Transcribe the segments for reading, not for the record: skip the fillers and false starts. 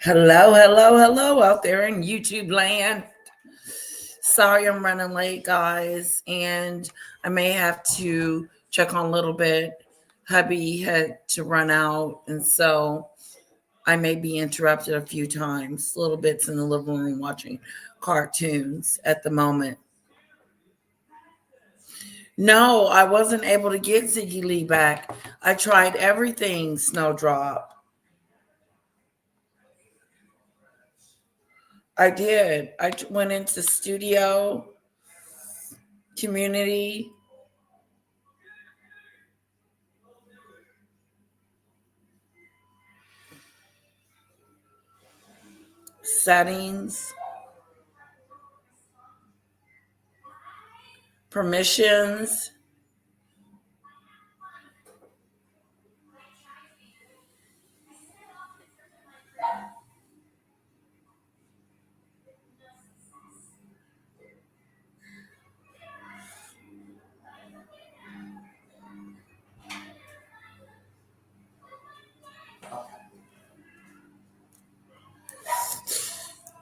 Hello, hello, hello out there in YouTube land. Sorry I'm running late, guys, and I may have to check on a little bit. Hubby had to run out, and so I may be interrupted a few times, little bits in the living room watching cartoons at the moment. No, I wasn't able to get Ziggy Lee back. I tried everything, Snowdrop. I did. Went into studio, community, settings, permissions.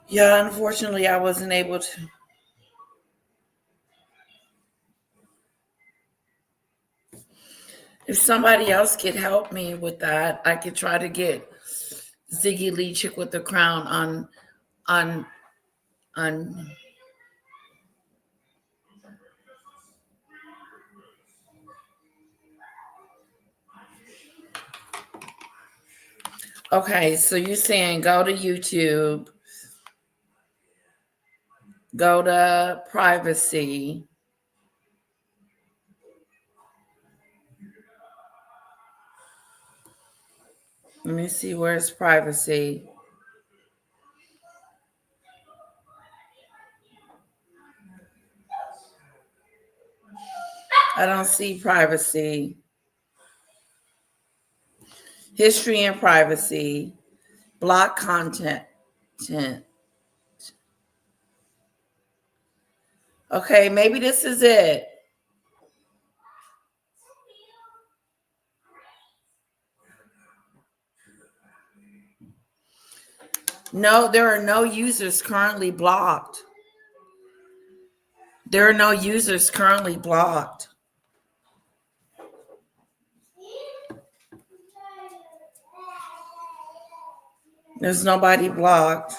Yeah, unfortunately, I wasn't able to. If somebody else could help me with that, I could try to get Ziggy Lee Chick with the Crown on on. Okay, so you're saying go to YouTube, go to privacy. Let me see where's privacy. I don't see privacy. History and privacy. Block content. Okay, maybe this is it. No, there are no users currently blocked. There are no users currently blocked. There's nobody blocked.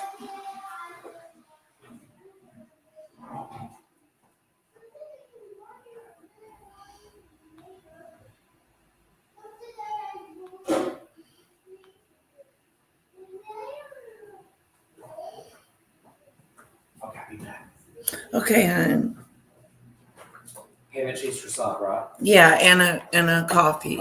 Okay, hon. Ham and cheese croissant, right? Yeah, and a coffee.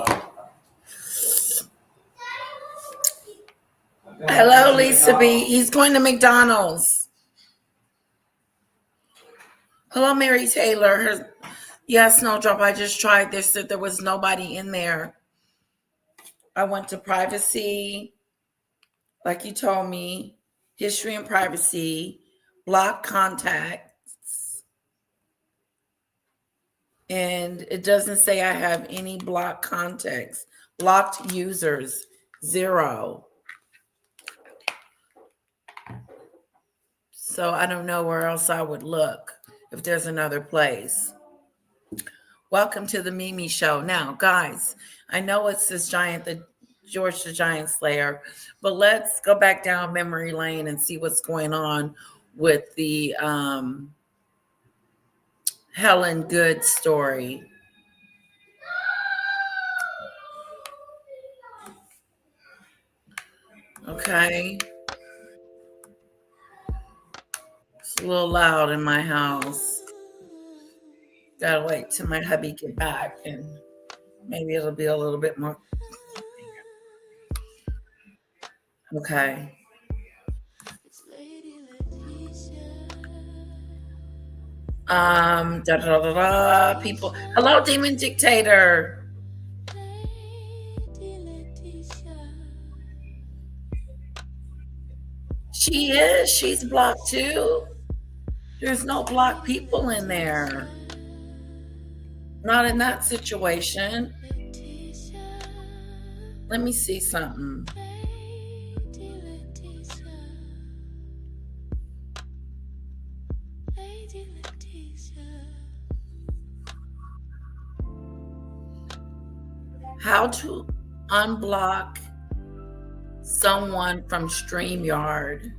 Hello, Lisa B. He's going to McDonald's. Hello, Mary Taylor. Yeah, Snowdrop. I just tried. They said there was nobody in there. I went to privacy, like you told me, history and privacy, block contacts, and it doesn't say I have any blocked contacts. Blocked users, 0. So I don't know where else I would look if there's another place. Welcome to the Mimi Show. Now, guys, I know it's this giant, the George the Giant Slayer, but let's go back down memory lane and see what's going on with the Helen Good story. Okay. It's a little loud in my house. Gotta wait till my hubby get back and maybe it'll be a little bit more. Okay. Da, da, da, da, people. Hello, Demon Dictator. She is. She's blocked too. There's no blocked people in there. Not in that situation. Let me see something. How to unblock someone from StreamYard.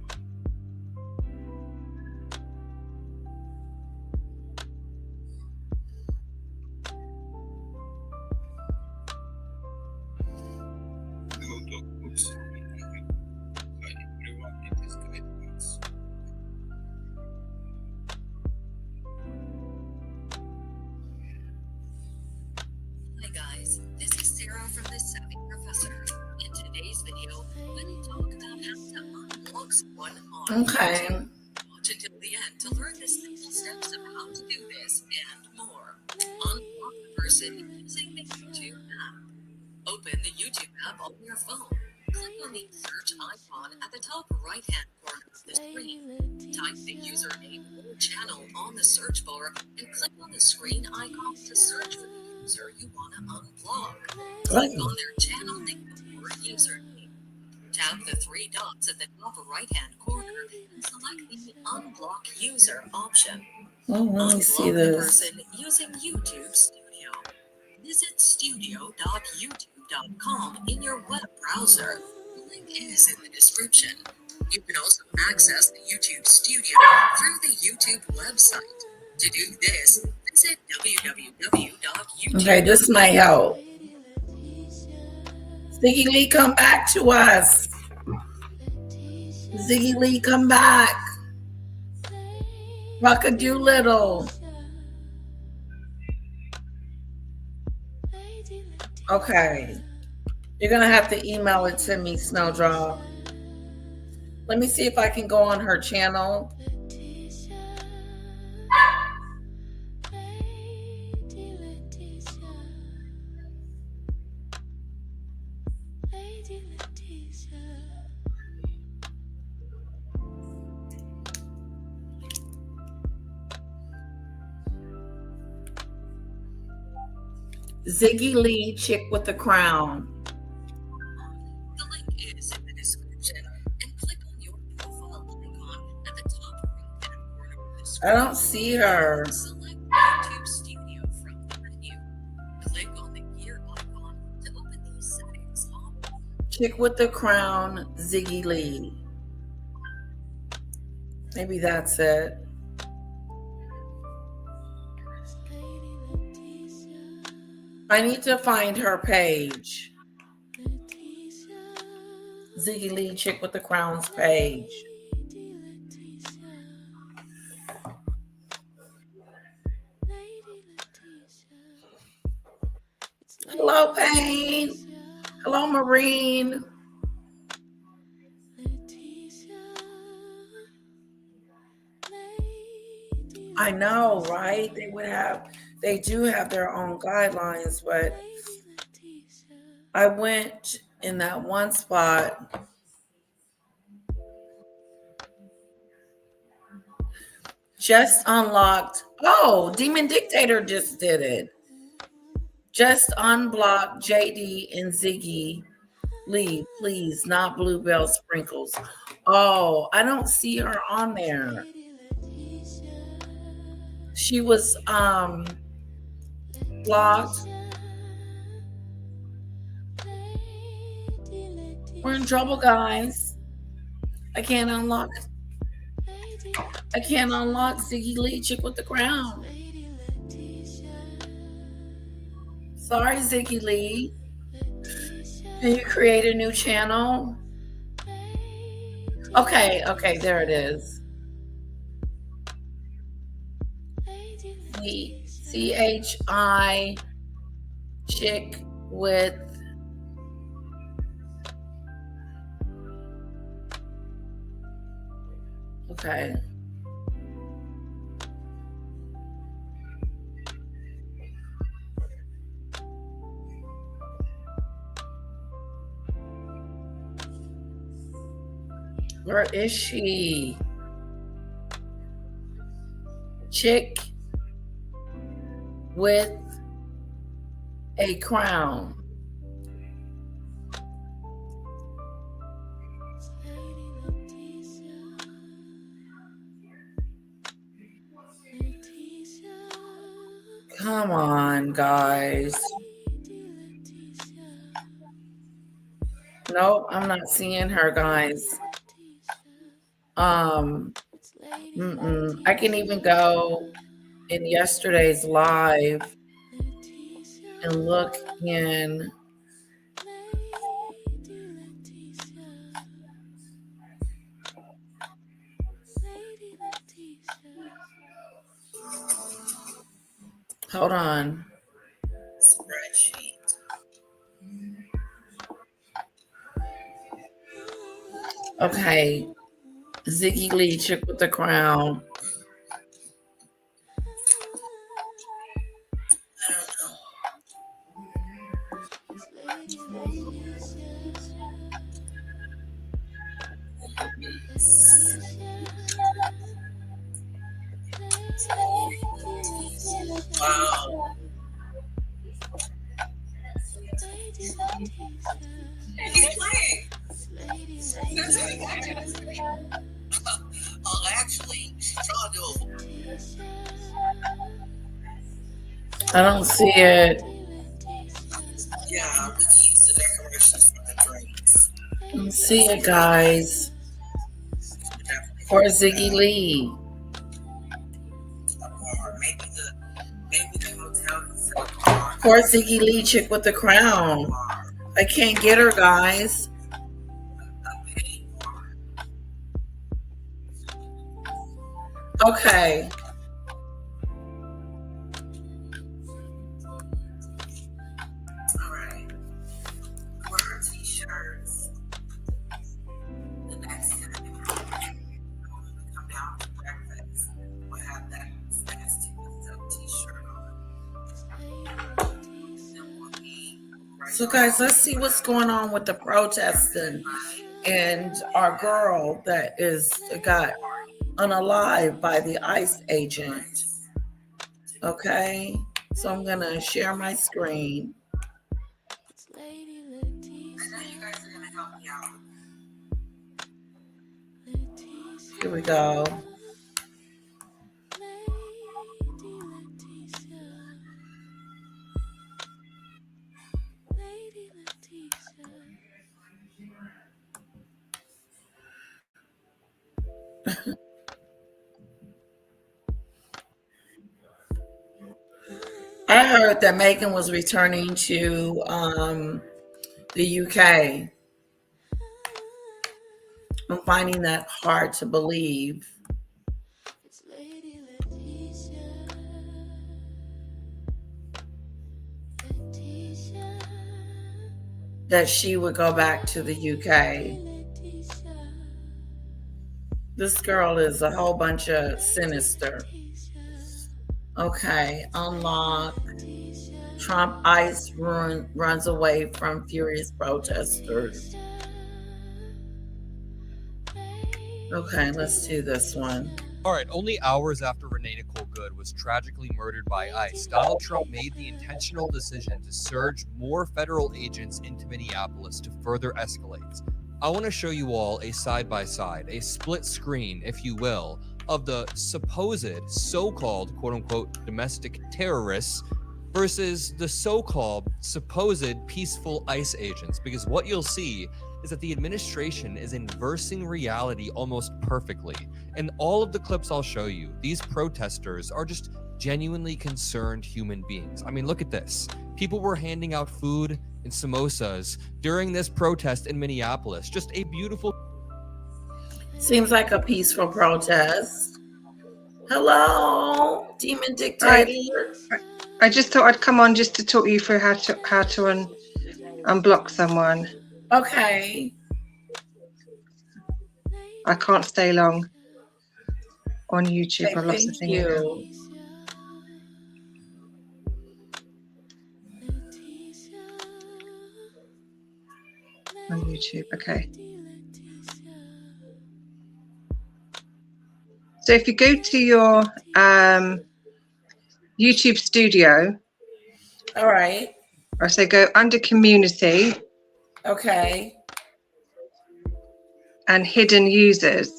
Hi guys, this is Sarah from the Savvy Professor. In today's video, we'll talk about how to unblock someone on Okay. YouTube. Watch until the end to learn the simple steps of how to do this and more. Unblock the person using the YouTube app. Open the YouTube app on your phone. Click on the search icon at the top right-hand corner of the screen. Type the username or channel on the search bar and click on the screen icon to search for the user you want to unblock. Click on their channel name or username. Tap the three dots at the top right-hand corner and select the Unblock User option. Let me see Unblock the this. person using YouTube Studio. Visit studio.youtube.com in your web browser. The link is in the description. You can also access the YouTube Studio through the YouTube website. To do this, visit www.youtube.com. Okay, this might help. Ziggy Lee, come back to us. Ziggy Lee, come back. Rock-a-Doolittle. Okay. You're going to have to email it to me, Snowdrop. Let me see if I can go on her channel. Ziggy Lee, chick with the crown. The link is in the description and click on your profile icon at the top right-hand corner of the screen. I don't see her. Select YouTube Studio from the menu. Click on the gear icon to open the settings option. Chick with the crown, Ziggy Lee. Maybe that's it. I need to find her page. Ziggy Lee, chick with the crown's page. Hello, Payne. Hello, Marine. I know, right? They do have their own guidelines, but I went in that one spot. Just unlocked. Oh, Demon Dictator just did it. Just unblock JD and Ziggy Lee, please, not Bluebell Sprinkles. Oh, I don't see her on there. She was blocked. We're in trouble, guys. I can't unlock Ziggy Lee, chick with the crown. Sorry, Ziggy Lee. Can you create a new channel? Okay, there it is. CHI chick with okay. Where is she? Chick with a crown. Come on, guys. Nope, I'm not seeing her, guys. I can even go in yesterday's live and look in. Hold on. Spreadsheet. Okay. Ziggy Lee, Chick with the Crown. Wow. He's playing. Oh, actually, I don't see it. Yeah, we can use the decorations for the drinks. I don't see it, guys. Or Ziggy Lee. Or maybe the hotel. Poor Ziggy Lee, Chick with the Crown. I can't get her, guys. Okay. All right. Where are t-shirts? The next time we come down to breakfast, we'll have that nasty t-shirt on. So, guys, let's see what's going on with the protesting and our girl that got unalived by the ICE agent. Okay, so I'm gonna share my screen. I know you guys are gonna help me out. Here we go. I heard that Meghan was returning to the UK. I'm finding that hard to believe. That she would go back to the UK. This girl is a whole bunch of sinister. Okay, unlock. Trump ICE runs away from furious protesters. Okay, let's do this one. All right, only hours after Renee Nicole Good was tragically murdered by ICE, Donald Trump made the intentional decision to surge more federal agents into Minneapolis to further escalate. I want to show you all a side-by-side, a split screen, if you will, of the supposed so-called quote-unquote domestic terrorists versus the so-called supposed peaceful ICE agents, because what you'll see is that the administration is inversing reality almost perfectly. In all of the clips I'll show you, these protesters are just genuinely concerned human beings. I mean, look at this. People were handing out food and samosas during this protest in Minneapolis. Just a beautiful... Seems like a peaceful protest. Hello, demon dictator. I just thought I'd come on just to talk you through how to unblock someone. Okay. I can't stay long on YouTube. Okay, I've lost the thank thing. you. On YouTube, okay. So if you go to your YouTube studio, All right. or say go under community Okay. and hidden users.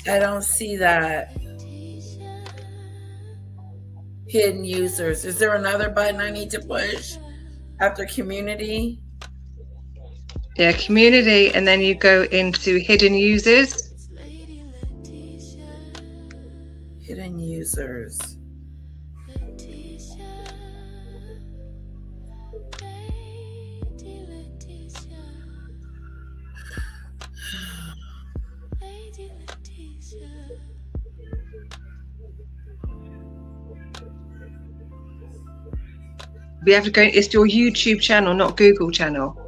I don't see that. Hidden users. Is there another button I need to push after community? Yeah, community, and then you go into hidden users. Hidden users. We have to go. It's your YouTube channel, not Google channel.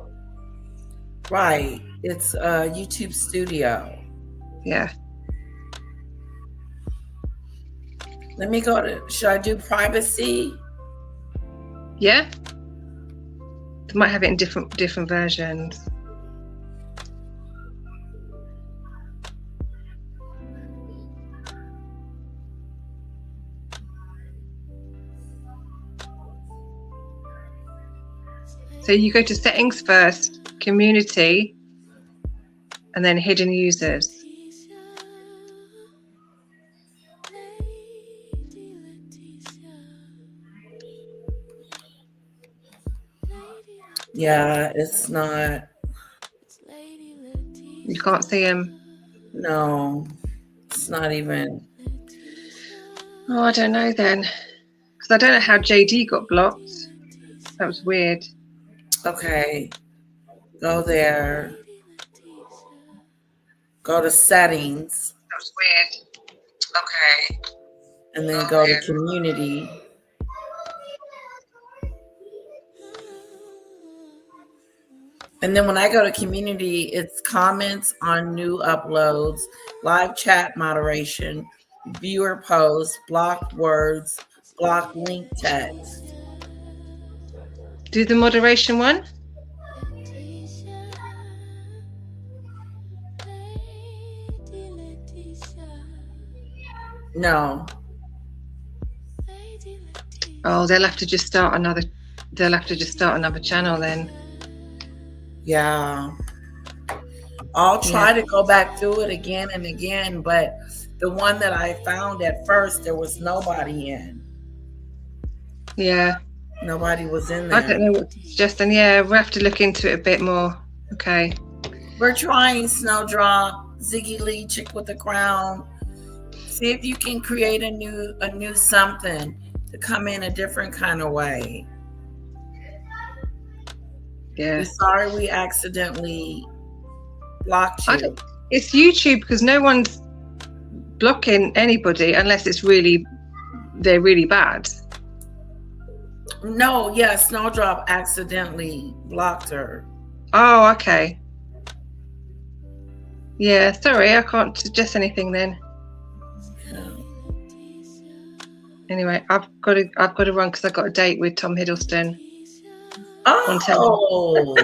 Right. It's YouTube Studio. Yeah. Let me go to, should I do privacy? Yeah. They might have it in different versions. So you go to settings first, community, and then hidden users. Yeah, it's not. You can't see them. No, it's not even. Oh, I don't know then. Because I don't know how JD got blocked. That was weird. Okay. Go there. Go to settings. That was weird. Okay. And then go to community. And then when I go to community, it's comments on new uploads, live chat moderation, viewer posts, blocked words, blocked link text. Do the moderation one. No. Oh, they'll have to just start another. They'll have to just start another channel then. Yeah. I'll try to go back through it again and again, but the one that I found at first, there was nobody in. Yeah. Nobody was in there. I don't know what to suggest. And yeah, we'll have to look into it a bit more. Okay. We're trying Snowdrop, Ziggy Lee, Chick with the Crown. See if you can create a new something to come in a different kind of way. Yeah. We're sorry we accidentally blocked you. It's YouTube because no one's blocking anybody unless they're really bad. No, yeah, Snowdrop accidentally blocked her. Oh, okay. Yeah, sorry, I can't suggest anything then. Yeah. Anyway, I've got to run because I've got a date with Tom Hiddleston. Oh,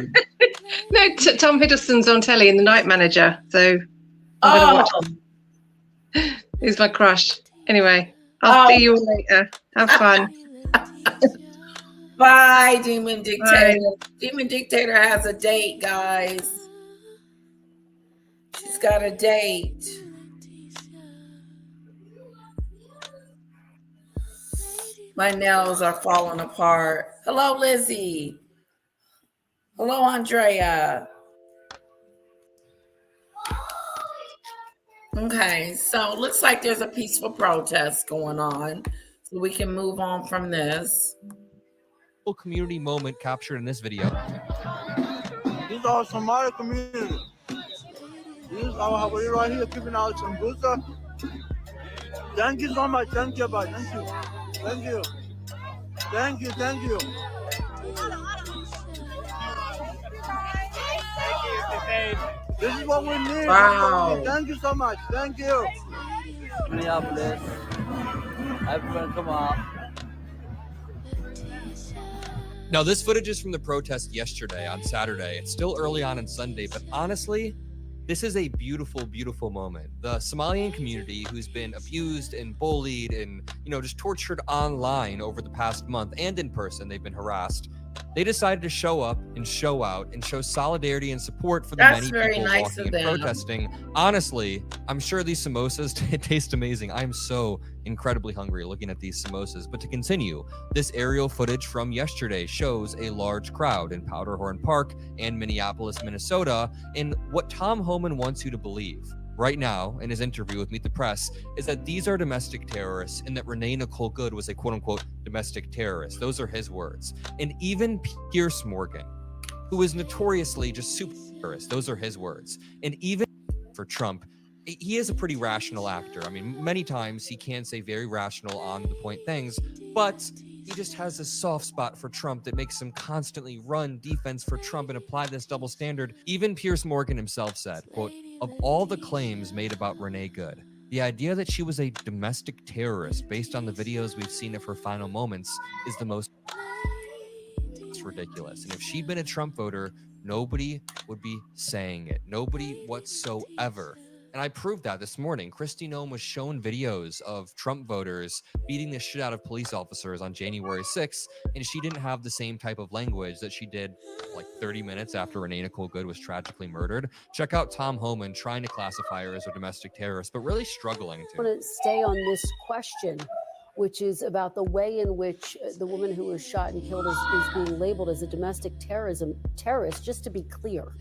No, Tom Hiddleston's on telly in The Night Manager, so I'm going to watch. He's my crush. Anyway, I'll see you all later. Have fun. Bye, Demon Dictator. Bye. Demon Dictator has a date, guys. She's got a date. My nails are falling apart. Hello, Lizzie. Hello, Andrea. Okay, so it looks like there's a peaceful protest going on. So we can move on from this. Community moment captured in this video. These are Somali community. These are Hawaii right here, keeping out some Busa. Thank you so much. Thank you, bye. Thank you. Thank you. Thank you. Thank you. This is what we need. Wow. Thank you so much. Thank you. Minneapolis. Everyone come out. Now, this footage is from the protest yesterday on Saturday. It's still early on Sunday, but honestly, this is a beautiful, beautiful moment. The Somalian community, who's been abused and bullied and, just tortured online over the past month and in person, they've been harassed, They decided to show up and show out and show solidarity and support for the That's many very people nice walking of and them. protesting. Honestly, I'm sure these samosas taste amazing. I am so incredibly hungry looking at these samosas. But to continue, this aerial footage from yesterday shows a large crowd in Powderhorn Park and Minneapolis, Minnesota, in what Tom Homan wants you to believe right now in his interview with Meet the Press is that these are domestic terrorists and that Renee Nicole Good was a quote-unquote domestic terrorist. Those are his words. And even Pierce Morgan, who is notoriously just super terrorist, those are his words. And even for Trump, he is a pretty rational actor. I mean, many times he can say very rational on the point things, but he just has a soft spot for Trump that makes him constantly run defense for Trump and apply this double standard. Even Pierce Morgan himself said, quote, "Of all the claims made about Renee Good, the idea that she was a domestic terrorist based on the videos we've seen of her final moments is the most ridiculous. And if she'd been a Trump voter, nobody would be saying it. Nobody whatsoever." And I proved that this morning. Kristi Noem was shown videos of Trump voters beating the shit out of police officers on January 6th, and she didn't have the same type of language that she did like 30 minutes after Renee Nicole Good was tragically murdered. Check out Tom Homan trying to classify her as a domestic terrorist, but really struggling to. I want to stay on this question, which is about the way in which the woman who was shot and killed is being labeled as a domestic terrorist. Just to be clear,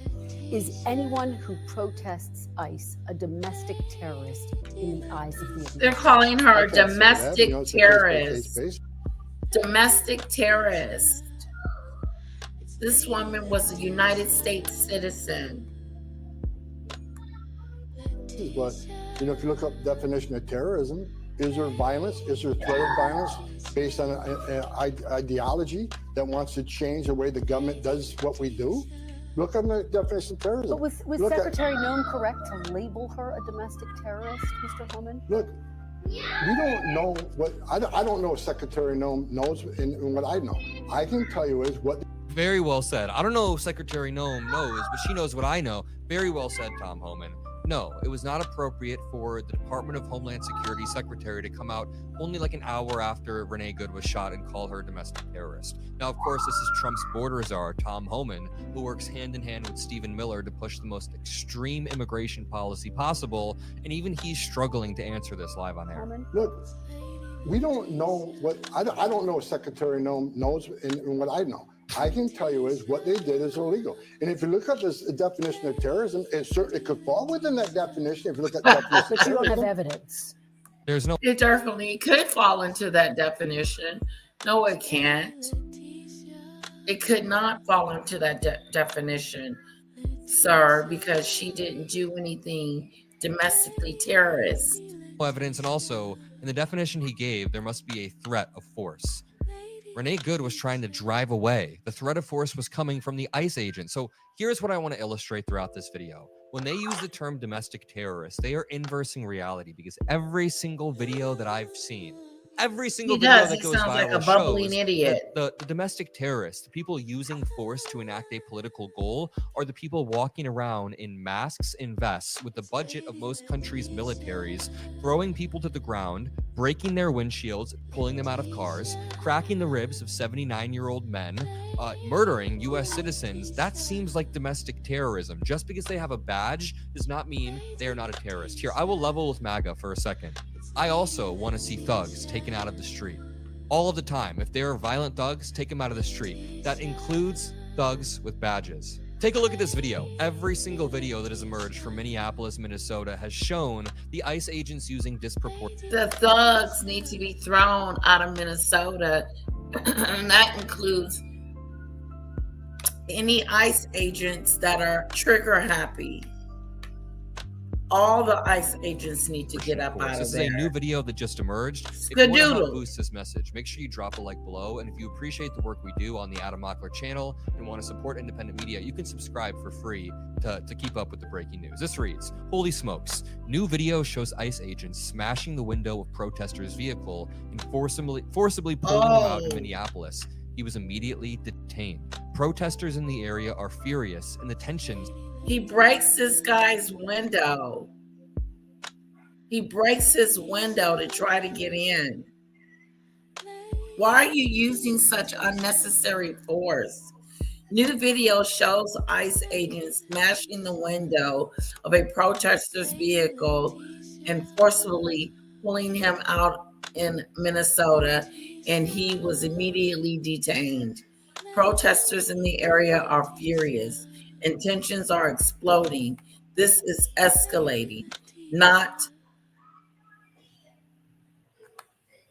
is anyone who protests ICE a domestic terrorist in the eyes of the administration? They're calling her a I can't say that. domestic You know, it's a terrorist. case-by-case basis. Domestic terrorist. This woman was a United States citizen. But, you know, if you look up the definition of terrorism, is there violence? Is there threat of violence based on an ideology that wants to change the way the government does what we do? Look up the definition of terrorism. But was Look at- Secretary Noem correct to label her a domestic terrorist, Mr. Homan? Look, we don't know what, I don't know if Secretary Noem knows and what I know. I can tell you is what. Very well said. I don't know if Secretary Noem knows, but she knows what I know. Very well said, Tom Homan. No, it was not appropriate for the Department of Homeland Security Secretary to come out only like an hour after Renee Good was shot and call her a domestic terrorist. Now, of course, this is Trump's border czar, Tom Homan, who works hand in hand with Stephen Miller to push the most extreme immigration policy possible, and even he's struggling to answer this live on air. Homan? Look, we don't know what, I don't know if Secretary Noem knows and what I know. I can tell you is what they did is illegal. And if you look at this definition of terrorism, it could fall within that definition if you look at the definition But you don't have terrorism. evidence. There's no It definitely could fall into that definition. No, it can't. It could not fall into that definition, sir, because she didn't do anything domestically terrorist. evidence, and also in the definition he gave, there must be a threat of force. Renee Good was trying to drive away. The threat of force was coming from the ICE agent. So here's what I want to illustrate throughout this video. When they use the term domestic terrorist, they are inversing reality, because every single video that I've seen, every single video that He goes sounds viral like a bubbling shows idiot. that the domestic terrorists, the people using force to enact a political goal, are the people walking around in masks and vests with the budget of most countries' militaries, throwing people to the ground, breaking their windshields, pulling them out of cars, cracking the ribs of 79-year-old men, murdering U.S. citizens. That seems like domestic terrorism. Just because they have a badge does not mean they are not a terrorist. Here, I will level with MAGA for a second. I also want to see thugs taken out of the street all of the time. If there are violent thugs, take them out of the street. That includes thugs with badges. Take a look at this video. Every single video that has emerged from Minneapolis, Minnesota has shown the ICE agents using disproportionate. The thugs need to be thrown out of Minnesota. And that includes any ICE agents that are trigger happy. All the ICE agents need to get up out of This is there. a new video that just emerged. If you want to help Skadoodle. boost this message, make sure you drop a like below. And if you appreciate the work we do on the Adam Mockler channel and want to support independent media, you can subscribe for free to keep up with the breaking news. This reads, holy smokes. New video shows ICE agents smashing the window of protesters' vehicle and forcibly pulling him out in Minneapolis. He was immediately detained. Protesters in the area are furious, and the tensions. He breaks this guy's window. He breaks his window to try to get in. Why are you using such unnecessary force? New video shows ICE agents smashing the window of a protester's vehicle and forcibly pulling him out in Minnesota, and he was immediately detained. Protesters in the area are furious, and tensions are exploding. This is escalating, not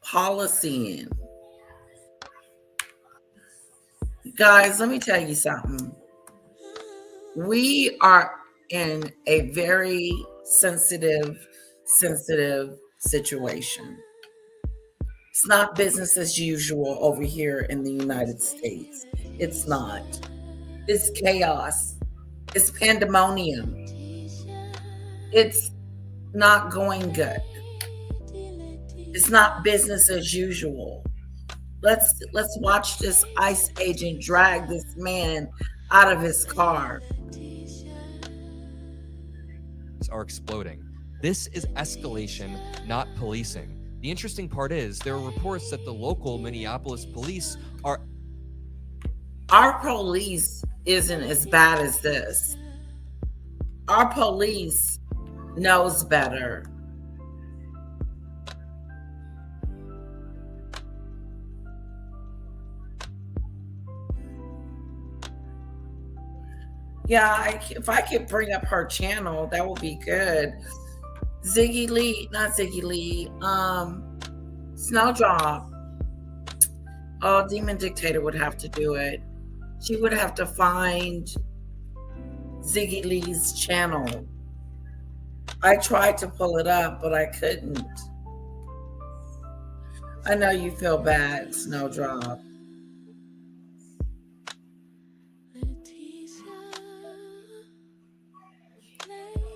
policying. Guys, let me tell you something. We are in a very sensitive situation. It's not business as usual over here in the United States. It's not. It's chaos. It's pandemonium. It's not going good. It's not business as usual. Let's watch this ICE agent drag this man out of his car. Are exploding. This is escalation, not policing. The interesting part is there are reports that the local Minneapolis police are. Our police isn't as bad as this. Our police knows better. Yeah, if I could bring up her channel, that would be good. Ziggy Lee, not Ziggy Lee, Snowdrop. Oh, Demon Dictator would have to do it. She would have to find Ziggy Lee's channel. I tried to pull it up, but I couldn't. I know you feel bad, Snowdrop.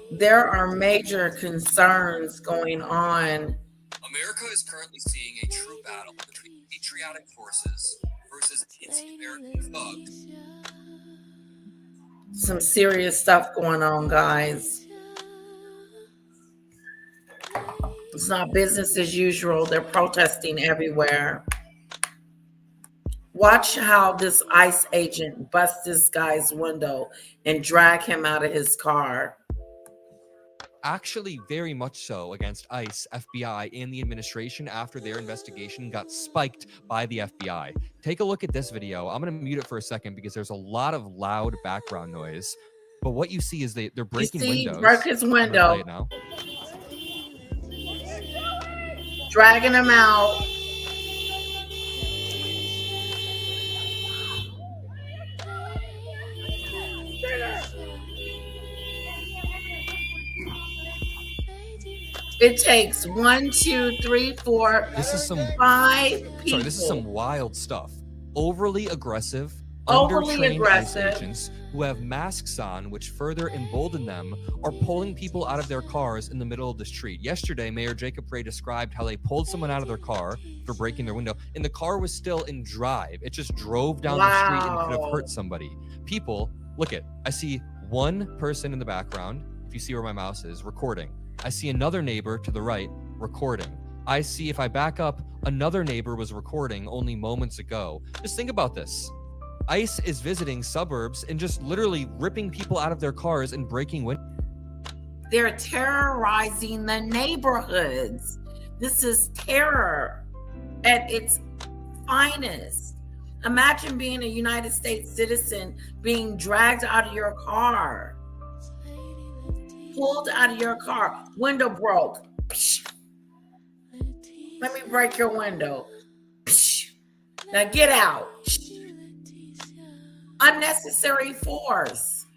There are major concerns going on. America is currently seeing a true battle between patriotic forces versus anti-American thugs. Some serious stuff going on, guys. It's not business as usual. They're protesting everywhere. Watch how this ICE agent busts this guy's window and drag him out of his car. Actually, very much so against ICE, FBI, and the administration after their investigation got spiked by the FBI. Take a look at this video. I'm going to mute it for a second because there's a lot of loud background noise. But what you see is they're breaking windows. Broke his window. Play it now. Dragging him out. It takes 1, 2, 3, 4, This is some 5 people. Sorry, this is some wild stuff. Overly aggressive, Overly undertrained aggressive. ICE agents who have masks on, which further embolden them, are pulling people out of their cars in the middle of the street. Yesterday, Mayor Jacob Frey described how they pulled someone out of their car for breaking their window, and the car was still in drive. It just drove down the street and could have hurt somebody. People, look at, I see one person in the background, if you see where my mouse is, recording. I see another neighbor to the right recording. I see, if I back up, another neighbor was recording only moments ago. Just think about this. ICE is visiting suburbs and just literally ripping people out of their cars and breaking windows. They're terrorizing the neighborhoods. This is terror at its finest. Imagine being a United States citizen being dragged out of your car, pulled out of your car, window broke. Let me break your window. Now get out. Unnecessary force.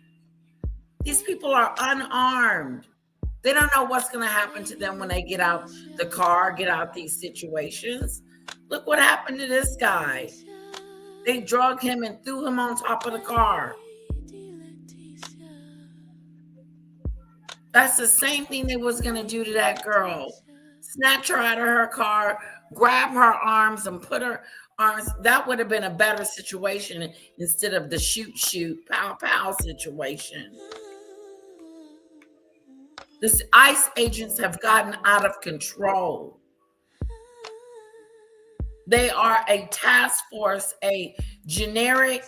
These people are unarmed. They don't know what's going to happen to them when they get out the car, get out these situations. Look what happened to this guy. They drug him and threw him on top of the car. That's the same thing they was going to do to that girl. Snatch her out of her car, grab her arms and put her arms. That would have been a better situation instead of the shoot, pow situation. This ICE agents have gotten out of control. They are a task force, a generic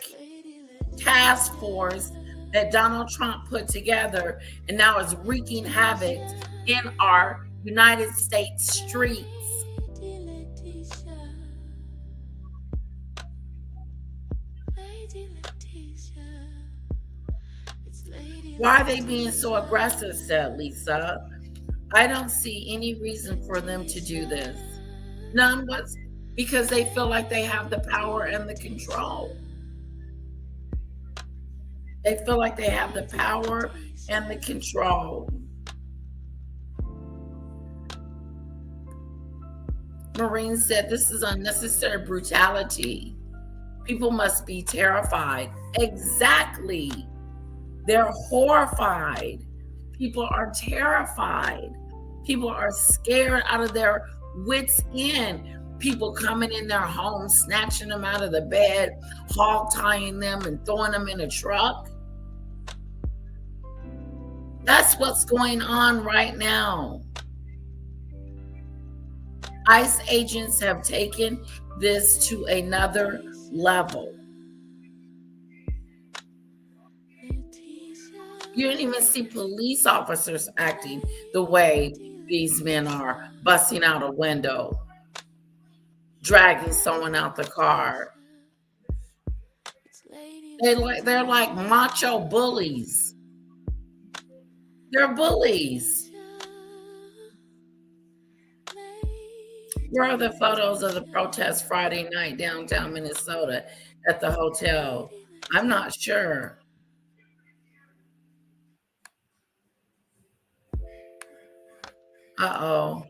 task force that Donald Trump put together, and now is wreaking havoc in our United States streets. Why are they being so aggressive, said Lisa. I don't see any reason for them to do this. None was because they feel like they have the power and the control. They feel like they have the power and the control. Maureen said, this is unnecessary brutality. People must be terrified. Exactly. They're horrified. People are terrified. People are scared out of their wits' end. People coming in their homes, snatching them out of the bed, hog tying them and throwing them in a truck. That's what's going on right now. ICE agents have taken this to another level. You don't even see police officers acting the way these men are, busting out a window, dragging someone out the car. They're like macho bullies. They're bullies. Where are the photos of the protest Friday night downtown Minnesota at the hotel? I'm not sure. Uh-oh.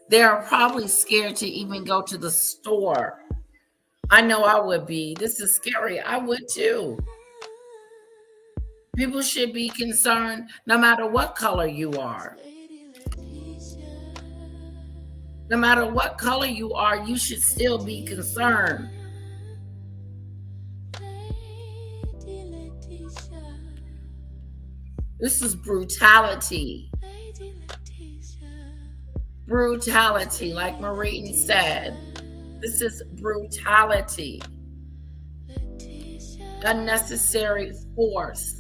They are probably scared to even go to the store. I know I would be. This is scary. I would too. People should be concerned no matter what color you are. No matter what color you are, you should still be concerned. This is brutality. Brutality, like Maureen said. This is brutality. Unnecessary force.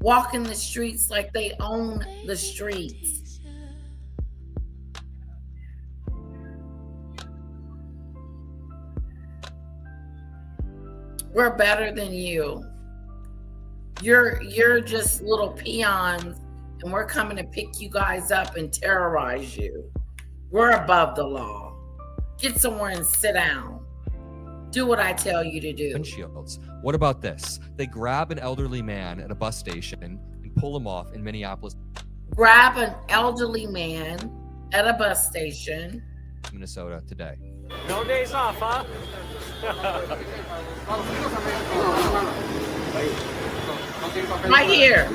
Walking the streets like they own the streets. We're better than you. You're just little peons, and we're coming to pick you guys up and terrorize you. We're above the law. Get somewhere and sit down. Do what I tell you to do. Windshields. What about this? They grab an elderly man at a bus station and pull him off in Minneapolis. Grab an elderly man at a bus station. Minnesota today. No days off, huh? Right here.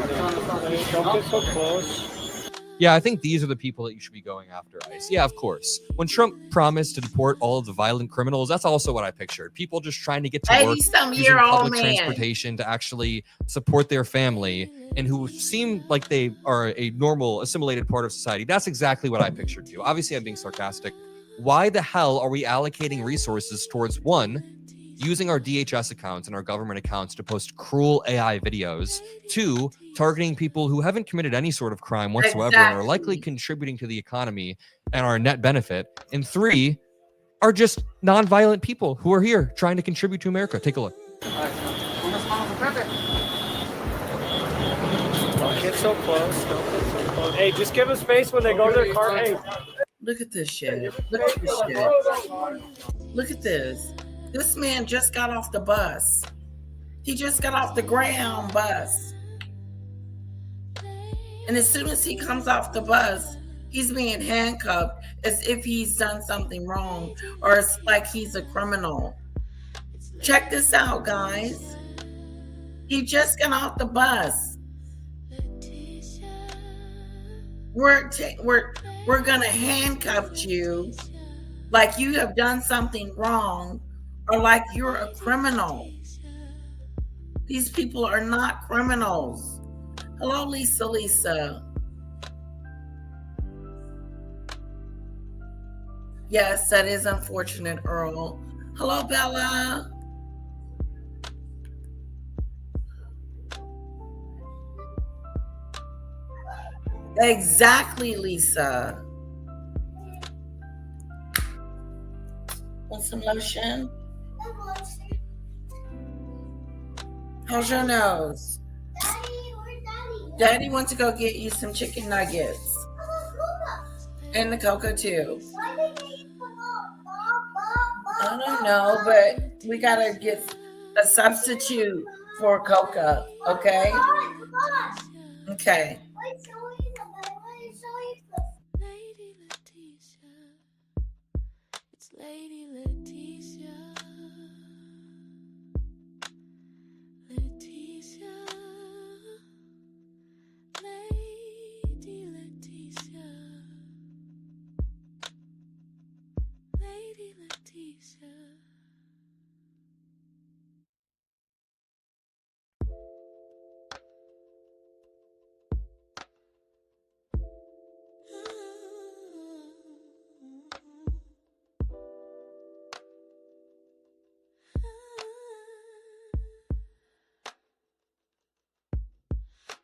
Don't get so close. Yeah, I think these are the people that you should be going after, ICE. Yeah, of course. When Trump promised to deport all of the violent criminals, that's also what I pictured. People just trying to get to work, using public transportation to actually support their family, and who seem like they are a normal, assimilated part of society. That's exactly what I pictured too. Obviously, I'm being sarcastic. Why the hell are we allocating resources towards, one, using our DHS accounts and our government accounts to post cruel AI videos, two, targeting people who haven't committed any sort of crime whatsoever and are likely contributing to the economy and our net benefit, and three, are just non-violent people who are here trying to contribute to America. Take a look. Don't get so close. Don't get so close. Hey, just give them space when they go to their car. Hey. Look at this shit. Look at this shit. Look at this. This man just got off the bus. He just got off the Greyhound bus. And as soon as he comes off the bus, he's being handcuffed as if he's done something wrong, or it's like he's a criminal. Check this out, guys. He just got off the bus. We're gonna handcuff you like you have done something wrong, or like you're a criminal. These people are not criminals. Hello, Lisa. Yes, that is unfortunate, Earl. Hello, Bella. Exactly, Lisa. Want some lotion? How's your nose? Daddy wants to go get you some chicken nuggets. And the cocoa too. I don't know, but we gotta get a substitute for cocoa, okay? Okay. Lady Letitia. It's Lady Letitia. Letitia. Lady Letitia. Lady Letitia.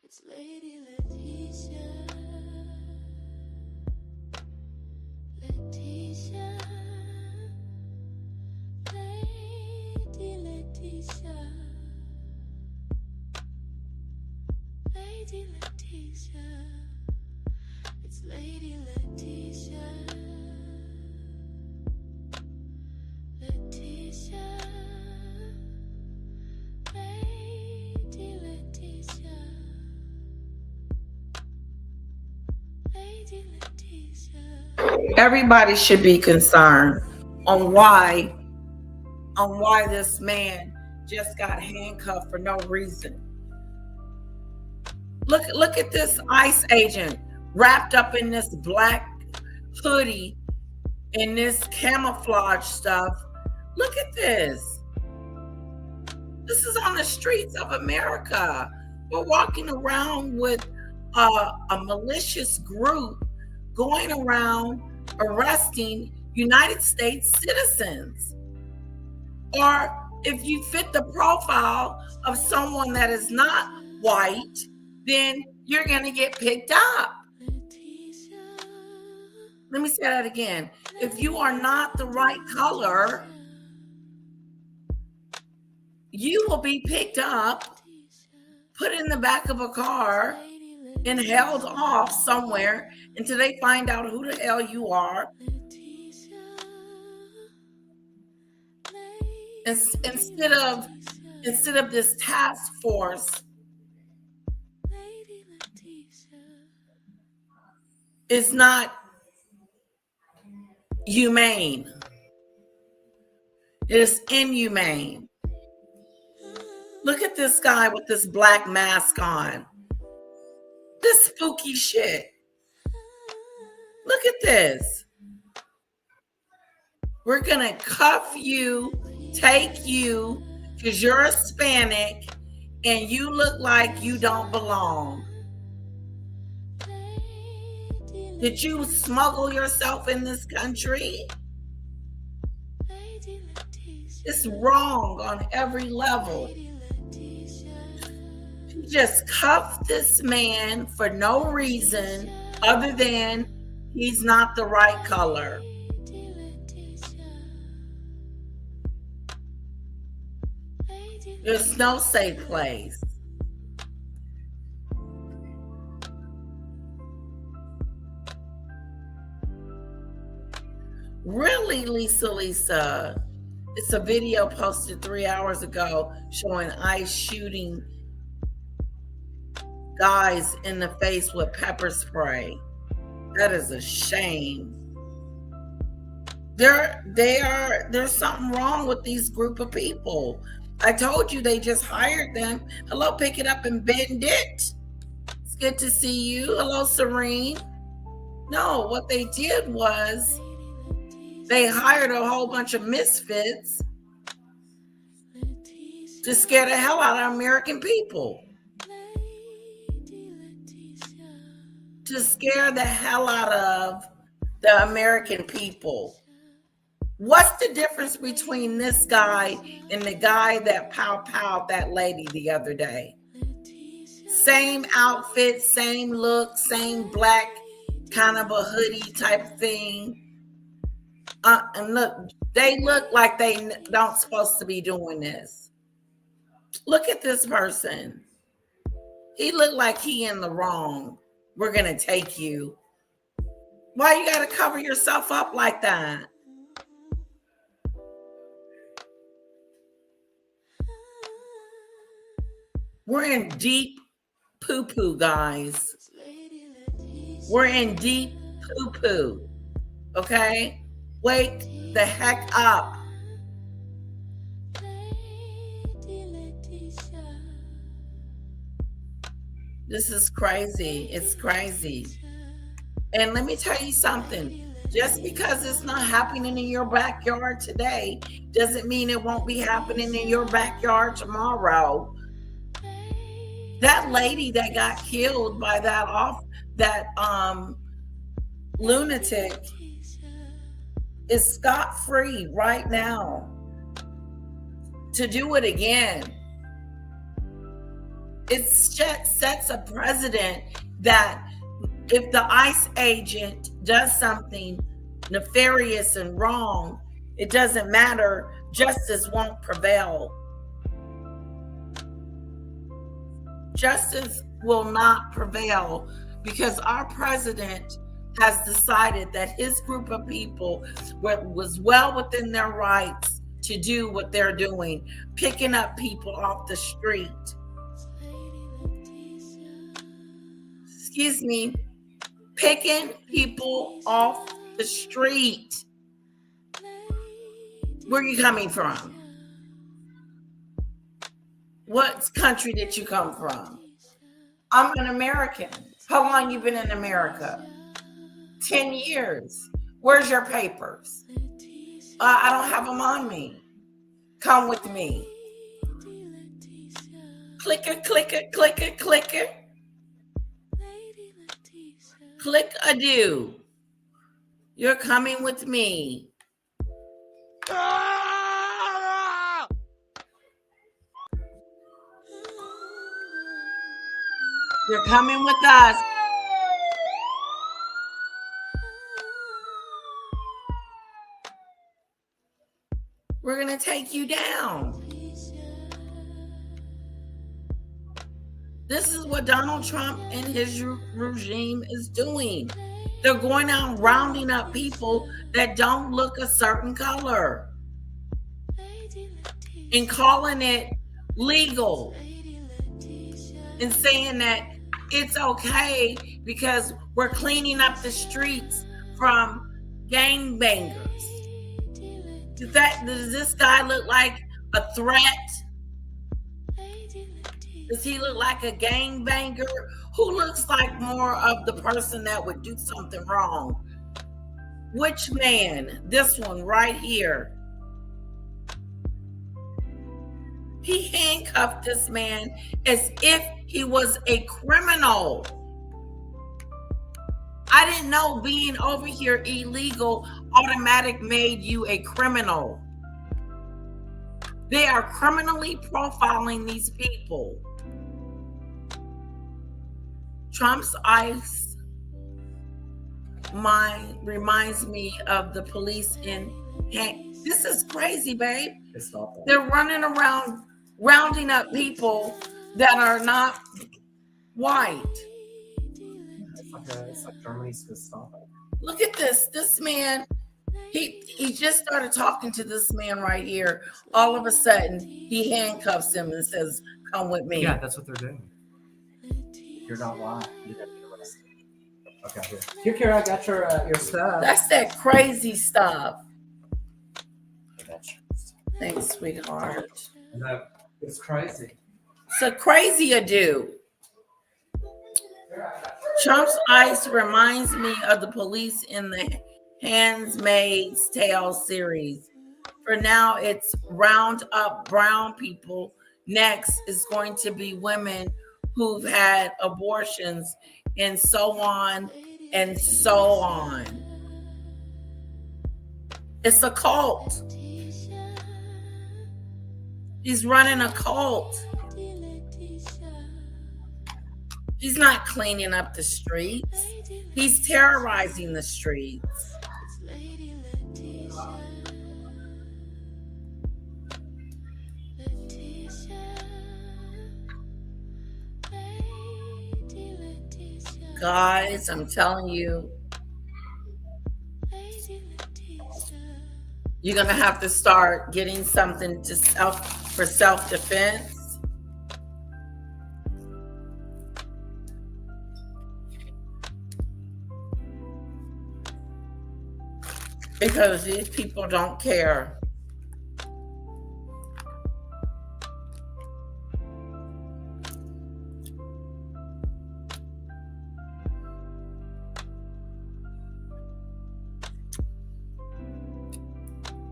It's Lady Letitia. Letitia. Lady Letitia. Lady Letitia. It's Lady Letitia. Letitia. Lady Letitia. Lady Letitia. Everybody should be concerned on why this man just got handcuffed for no reason. Look at this ICE agent wrapped up in this black hoodie in this camouflage stuff. Look at this. This is on the streets of America. We're walking around with a malicious group going around arresting United States citizens. Or if you fit the profile of someone that is not white, then you're going to get picked up. Let me say that again. If you are not the right color, you will be picked up, put in the back of a car, and held off somewhere until they find out who the hell you are. Instead of this task force is not humane. It is inhumane. Look at this guy with this black mask on. This spooky shit. Look at this. We're going to cuff you, take you, because you're Hispanic and you look like you don't belong. Did you smuggle yourself in this country? It's wrong on every level. You just cuffed this man for no reason other than he's not the right color. There's no safe place. Really, Lisa? It's a video posted 3 hours ago showing ICE shooting guys in the face with pepper spray. That is a shame. There's something wrong with these group of people. I told you they just hired them. Hello, pick it up and bend it. It's good to see you. Hello, Serene. No, what they did was they hired a whole bunch of misfits to scare the hell out of American people. To scare the hell out of the American people. What's the difference between this guy and the guy that pow-powed that lady the other day? Same outfit, same look, same black kind of a hoodie type thing. And look, they look like they don't supposed to be doing this. Look at this person. He looked like he in the wrong. We're going to take you. Why you got to cover yourself up like that? We're in deep poo-poo, guys. We're in deep poo-poo. Okay? Wake the heck up. This is crazy. It's crazy. And let me tell you something. Just because it's not happening in your backyard today doesn't mean it won't be happening in your backyard tomorrow. That lady that got killed by that lunatic is scot-free right now. To do it again, it sets a precedent that if the ICE agent does something nefarious and wrong, it doesn't matter. Justice won't prevail. Justice will not prevail because our president has decided that his group of people was well within their rights to do what they're doing, picking up people off the street. Excuse me, picking people off the street. Where are you coming from? What country did you come from? I'm an American. How long you been in America? 10 years. Where's your papers? I don't have them on me. Come with me. Clicker, clicker, clicker, clicker. Click a do. You're coming with me. You're coming with us. We're going to take you down. This is what Donald Trump and his regime is doing. They're going out rounding up people that don't look a certain color and calling it legal and saying that it's okay because we're cleaning up the streets from gangbangers. Does this guy look like a threat? Does he look like a gangbanger? Who looks like more of the person that would do something wrong? Which man? This one right here. He handcuffed this man as if he was a criminal. I didn't know being over here illegal automatic made you a criminal. They are criminally profiling these people. Trump's ICE mind reminds me of the police in this is crazy, babe. They're running around rounding up people that are not white. It's like Germany's Gestapo. Look at this. This man, he just started talking to this man right here. All of a sudden, he handcuffs him and says, "Come with me." Yeah, that's what they're doing. You're not lying. You got to get arrested. Okay, here, Kira, I got your stuff. That's that crazy stuff. Thanks, sweetheart. It's crazy. It's a crazy ado. Trump's ICE reminds me of the police in the Handmaid's Tale series. For now, it's round up brown people. Next is going to be women who've had abortions and so on and so on. It's a cult. He's running a cult. He's not cleaning up the streets. He's terrorizing the streets. Guys, I'm telling you, you're going to have to start getting something to for self-defense. Because these people don't care.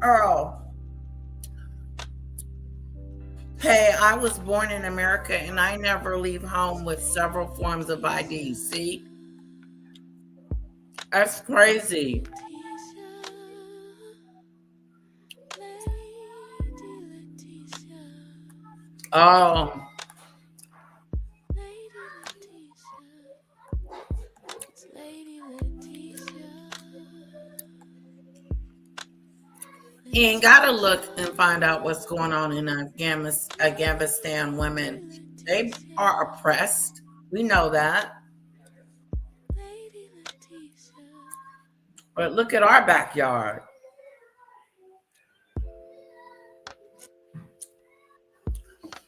Earl. Hey, I was born in America and I never leave home with several forms of ID. See? That's crazy. Oh. He ain't got to look and find out what's going on in Afghanistan. Women, they are oppressed. We know that. But look at our backyard.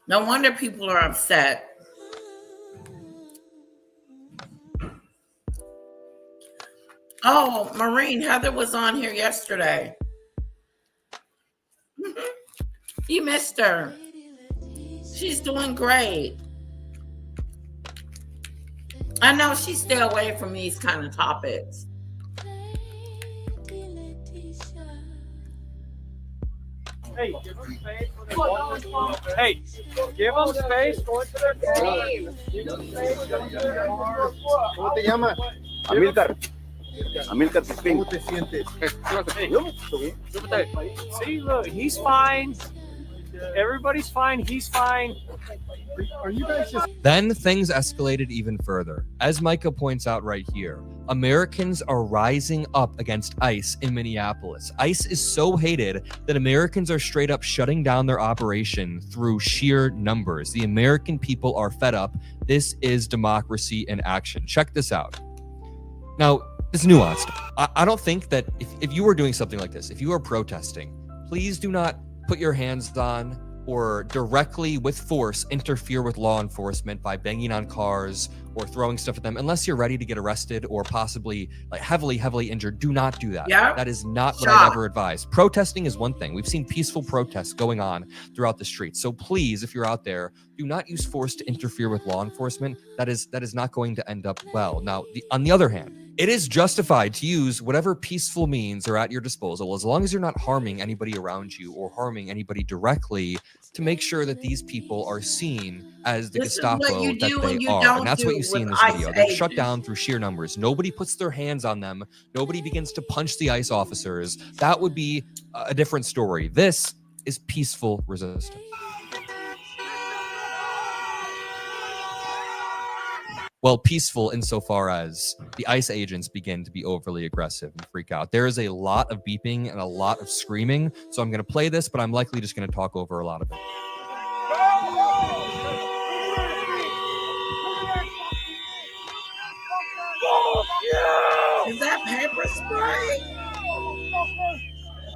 No wonder people are upset. Oh, Maureen, Heather was on here yesterday. You missed her. She's doing great. I know she stay away from these kind of topics. Hey, give them space. Hey, give them space. Go into their game. ¿Cómo te llamas? Amílcar. Amílcar Pispín. ¿Cómo te sientes? See, look, he's fine. Everybody's fine. He's fine. Are you guys just... Then things escalated even further. As Micah points out right here, Americans are rising up against ICE in Minneapolis. ICE is so hated that Americans are straight up shutting down their operation through sheer numbers. The American people are fed up. This is democracy in action. Check this out. Now, it's nuanced. I don't think that if you were doing something like this, if you are protesting, please do not put your hands on or directly with force interfere with law enforcement by banging on cars or throwing stuff at them unless you're ready to get arrested or possibly like heavily injured. Do not do that. Yep. That is not what I ever advise. Protesting is one thing. We've seen peaceful protests going on throughout the streets. So please, if you're out there, do not use force to interfere with law enforcement. That is not going to end up well. Now, on the other hand, it is justified to use whatever peaceful means are at your disposal, as long as you're not harming anybody around you or harming anybody directly, to make sure that these people are seen as the Gestapo that they are. And that's what you see in this video. They're shut down through sheer numbers. Nobody puts their hands on them. Nobody begins to punch the ICE officers. That would be a different story. This is peaceful resistance. Well, peaceful insofar as the ICE agents begin to be overly aggressive and freak out. There is a lot of beeping and a lot of screaming, so I'm going to play this, but I'm likely just going to talk over a lot of it. Is that pepper spray?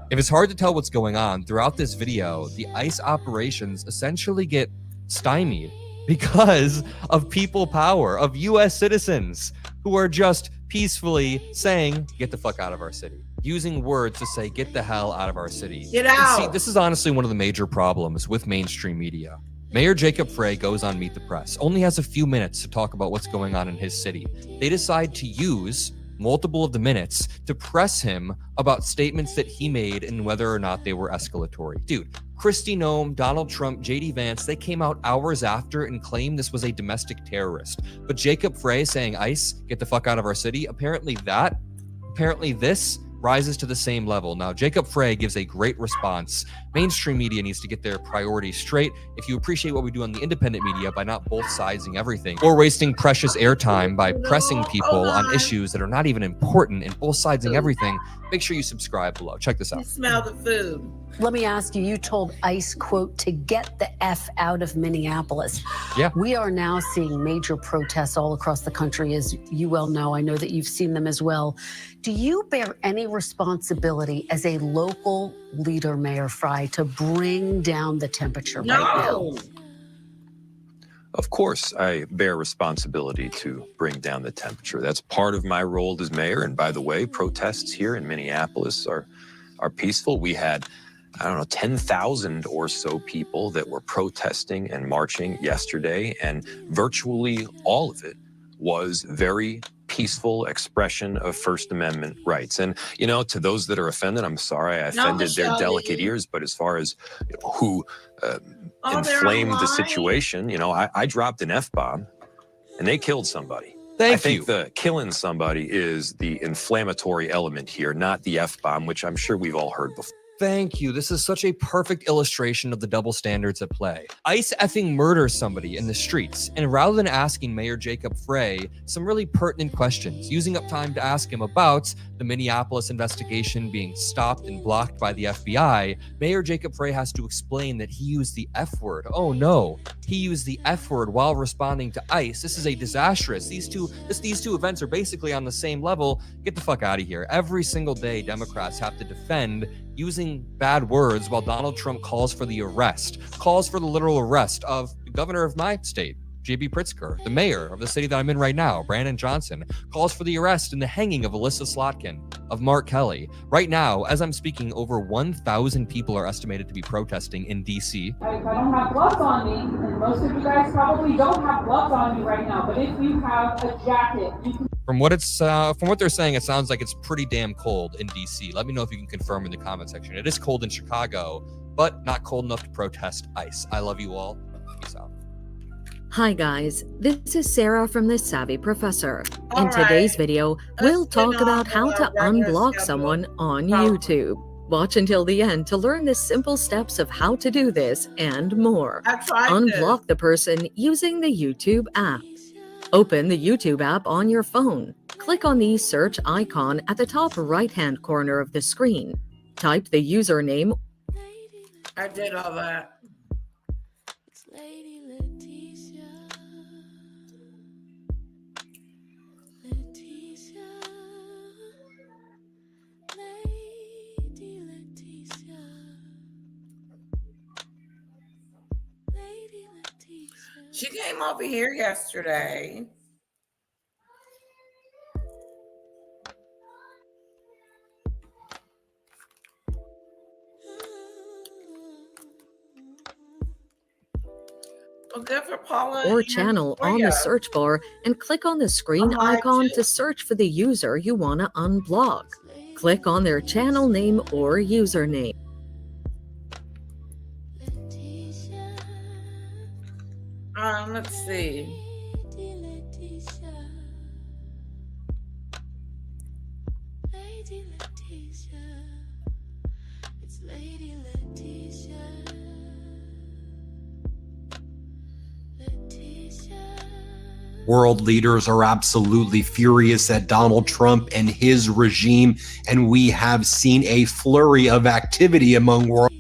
If it's hard to tell what's going on, throughout this video, the ICE operations essentially get stymied because of people power, of U.S. citizens who are just peacefully saying, get the fuck out of our city. Using words to say, get the hell out of our city. Get out. See, this is honestly one of the major problems with mainstream media. Mayor Jacob Frey goes on Meet the Press, only has a few minutes to talk about what's going on in his city. They decide to use multiple of the minutes to press him about statements that he made and whether or not they were escalatory. Dude, Kristi Noem, Donald Trump, JD Vance, they came out hours after and claimed this was a domestic terrorist. But Jacob Frey saying, ICE, get the fuck out of our city, apparently this rises to the same level. Now, Jacob Frey gives a great response. Mainstream media needs to get their priorities straight. If you appreciate what we do on the independent media by not both sizing everything or wasting precious airtime by pressing people on issues that are not even important and both sizing everything, make sure you subscribe below. Check this out. You smell the food. Let me ask you, you told ICE, quote, to get the F out of Minneapolis. Yeah. We are now seeing major protests all across the country, as you well know. I know that you've seen them as well. Do you bear any responsibility as a local leader, Mayor Fry, to bring down the temperature right now? Of course, I bear responsibility to bring down the temperature. That's part of my role as mayor. And by the way, protests here in Minneapolis are peaceful. We had, 10,000 or so people that were protesting and marching yesterday, and virtually all of it was very peaceful expression of First Amendment rights. And, to those that are offended, I'm sorry I offended their delicate ears, but as far as who inflamed the situation, I dropped an F-bomb and they killed somebody. I think the killing somebody is the inflammatory element here, not the F-bomb, which I'm sure we've all heard before. Thank you. This is such a perfect illustration of the double standards at play. ICE effing murders somebody in the streets, and rather than asking Mayor Jacob Frey some really pertinent questions, using up time to ask him about the Minneapolis investigation being stopped and blocked by the FBI, Mayor Jacob Frey has to explain that he used the F word. Oh no, he used the F word while responding to ICE. This is a disastrous. These two events are basically on the same level. Get the fuck out of here. Every single day, Democrats have to defend using bad words while Donald Trump calls for the literal arrest of the governor of my state, J.B. Pritzker, the mayor of the city that I'm in right now, Brandon Johnson, calls for the arrest and the hanging of Alyssa Slotkin, of Mark Kelly. Right now, as I'm speaking, over 1,000 people are estimated to be protesting in D.C. I don't have gloves on me, and most of you guys probably don't have gloves on you right now, but if you have a jacket, you can... From what they're saying, it sounds like it's pretty damn cold in DC. Let me know if you can confirm in the comment section. It is cold in Chicago, but not cold enough to protest ICE. I love you all. Peace out. Hi guys, this is Sarah from The Savvy Professor. All In today's right. video, we'll talk about how to unblock someone on YouTube. Watch until the end to learn the simple steps of how to do this and more. I tried Unblock the person using the YouTube app. Open the YouTube app on your phone. Click on the search icon at the top right-hand corner of the screen. Type the username. I did all that. She came over here yesterday. Well, good for Paula. Or and channel on Maria. the search bar and click on the screen icon to search for the user you want to unblock. Click on their channel name or username. Let's see. World leaders are absolutely furious at Donald Trump and his regime, and we have seen a flurry of activity among world.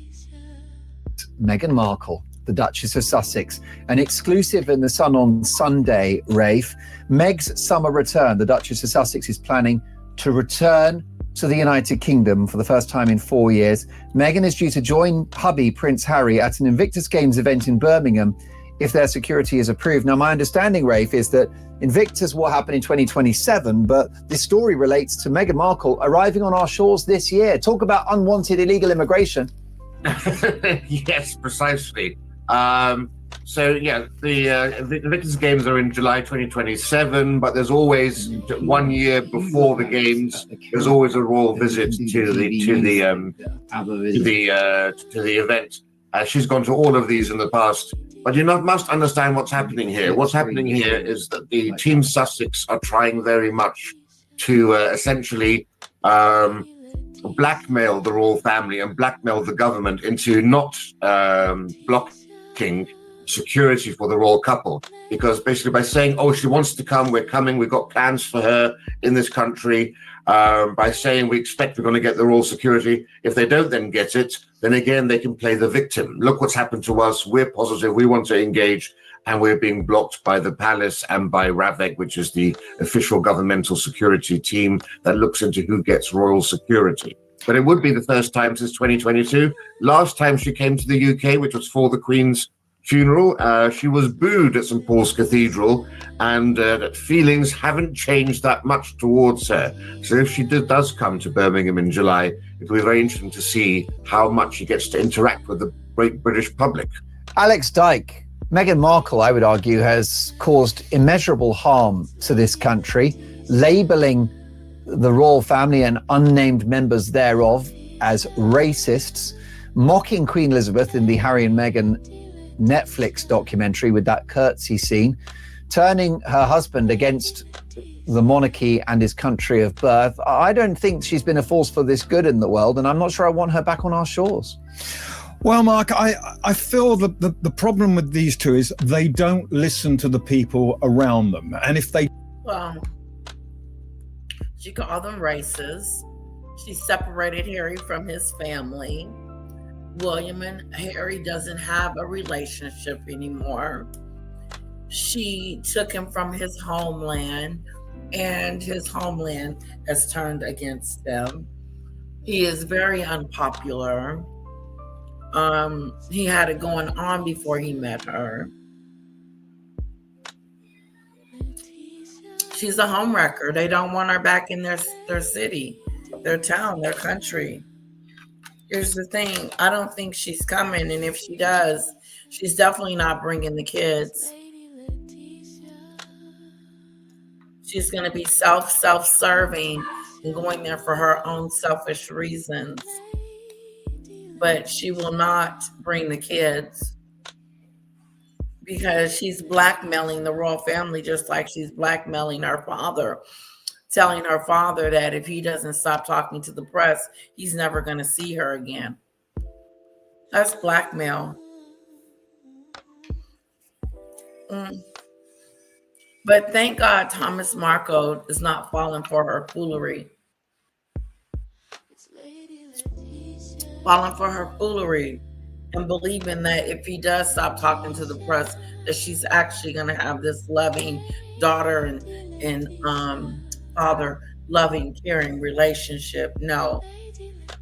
Meghan Markle, the Duchess of Sussex, an exclusive in The Sun on Sunday, Rafe. Meg's summer return. The Duchess of Sussex is planning to return to the United Kingdom for the first time in 4 years. Meghan is due to join hubby Prince Harry at an Invictus Games event in Birmingham if their security is approved. Now, my understanding, Rafe, is that Invictus will happen in 2027, but this story relates to Meghan Markle arriving on our shores this year. Talk about unwanted illegal immigration. Yes, precisely. The Invictus Games are in July 2027, but there's always 1 year before the games. There's always a royal visit to the event. She's gone to all of these in the past. But you must understand what's happening here. What's happening here is that the Team Sussex are trying very much to essentially blackmail the royal family and blackmail the government into not blocking security for the royal couple, because basically by saying, oh, she wants to come, we're coming, we've got plans for her in this country, by saying we expect we're going to get the royal security, if they don't then get it, then again they can play the victim. Look what's happened to us, we're positive, we want to engage, and we're being blocked by the palace and by RAVEC, which is the official governmental security team that looks into who gets royal security. But it would be the first time since 2022. Last time she came to the UK, which was for the Queen's funeral, she was booed at St. Paul's Cathedral, and feelings haven't changed that much towards her. So if she does come to Birmingham in July, it'll be very interesting to see how much she gets to interact with the great British public. Alex Dyke, Meghan Markle, I would argue, has caused immeasurable harm to this country, labelling the royal family and unnamed members thereof as racists, mocking Queen Elizabeth in the Harry and Meghan Netflix documentary with that curtsy scene, turning her husband against the monarchy and his country of birth. I don't think she's been a force for this good in the world, and I'm not sure I want her back on our shores. Well, Mark, I feel that the problem with these two is they don't listen to the people around them. And if they... Well, she called them racist. She separated Harry from his family. William and Harry doesn't have a relationship anymore. She took him from his homeland, and his homeland has turned against them. He is very unpopular. He had it going on before he met her. She's a homewrecker. They don't want her back in their city, their town, their country. Here's the thing. I don't think she's coming, and if she does, she's definitely not bringing the kids. She's going to be self-serving and going there for her own selfish reasons. But she will not bring the kids because she's blackmailing the royal family, just like she's blackmailing her father, telling her father that if he doesn't stop talking to the press, he's never going to see her again. That's blackmail. But thank God Thomas Markle is not falling for her foolery. Falling for her foolery and believing that if he does stop talking to the press, that she's actually going to have this loving daughter and father loving, caring relationship. No.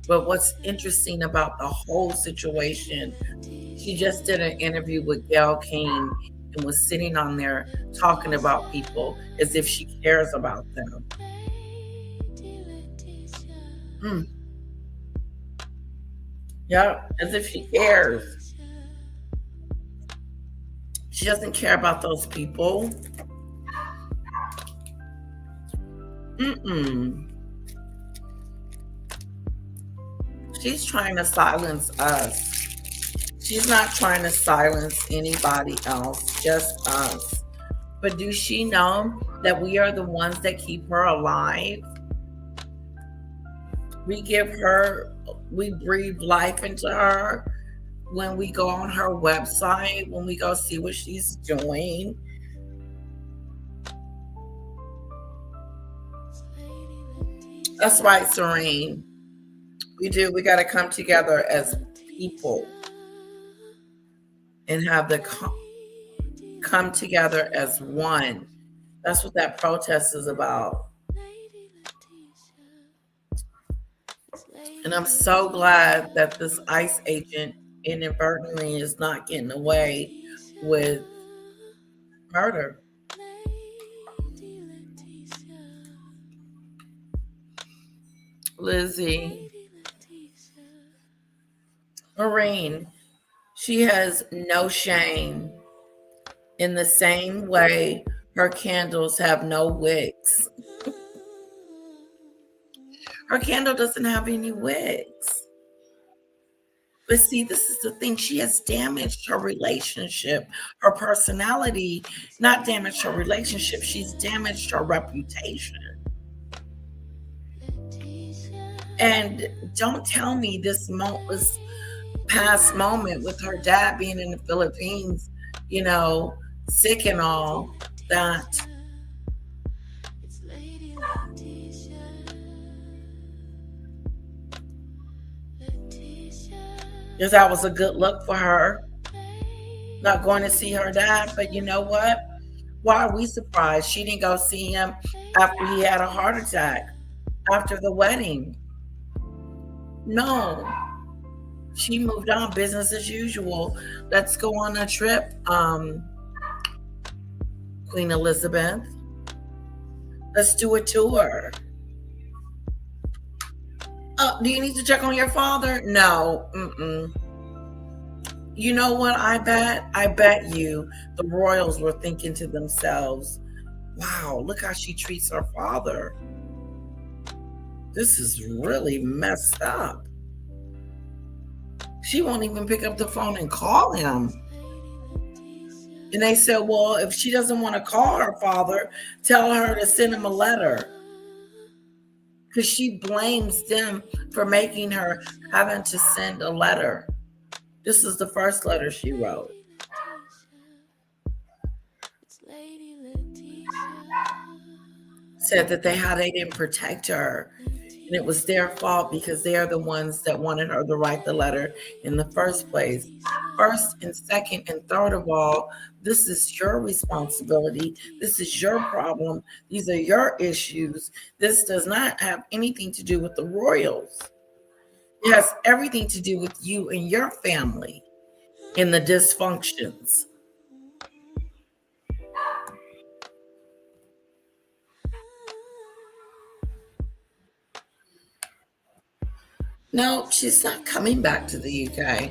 But what's interesting about the whole situation, she just did an interview with Gayle King and was sitting on there talking about people as if she cares about them. Yeah, as if she cares. She doesn't care about those people. She's trying to silence us. She's not trying to silence anybody else, just us. But does she know that we are the ones that keep her alive? We breathe life into her when we go on her website, when we go see what she's doing. That's right, Serene. We got to come together as people and have the come together as one. That's what that protest is about. And I'm so glad that this ICE agent inadvertently is not getting away with murder. Lizzie. Maureen. She has no shame. In the same way her candles have no wicks. Her candle doesn't have any wicks. But see, this is the thing. She has damaged her relationship, her personality, not damaged her relationship. She's damaged her reputation. And don't tell me this was past moment with her dad being in the Philippines, you know, sick and all that. Because that was a good look for her. Not going to see her dad, but you know what? Why are we surprised she didn't go see him after he had a heart attack after the wedding? No. She moved on, business as usual. Let's go on a trip, Queen Elizabeth. Let's do a tour. Do you need to check on your father? No. You know what I bet? I bet you the royals were thinking to themselves, wow, look how she treats her father. This is really messed up. She won't even pick up the phone and call him. And they said, well, if she doesn't want to call her father, tell her to send him a letter. Because she blames them for making her having to send a letter. This is the first letter she wrote. Said that they didn't protect her. And it was their fault because they are the ones that wanted her to write the letter in the first place. First and second and third of all, this is your responsibility. This is your problem. These are your issues. This does not have anything to do with the royals. It has everything to do with you and your family and the dysfunctions. No, she's not coming back to the UK.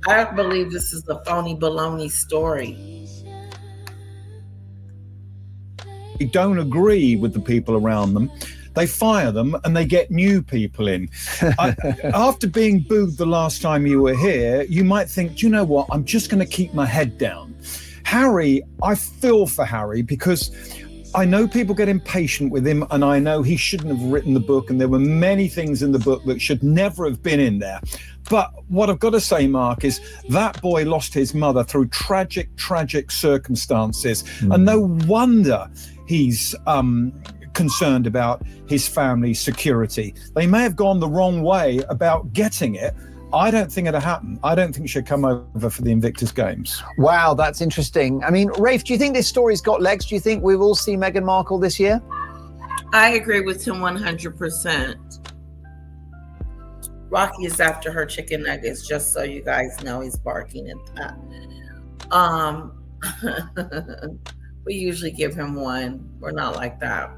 I believe this is a phony baloney story. They don't agree with the people around them. They fire them and they get new people in. After being booed the last time you were here, you might think, do you know what? I'm just going to keep my head down. Harry, I feel for Harry because I know people get impatient with him and I know he shouldn't have written the book and there were many things in the book that should never have been in there. But what I've got to say, Mark, is that boy lost his mother through tragic, tragic circumstances. And no wonder he's concerned about his family's security. They may have gone the wrong way about getting it. I don't think it'll happen. I don't think she'll come over for the Invictus Games. Wow, that's interesting. I mean, Rafe, do you think this story's got legs? Do you think we will see Meghan Markle this year? I agree with him 100%. Rocky is after her chicken nuggets, just so you guys know. He's barking at that. We usually give him one. We're not like that.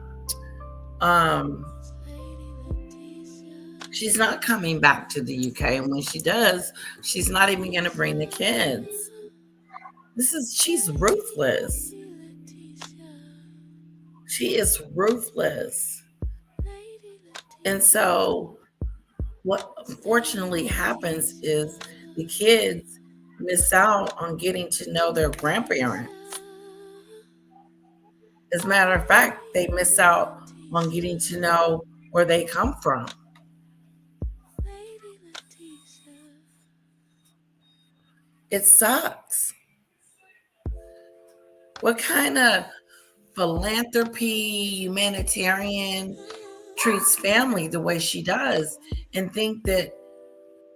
She's not coming back to the UK, and when she does, she's not even going to bring the kids. She's ruthless. She is ruthless. And so what unfortunately happens is the kids miss out on getting to know their grandparents. As a matter of fact, they miss out on getting to know where they come from. It sucks. What kind of philanthropy, humanitarian treats family the way she does and think that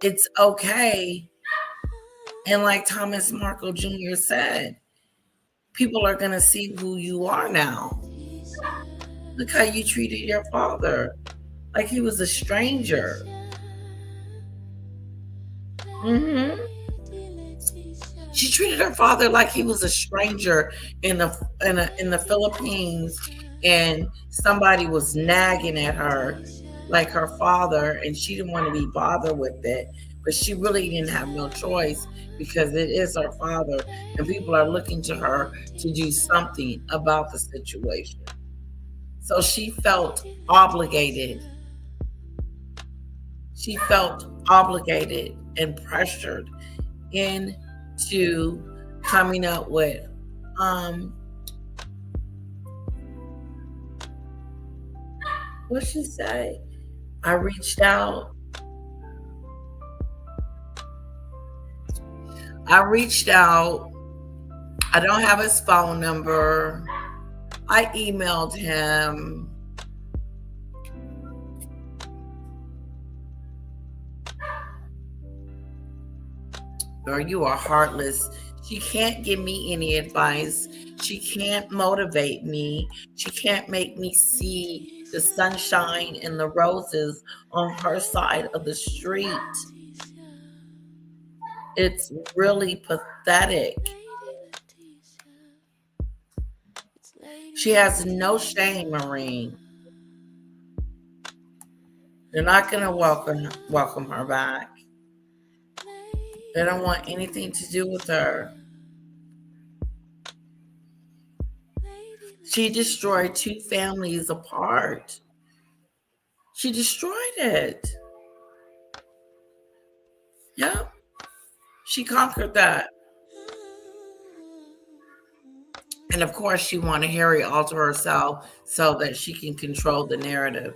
it's okay? And like Thomas Markle Jr. said, people are going to see who you are now. Look how you treated your father, like he was a stranger. She treated her father like he was a stranger in the Philippines, and somebody was nagging at her like her father, and she didn't want to be bothered with it, but she really didn't have no choice because it is her father, and people are looking to her to do something about the situation. So she felt obligated. She felt obligated and pressured into coming up with what'd she say? I reached out. I don't have his phone number. I emailed him. Girl, you are heartless. She can't give me any advice. She can't motivate me. She can't make me see the sunshine and the roses on her side of the street. It's really pathetic. She has no shame, Marine. They're not going to welcome her back. They don't want anything to do with her. She destroyed 2 families apart. She destroyed it. Yep. She conquered that. And of course, she wanted Harry all to herself so that she can control the narrative.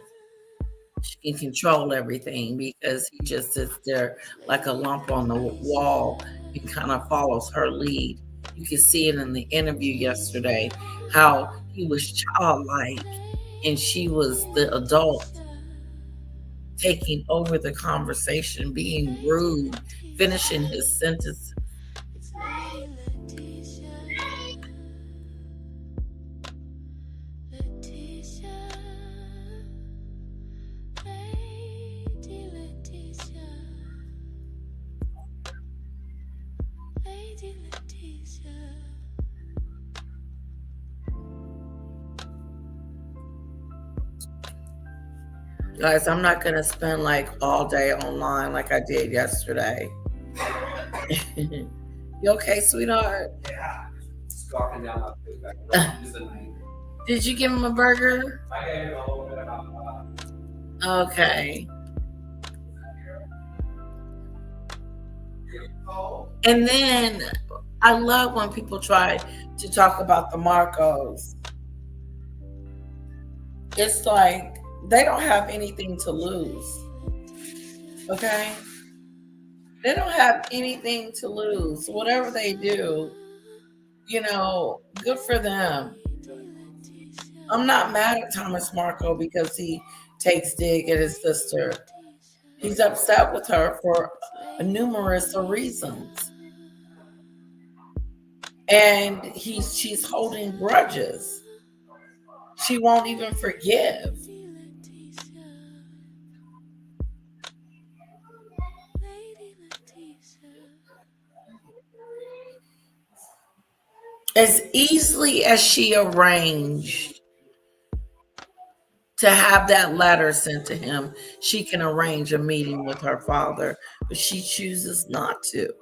She can control everything because he just sits there like a lump on the wall and kind of follows her lead. You can see it in the interview yesterday, how he was childlike and she was the adult, taking over the conversation, being rude, finishing his sentences. Guys, I'm not going to spend like all day online like I did yesterday. You okay, sweetheart? Yeah. Scarfing down my food back. Just a night. Did you give him a burger? I gave him a little bit of Okay. And then I love when people try to talk about the Marcos. It's like they don't have anything to lose. Okay? They don't have anything to lose. Whatever they do, good for them. I'm not mad at Thomas Marco because he takes dig at his sister. He's upset with her for numerous reasons. And she's holding grudges. She won't even forgive. As easily as she arranged to have that letter sent to him, she can arrange a meeting with her father, but she chooses not to.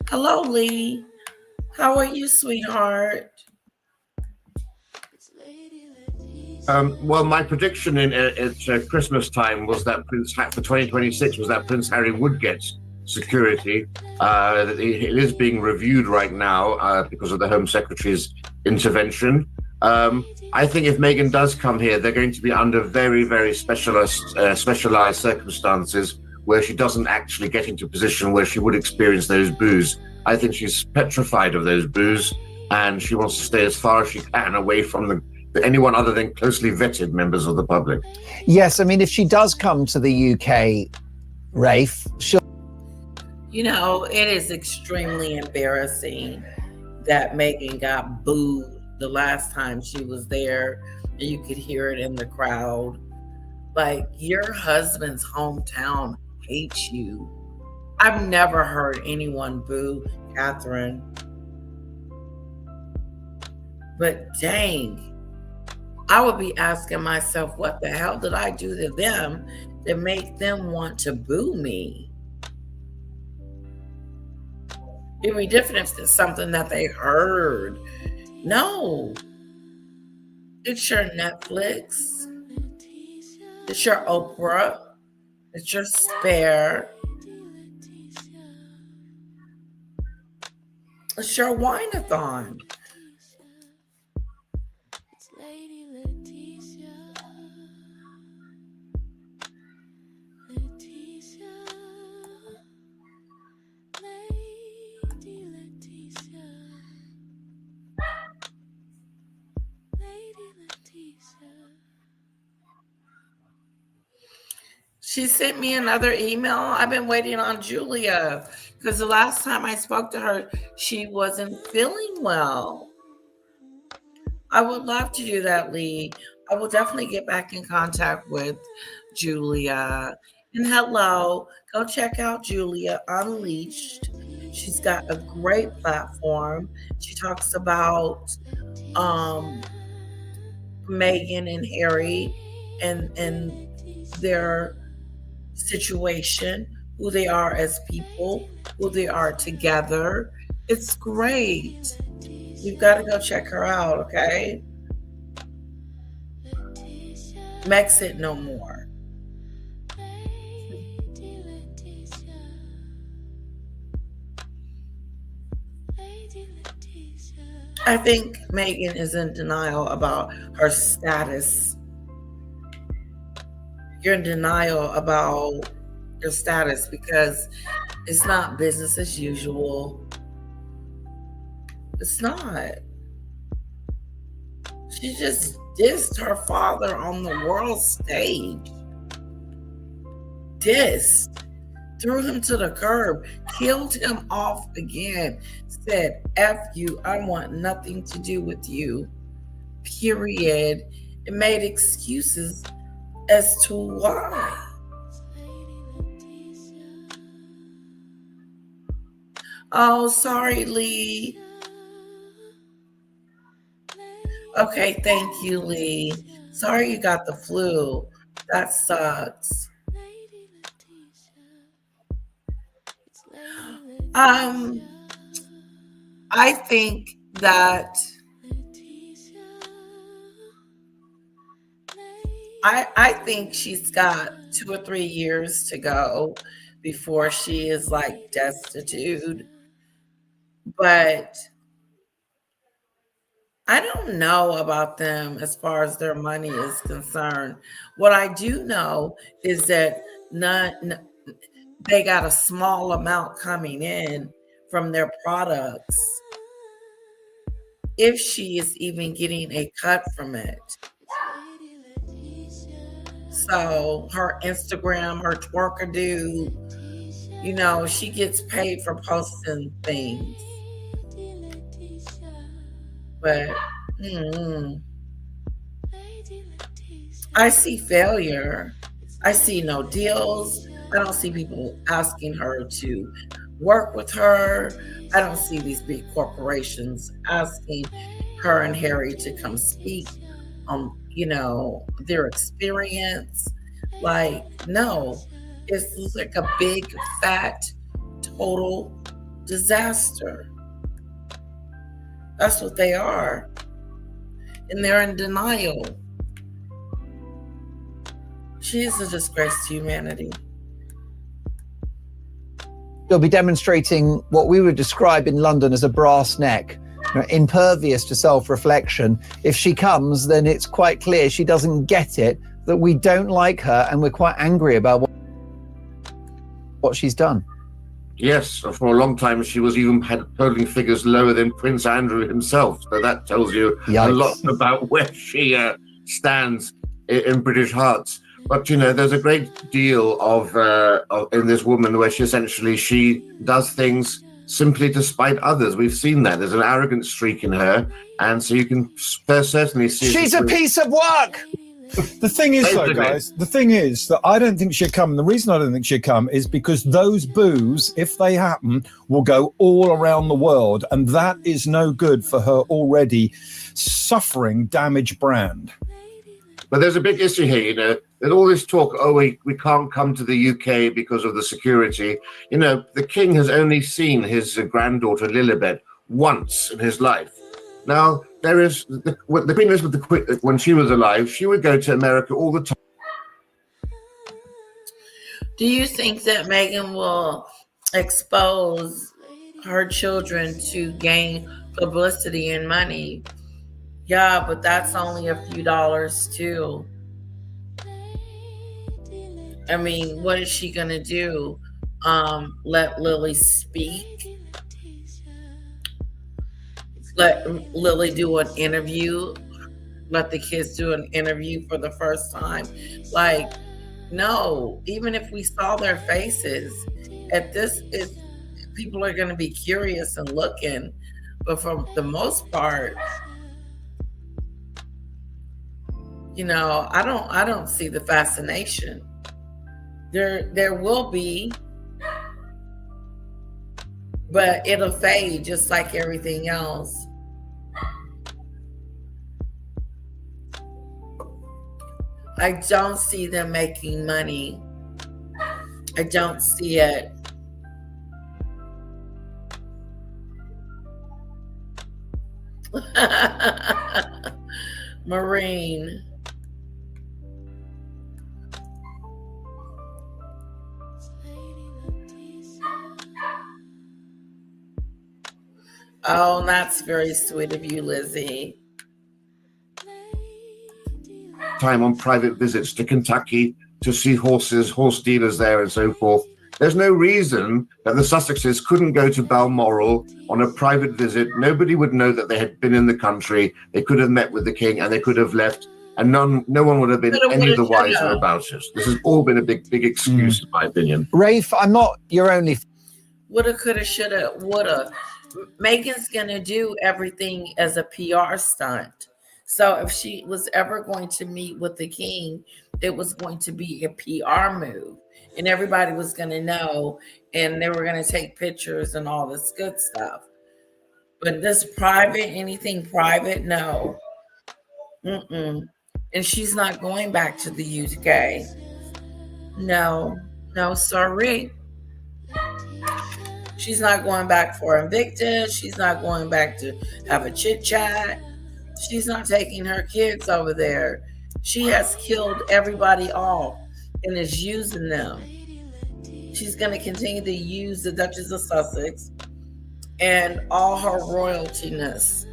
Hello, Lee. How are you, sweetheart? Well, my prediction at Christmas time was that for 2026 was that Prince Harry would get security. It is being reviewed right now because of the Home Secretary's intervention. I think if Meghan does come here, they're going to be under very, very specialized circumstances where she doesn't actually get into a position where she would experience those boos. I think she's petrified of those boos, and she wants to stay as far as she can away from anyone other than closely vetted members of the public. Yes, I mean, if she does come to the UK, Rafe, she'll... It is extremely embarrassing that Meghan got booed the last time she was there, and you could hear it in the crowd. Like, your husband's hometown hates you. I've never heard anyone boo Catherine. But dang, I would be asking myself, what the hell did I do to them that make them want to boo me? It'd be different if it's something that they heard. No. It's your Netflix. It's your Oprah. It's your Spare. It's your Wine-a-thon. She sent me another email. I've been waiting on Julia because the last time I spoke to her, she wasn't feeling well. I would love to do that, Lee. I will definitely get back in contact with Julia. And hello, go check out Julia Unleashed. She's got a great platform. She talks about Meghan and Harry and their situation, who they are as people, who they are together. It's great. You've got to go check her out, okay? Megxit no more. I think Meghan is in denial about her status. You're in denial about your status because it's not business as usual. It's not. She just dissed her father on the world stage. Dissed. Threw him to the curb. Killed him off again. Said, F you, I want nothing to do with you. Period. And made excuses as to why. Oh, sorry, Lee. Okay, thank you, Lee. Sorry you got the flu. That sucks. I think that I think she's got 2 or 3 years to go before she is like destitute. But I don't know about them as far as their money is concerned. What I do know is that they got a small amount coming in from their products, if she is even getting a cut from it. So her Instagram, her twerkadoo, you know, she gets paid for posting things. But I see failure. I see no deals. I don't see people asking her to work with her. I don't see these big corporations asking her and Harry to come speak on, you know, their experience. Like, no, it's like a big, fat, total disaster. That's what they are. And they're in denial. She is a disgrace to humanity. They'll be demonstrating what we would describe in London as a brass neck, you know, impervious to self-reflection. If she comes, then it's quite clear she doesn't get it, that we don't like her and we're quite angry about what she's done. Yes, for a long time she was even had polling figures lower than Prince Andrew himself. So that tells you a lot about where she stands in British hearts. But you know, there's a great deal of in this woman where she does things simply to spite others. We've seen that. There's an arrogant streak in her, and so you can certainly see she's a piece of work. The thing is, though, guys, the thing is that I don't think she'll come. And the reason I don't think she'll come is because those boos, if they happen, will go all around the world. And that is no good for her already suffering damaged brand. But there's a big issue here, you know. There's all this talk, we can't come to the UK because of the security. You know, the king has only seen his granddaughter Lilibet once in his life. Now, there is the Queen Elizabeth, when she was alive, she would go to America all the time. Do you think that Meghan will expose her children to gain publicity and money? Yeah, but that's only a few dollars too. I mean, what is she gonna do? Let Lily speak? Let Lily do an interview? Let the kids do an interview for the first time? Like, No, even if we saw their faces, at this is people are going to be curious and looking, but for the most part, you know, I don't see the fascination. There will be, but it'll fade just like everything else. I don't see them making money. I don't see it. Marine. Oh, that's very sweet of you, Lizzie. Time on private visits to Kentucky to see horses, horse dealers there and so forth. There's no reason that the Sussexes couldn't go to Balmoral on a private visit. Nobody would know that they had been in the country. They could have met with the king and they could have left, and no one would have been any the wiser about it. This has all been a big excuse, in my opinion. Rafe, I'm not your only. Woulda, coulda, shoulda, woulda. Meghan's gonna do everything as a PR stunt. So if she was ever going to meet with the king, it was going to be a PR move, and everybody was going to know, and they were going to take pictures and all this good stuff. But this private, anything private, no. And she's not going back to the UK. No, sorry. She's not going back for Invictus. She's not going back to have a chit chat. She's not taking her kids over there. She has killed everybody off and is using them. She's going to continue to use the Duchess of Sussex and all her royaltiness.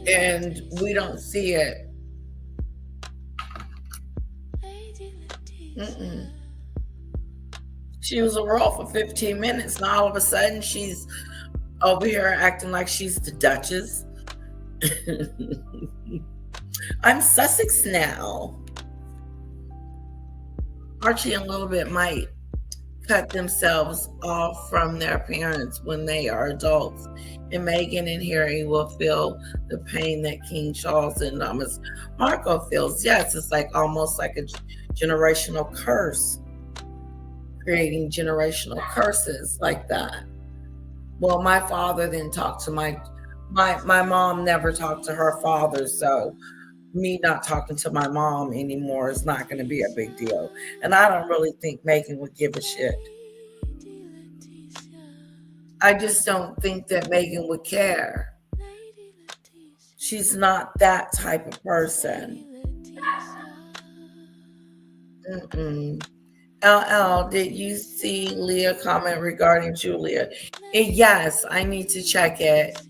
And we don't see it. She was a royal for 15 minutes. Now all of a sudden she's over here acting like she's the Duchess. I'm Sussex now. Archie and Little Bit might cut themselves off from their parents when they are adults. And Meghan and Harry will feel the pain that King Charles and Thomas Markle feels. Yes, it's like almost like a generational curse. Creating generational curses like that. Well, my father didn't talk to my mom never talked to her father, so me not talking to my mom anymore is not going to be a big deal. And I don't really think Meghan would give a shit. I just don't think that Meghan would care. She's not that type of person. LL, did you see Leah comment regarding Julia? Yes, I need to check it.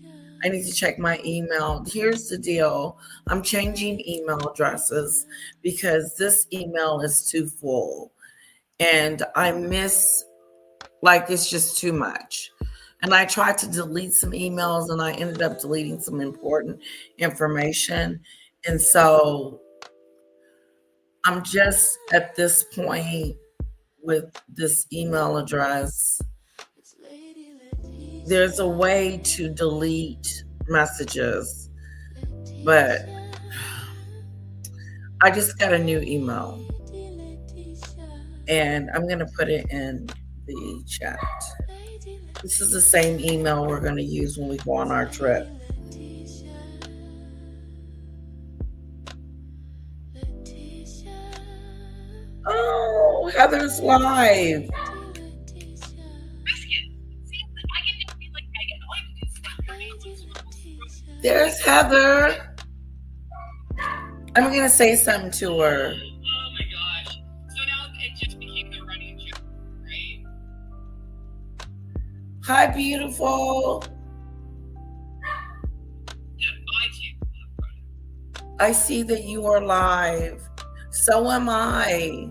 I need to check my email. Here's the deal. I'm changing email addresses because this email is too full. And I miss, like, it's just too much. And I tried to delete some emails and I ended up deleting some important information. And so I'm just at this point with this email address. There's a way to delete messages, but I just got a new email and I'm going to put it in the chat. This is the same email we're going to use when we go on our trip. Oh, Heather's live. There's Heather. I'm going to say something to her. Oh my gosh. So now it just became the running joke, right? Hi, beautiful. I see that you are live. So am I.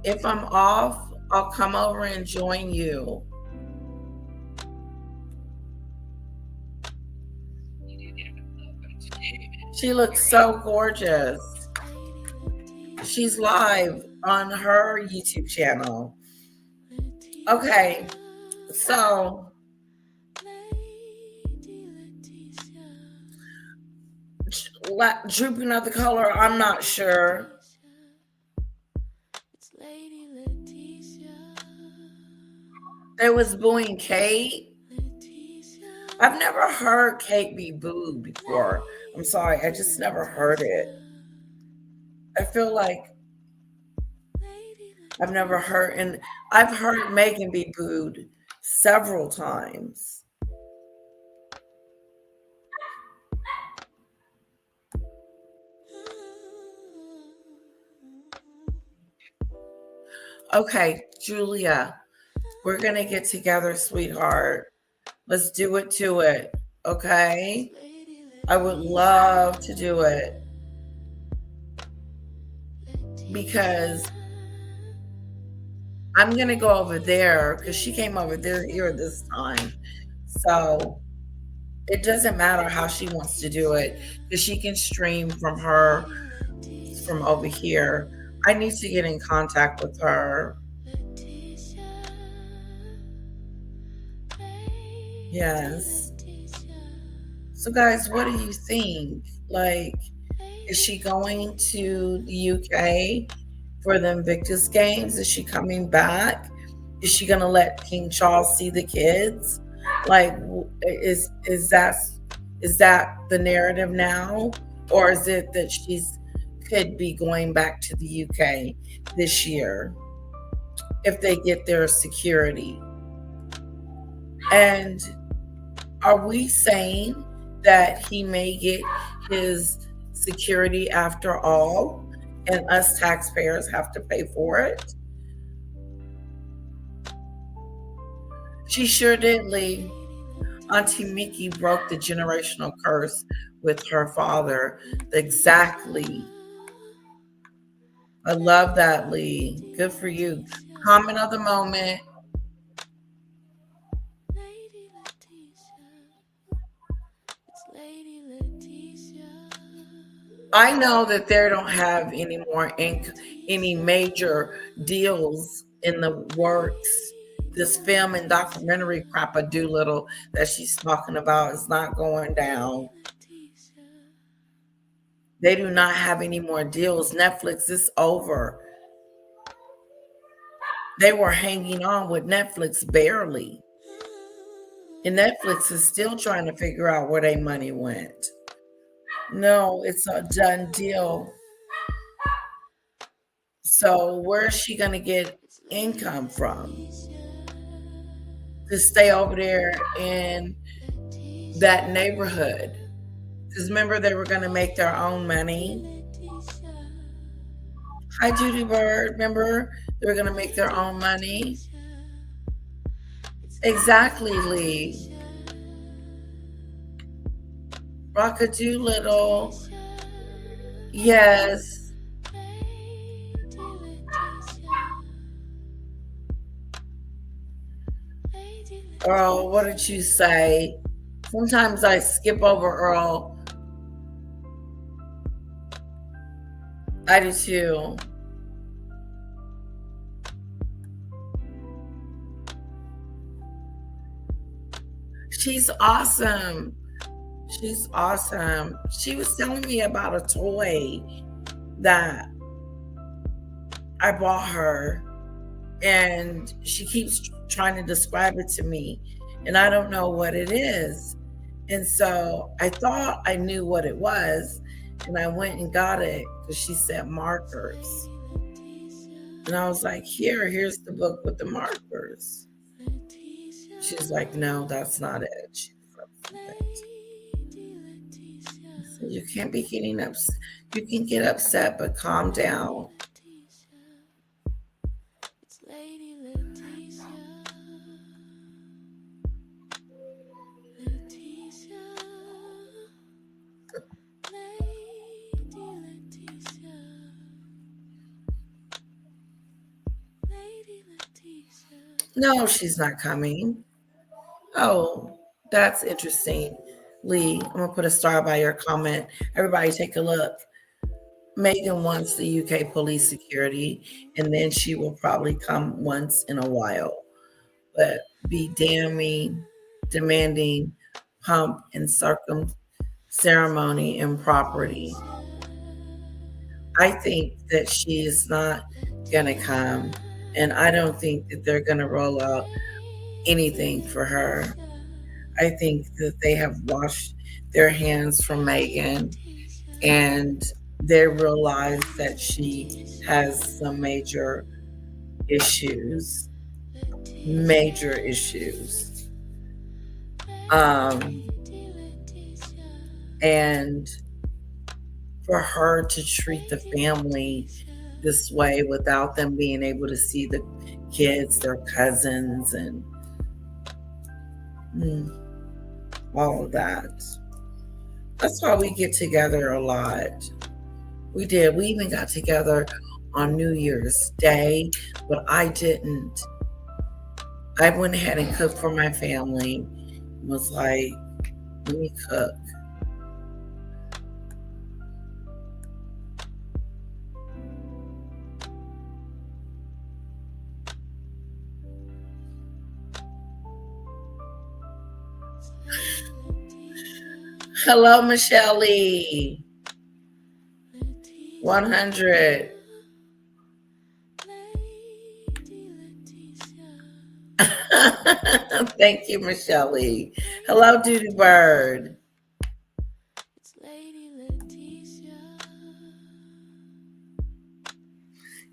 If I'm off, I'll come over and join you. She looks so gorgeous. She's live on her YouTube channel. Okay, so drooping of the color, I'm not sure. There was booing Kate. I've never heard Kate be booed before. I'm sorry, I just never heard it. I feel like I've never heard, and I've heard Meghan be booed several times. Okay, Julia, we're going to get together, sweetheart. Let's do it to it, okay? I would love to do it because I'm going to go over there because she came over there here this time. So it doesn't matter how she wants to do it because she can stream from over here. I need to get in contact with her. Yes. So guys, what do you think? Like, is she going to the UK for the Invictus Games? Is she coming back? Is she gonna let King Charles see the kids? Like, is that the narrative now, or is it that she's could be going back to the UK this year if they get their security? And are we saying that he may get his security after all, and us taxpayers have to pay for it? She sure did, Lee. Auntie Mickey broke the generational curse with her father. Exactly. I love that, Lee. Good for you. Comment of the moment. I know that they don't have any major deals in the works. This film and documentary crap of Doolittle that she's talking about is not going down. They do not have any more deals. Netflix is over. They were hanging on with Netflix barely. And Netflix is still trying to figure out where their money went. No, it's a done deal. So where is she going to get income from to stay over there in that neighborhood? Because remember, they were going to make their own money. Hi, Judy Bird. Remember, they were going to make their own money. Exactly, Lee. Rocka Doolittle. Yes. Earl, what did you say? Sometimes I skip over Earl. I do too. She's awesome. She's awesome. She was telling me about a toy that I bought her, and she keeps trying to describe it to me, and I don't know what it is. And so I thought I knew what it was, and I went and got it because she said markers. And I was like, here's the book with the markers. She's like, no, that's not it. She said, you can't be getting upset. You can get upset, but calm down. No, she's not coming. Oh, that's interesting. Lee, I'm gonna put a star by your comment. Everybody take a look. Meghan wants the UK police security, and then she will probably come once in a while, but be damning, demanding pomp and ceremony and property. I think that she is not gonna come, and I don't think that they're gonna roll out anything for her. I think that they have washed their hands from Meghan, and they realize that she has some major issues. And for her to treat the family this way without them being able to see the kids, their cousins, and all of that. That's why we get together a lot. We did. We even got together on New Year's Day, but I didn't. I went ahead and cooked for my family. Was like, let me cook. Hello, Michelle Lee. 100. Thank you, Michelle Lee. Hello, Duty Bird.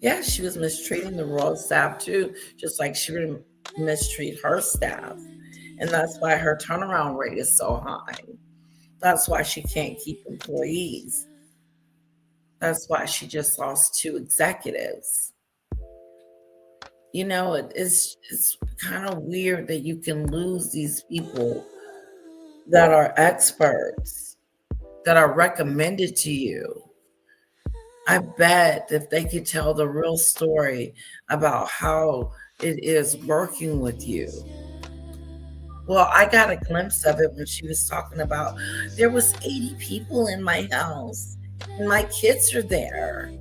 Yeah, she was mistreating the royal staff too, just like she would mistreat her staff. And that's why her turnaround rate is so high. That's why she can't keep employees. That's why she just lost 2 executives. You know, it's kind of weird that you can lose these people that are experts, that are recommended to you. I bet if they could tell the real story about how it is working with you. Well, I got a glimpse of it when she was talking about there was 80 people in my house and my kids are there.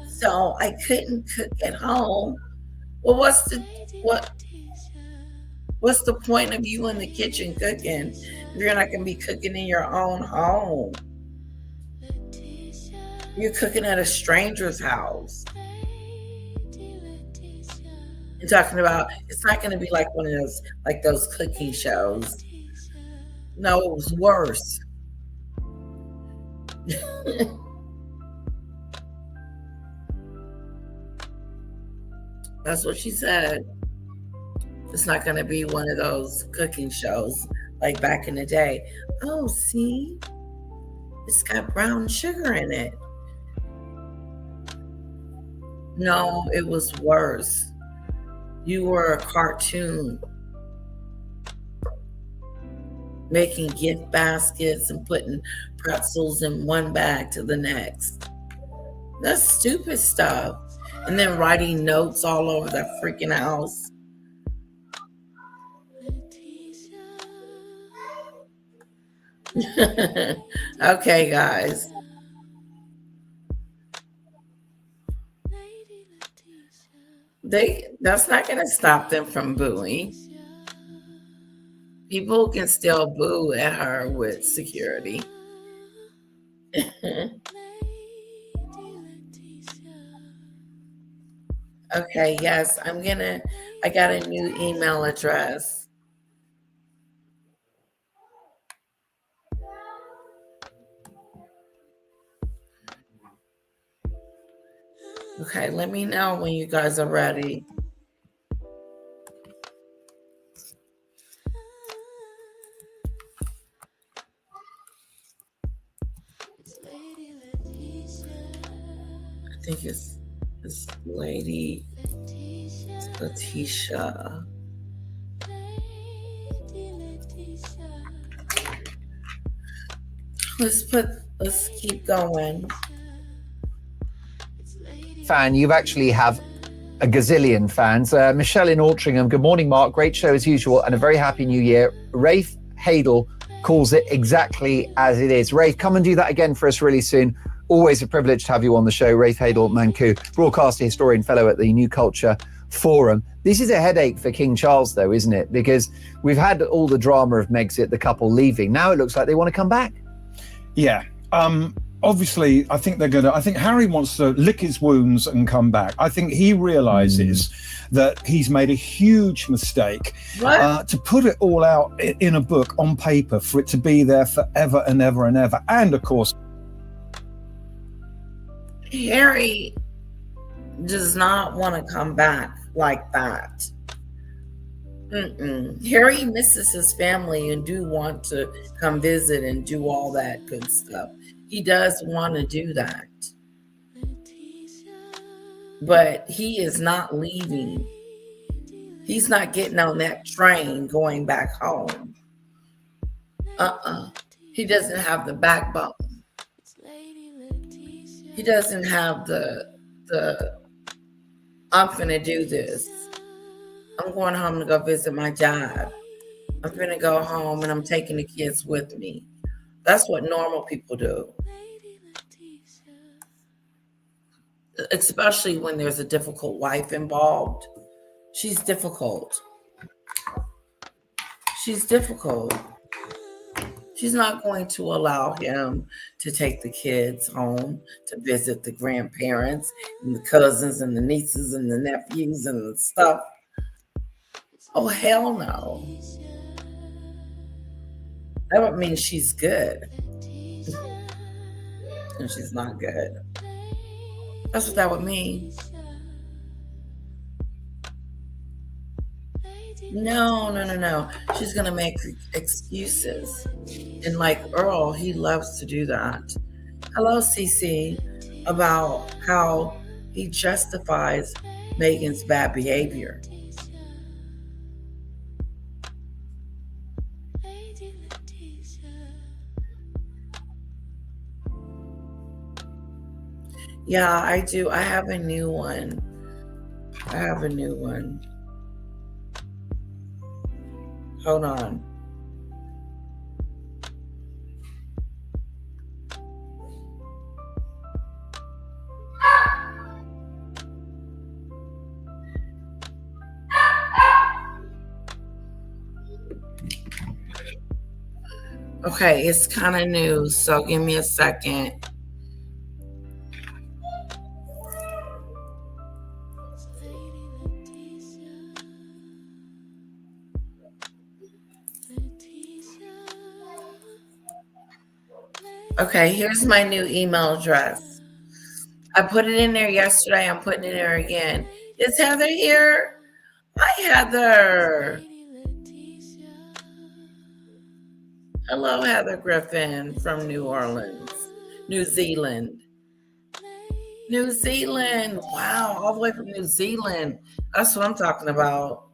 So I couldn't cook at home. Well, what's the point of you in the kitchen cooking if you're not going to be cooking in your own home? You're cooking at a stranger's house. You're talking about it's not going to be like one of those cooking shows. No, it was worse. That's what she said. It's not going to be one of those cooking shows like back in the day. Oh, see? It's got brown sugar in it. No, it was worse. You were a cartoon. Making gift baskets and putting pretzels in one bag to the next. That's stupid stuff. And then writing notes all over the freaking house. Okay, guys. That's not going to stop them from booing. People can still boo at her with security. Okay, yes, I got a new email address. Okay, let me know when you guys are ready. I think it's this lady, Letitia. Let's keep going. Fan, you actually have a gazillion fans. Michelle in Altrincham, good morning, Mark. Great show as usual and a very happy new year. Rafe Hadel calls it exactly as it is. Rafe, come and do that again for us really soon. Always a privilege to have you on the show. Rafe Hadel-Mancu, broadcaster, historian, fellow at the New Culture Forum. This is a headache for King Charles, though, isn't it? Because we've had all the drama of Megxit, the couple leaving. Now it looks like they want to come back. Yeah. Obviously, I think Harry wants to lick his wounds and come back. I think he realizes that he's made a huge mistake to put it all out in a book on paper for it to be there forever and ever and ever. And of course, Harry does not want to come back like that. Harry misses his family and do want to come visit and do all that good stuff. He does want to do that. But he is not leaving. He's not getting on that train going back home. He doesn't have the backbone. He doesn't have the I'm finna do this. I'm going home to go visit my job. I'm finna go home and I'm taking the kids with me. That's what normal people do. Especially when there's a difficult wife involved. She's difficult. She's difficult. She's not going to allow him to take the kids home to visit the grandparents and the cousins and the nieces and the nephews and the stuff. Oh, hell no. That would mean she's good. And she's not good. That's what that would mean. No. She's going to make excuses. And like Earl, he loves to do that. Hello, Cece, about how he justifies Meghan's bad behavior. Yeah, I do. I have a new one. Hold on. Okay, it's kind of new, so give me a second. Okay, here's my new email address. I put it in there yesterday. I'm putting it in there again. Is Heather here? Hi, Heather. Hello, Heather Griffin from New Orleans, New Zealand. New Zealand. Wow, all the way from New Zealand. That's what I'm talking about.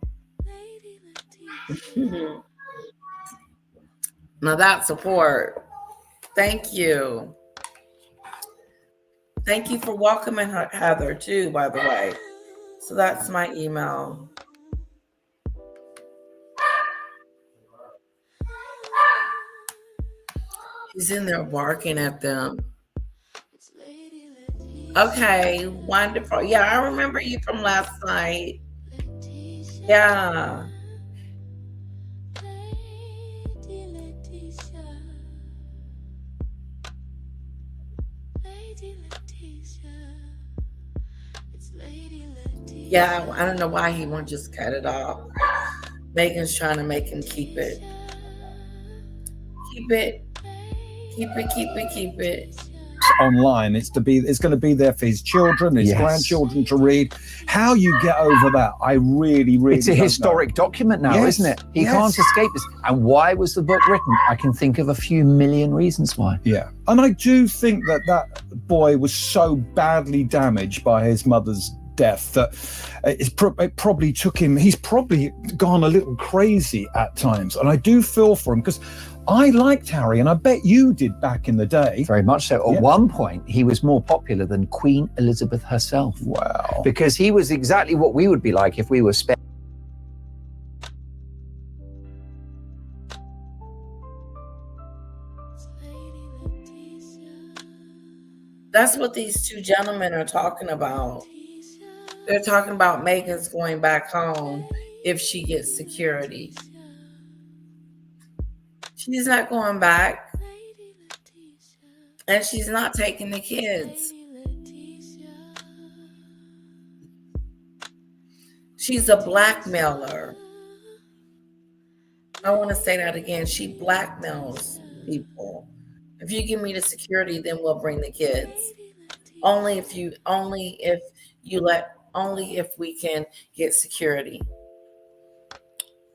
Now that's support. Thank you. Thank you for welcoming Heather too, by the way. So that's my email. He's in there barking at them. Okay, wonderful. Yeah, I remember you from last night. Yeah. Yeah, I don't know why he won't just cut it off. Meghan's trying to make him keep it. Keep it. online, it's going to be there for his children, his grandchildren to read. How you get over that, I really it's a historic document now, isn't it? He can't escape this. And why was the book written? I can think of a few million reasons why. Yeah, and I do think that boy was so badly damaged by his mother's death that it probably took him, he's probably gone a little crazy at times, and I do feel for him because I liked Harry, and I bet you did back in the day. Very much so. At one point, he was more popular than Queen Elizabeth herself. Wow. Because he was exactly what we would be like if we were That's what these two gentlemen are talking about. They're talking about Meghan's going back home if she gets security. She's not going back. And she's not taking the kids. She's a blackmailer. I want to say that again. She blackmails people. If you give me the security, then we'll bring the kids. Only if we can get security.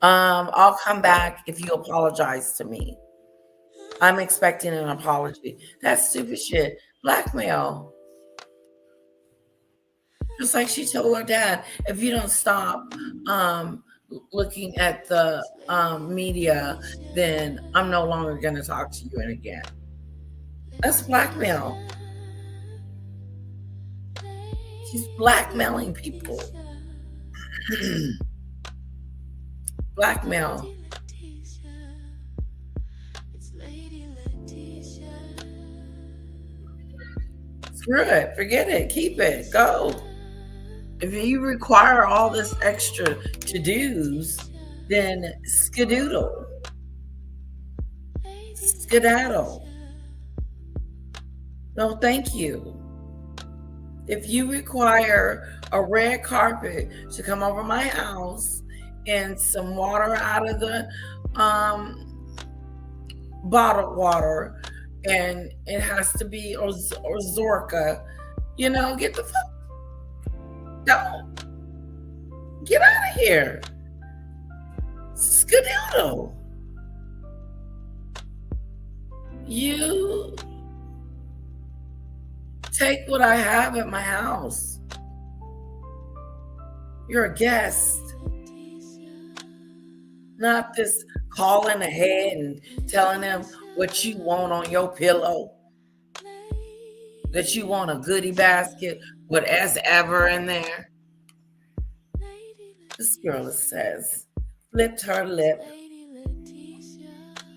I'll come back if you apologize to me. I'm expecting an apology. That's stupid shit. Blackmail. Just like she told her dad, if you don't stop looking at the media, then I'm no longer going to talk to you again. That's blackmail. She's blackmailing people. Blackmail. Screw it. Forget it. Keep it. Go. If you require all this extra to-dos, then skedoodle. Skedaddle. No, thank you. If you require a red carpet to come over my house and some water out of the bottled water, and it has to be Ozorka, get the fuck. Don't. Get out of here. Skedoodle. You take what I have at my house. You're a guest. Not this calling ahead and telling them what you want on your pillow. That you want a goodie basket with as ever in there. This girl says, flipped her lip.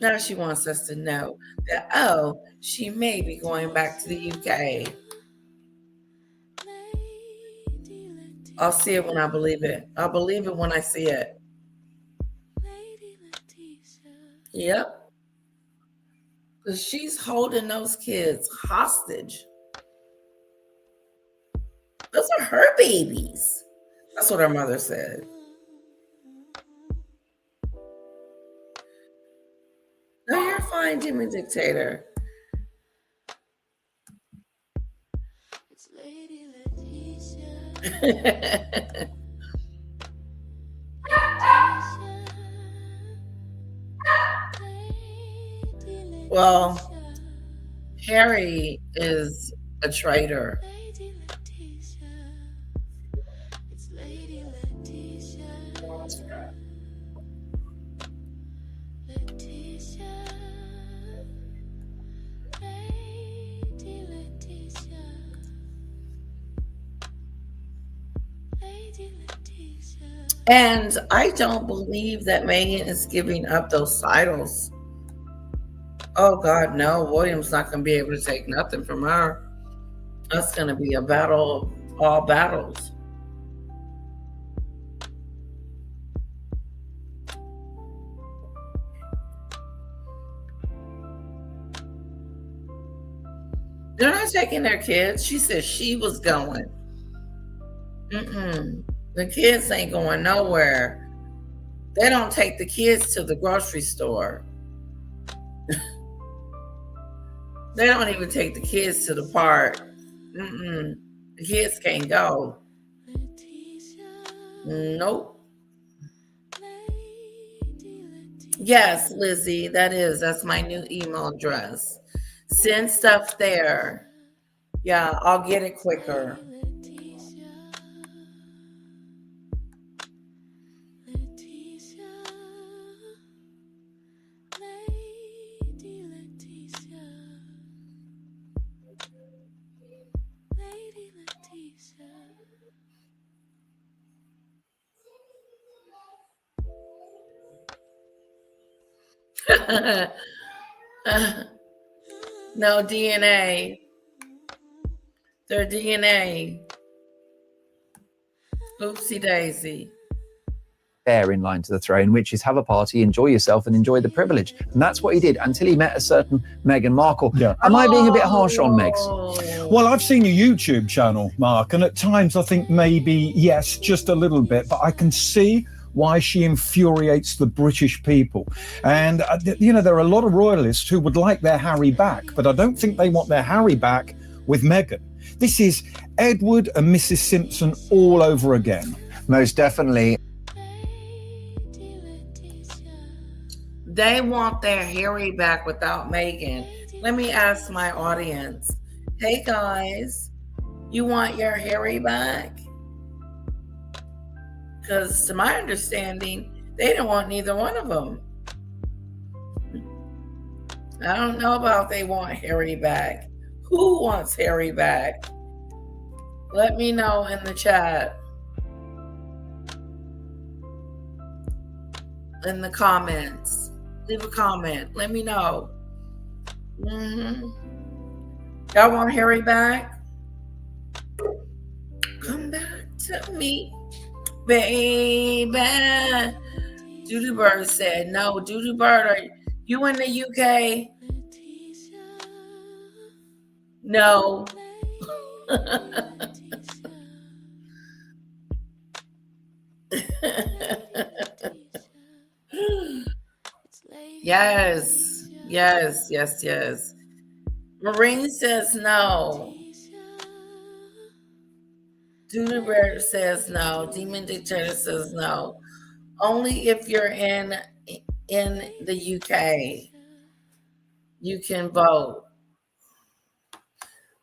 Now she wants us to know that, she may be going back to the UK. I'll see it when I believe it. I'll believe it when I see it. Yep. Because she's holding those kids hostage. Those are her babies. That's what her mother said. No, you're fine, Jimmy Dictator. Well, Harry is a traitor. And I don't believe that Meghan is giving up those titles. Oh, God, no. William's not going to be able to take nothing from her. That's going to be a battle of all battles. They're not taking their kids. She said she was going. The kids ain't going nowhere. They don't take the kids to the grocery store. They don't even take the kids to the park. The kids can't go. Nope. Yes, Lizzie, that's my new email address. Send stuff there. Yeah, I'll get it quicker. No DNA. their DNA. Oopsie daisy. Heir in line to the throne, which is have a party, enjoy yourself, and enjoy the privilege. And that's what he did until he met a certain Meghan Markle. Yeah. Am I being a bit harsh on Megs? Well, I've seen your YouTube channel, Mark, and at times I think maybe, yes, just a little bit, but I can see why she infuriates the British people. And, there are a lot of royalists who would like their Harry back, but I don't think they want their Harry back with Meghan. This is Edward and Mrs. Simpson all over again. Most definitely. They want their Harry back without Meghan. Let me ask my audience. Hey guys, you want your Harry back? Because to my understanding, they don't want neither one of them. I don't know about they want Harry back. Who wants Harry back? Let me know in the chat. In the comments. Leave a comment. Let me know. Y'all want Harry back? Come back to me, baby. Doodoo Bird said no. Doodoo Bird, are you in the UK? No. Yes. Marine says no. Doodoo Bird says no. Demon Dictator says no. Only if you're in the UK, you can vote.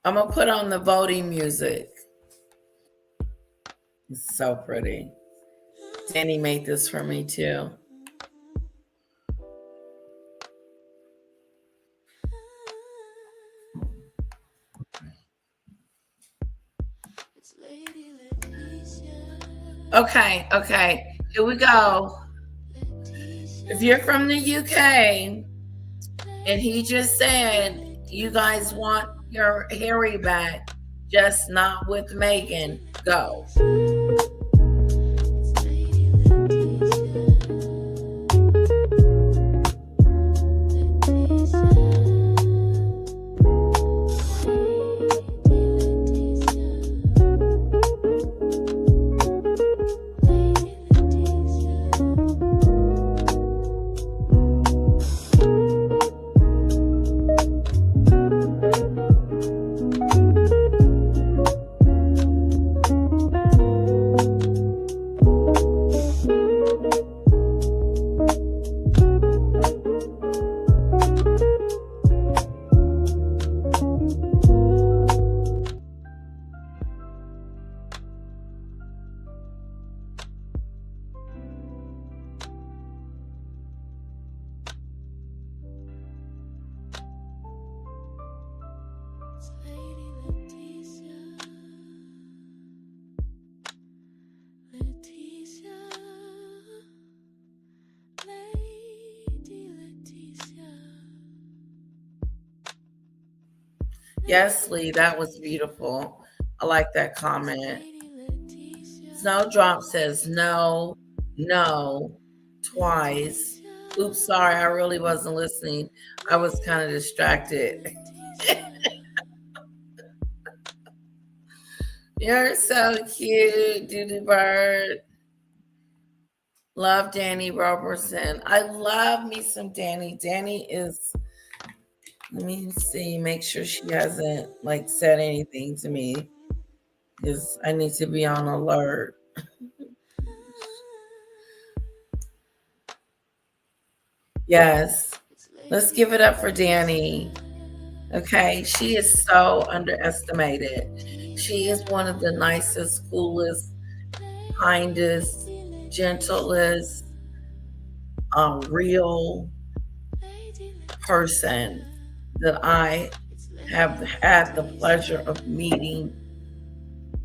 I'm gonna put on the voting music. It's so pretty. Danny made this for me too. Okay, here we go. If you're from the UK and he just said you guys want your Harry back, just not with Meghan, go. Yes, Lee, that was beautiful. I like that comment. Snowdrop says no, twice. Oops, sorry, I really wasn't listening. I was kind of distracted. You're so cute, Doodoo Bird. Love Danny Robertson. I love me some Danny. Danny is, let me see, make sure she hasn't said anything to me, because I need to be on alert. Yes, let's give it up for Danny. Okay, she is so underestimated. She is one of the nicest, coolest, kindest, gentlest, real person that I have had the pleasure of meeting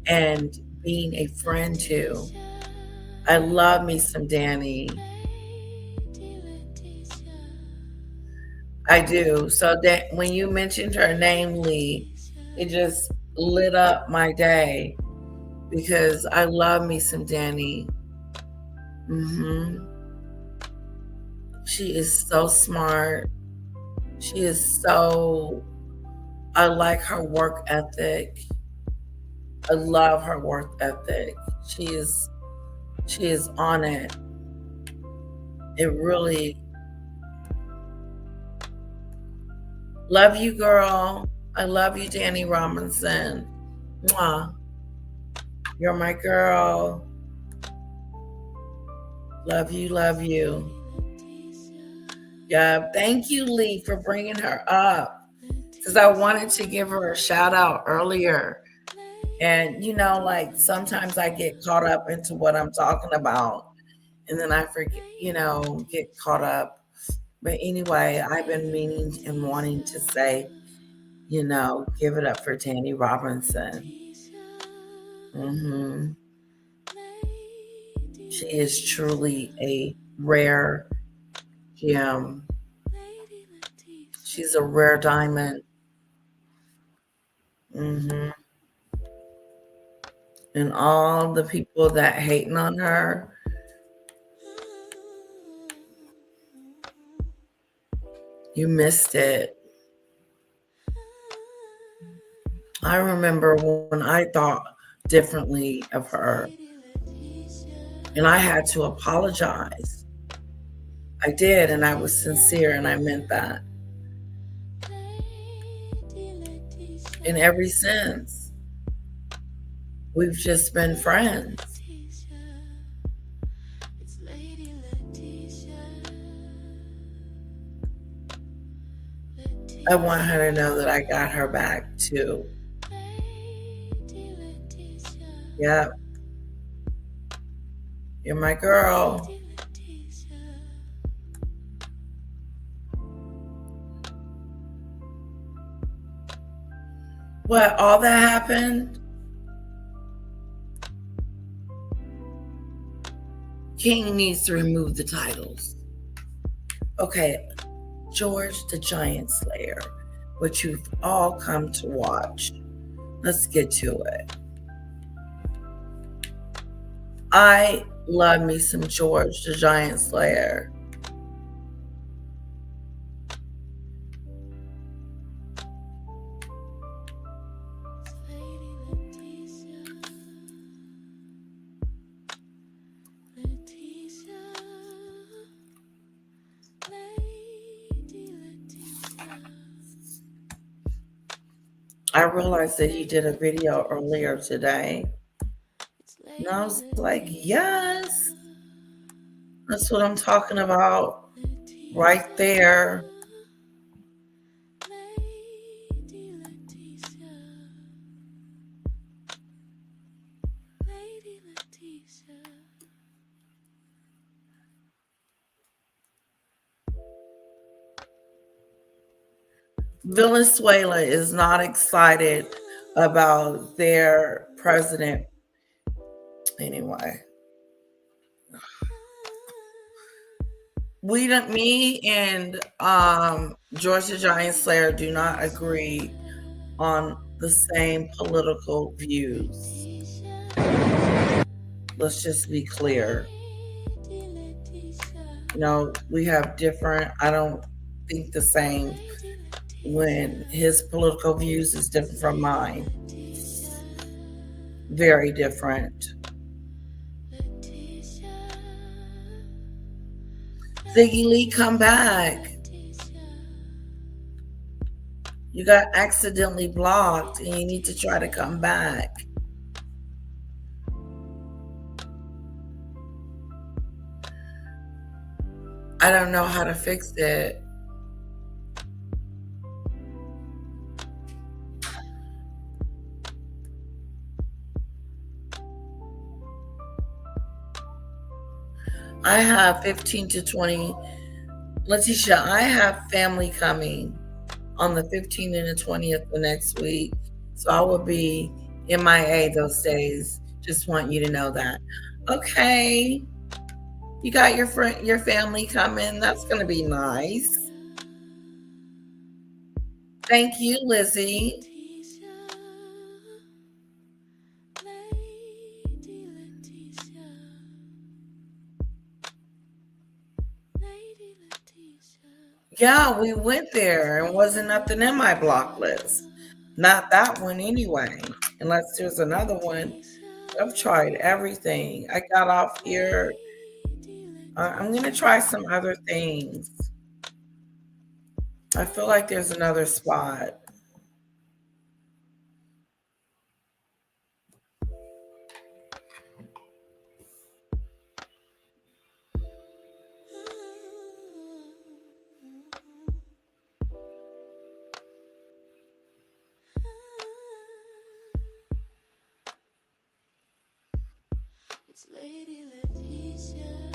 and being a friend to. I love me some Danny. I do. So that when you mentioned her name, Lee, it just lit up my day because I love me some Danny. She is so smart. She is so, I like her work ethic. I love her work ethic. She is on it. It really, love you, girl. I love you, Danny Robinson. Mwah. You're my girl. Love you, love you. Yeah, thank you, Lee, for bringing her up, because I wanted to give her a shout out earlier. And, you know, like sometimes I get caught up into what I'm talking about and then I forget, you know, get caught up. But anyway, I've been meaning and wanting to say, you know, give it up for Danny Robinson. She is truly a rare gem. She's a rare diamond. And all the people that hating on her, you missed it. I remember when I thought differently of her, and I had to apologize. I did, and I was sincere, and I meant that. And ever since, we've just been friends. I want her to know that I got her back too. Yep. You're my girl. What, all that happened? King needs to remove the titles. Okay, George the Giant Slayer, which you've all come to watch. Let's get to it. I love me some George the Giant Slayer. I realized that he did a video earlier today. And I was like, yes, that's what I'm talking about right there. Venezuela is not excited about their president. Anyway, me and George the Giant Slayer do not agree on the same political views. Let's just be clear. You know, we have different, I don't think the same when his political views is different from mine. Very different. Ziggy Lee, come back. You got accidentally blocked and you need to try to come back. I don't know how to fix it. I have 15 to 20. Letitia, I have family coming on the 15th and the 20th of next week. So I will be MIA those days. Just want you to know that. Okay. You got your family coming. That's going to be nice. Thank you, Lizzie. Yeah, we went there and wasn't nothing in my block list. Not that one anyway, unless there's another one. I've tried everything. I got off here. I'm going to try some other things. I feel like there's another spot. It's Lady Leticia.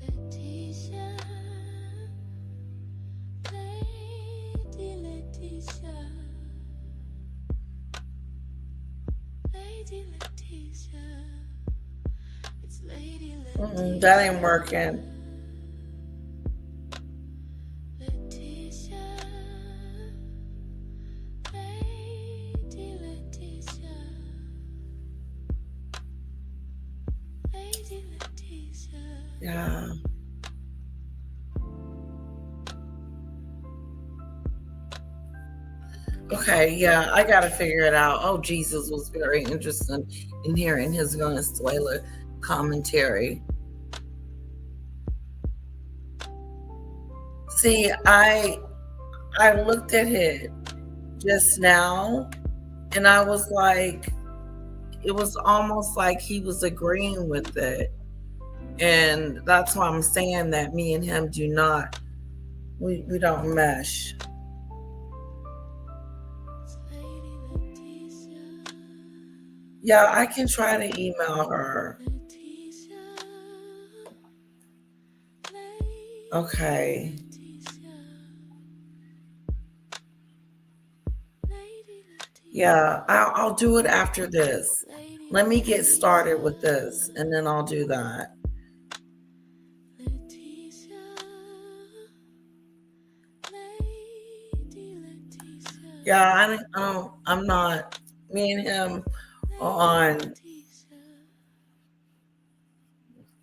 Leticia. Lady Leticia. Lady Leticia. It's Lady Leticia. That ain't working. Leticia. Lady Leticia. Lady Leticia. Yeah. Okay, yeah, I gotta figure it out. Oh, Jesus was very interesting in hearing his Venezuela commentary. See, I looked at it just now and I was like, it was almost like he was agreeing with it. And that's why I'm saying that me and him do not, we don't mesh. Yeah, I can try to email her. Okay. Yeah, I'll do it after this. Let me get started with this, and then I'll do that. Yeah, I'm not. Me and him are on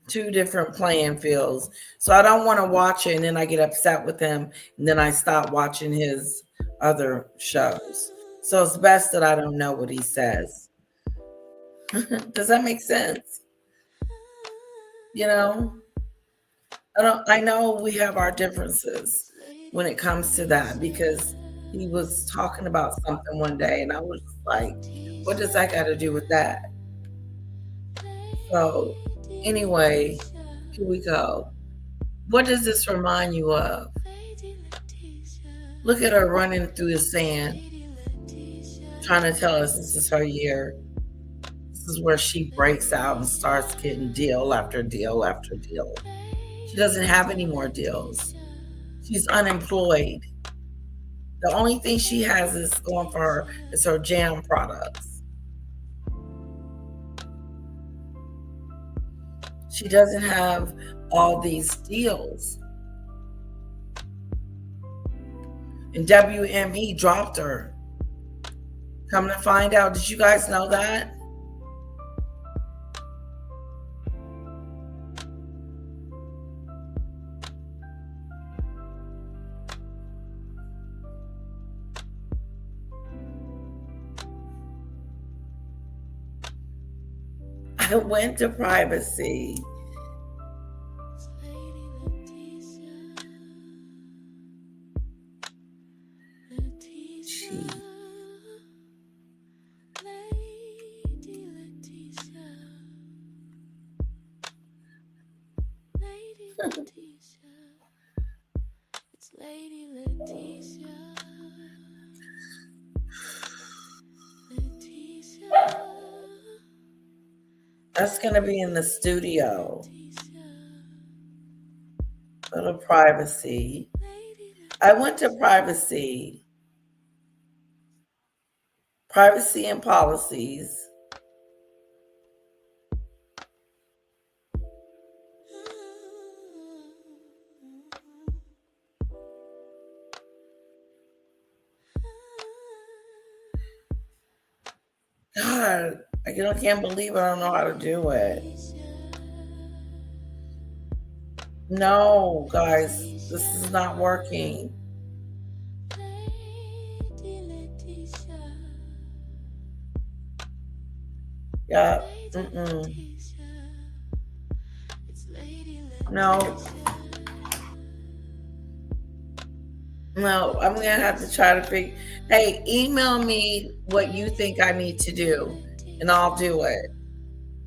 two different playing fields. So I don't want to watch it and then I get upset with him and then I stop watching his other shows. So it's best that I don't know what he says. Does that make sense? You know? I know we have our differences when it comes to that because he was talking about something one day and I was like, what does that got to do with that? So anyway, here we go. What does this remind you of? Look at her running through the sand, trying to tell us this is her year. This is where she breaks out and starts getting deal after deal after deal. She doesn't have any more deals. She's unemployed. The only thing she has is going for her is her jam products. She doesn't have all these deals. And WME dropped her. Come to find out, did you guys know that? I went to privacy. It's Lady Leticia. Leticia. That's going to be in the studio. Go to privacy. I went to privacy. Privacy and policies. God, I can't believe I don't know how to do it. No, guys, this is not working. Yeah. No. No, I'm gonna have to try to figure. Hey, email me what you think I need to do, and I'll do it.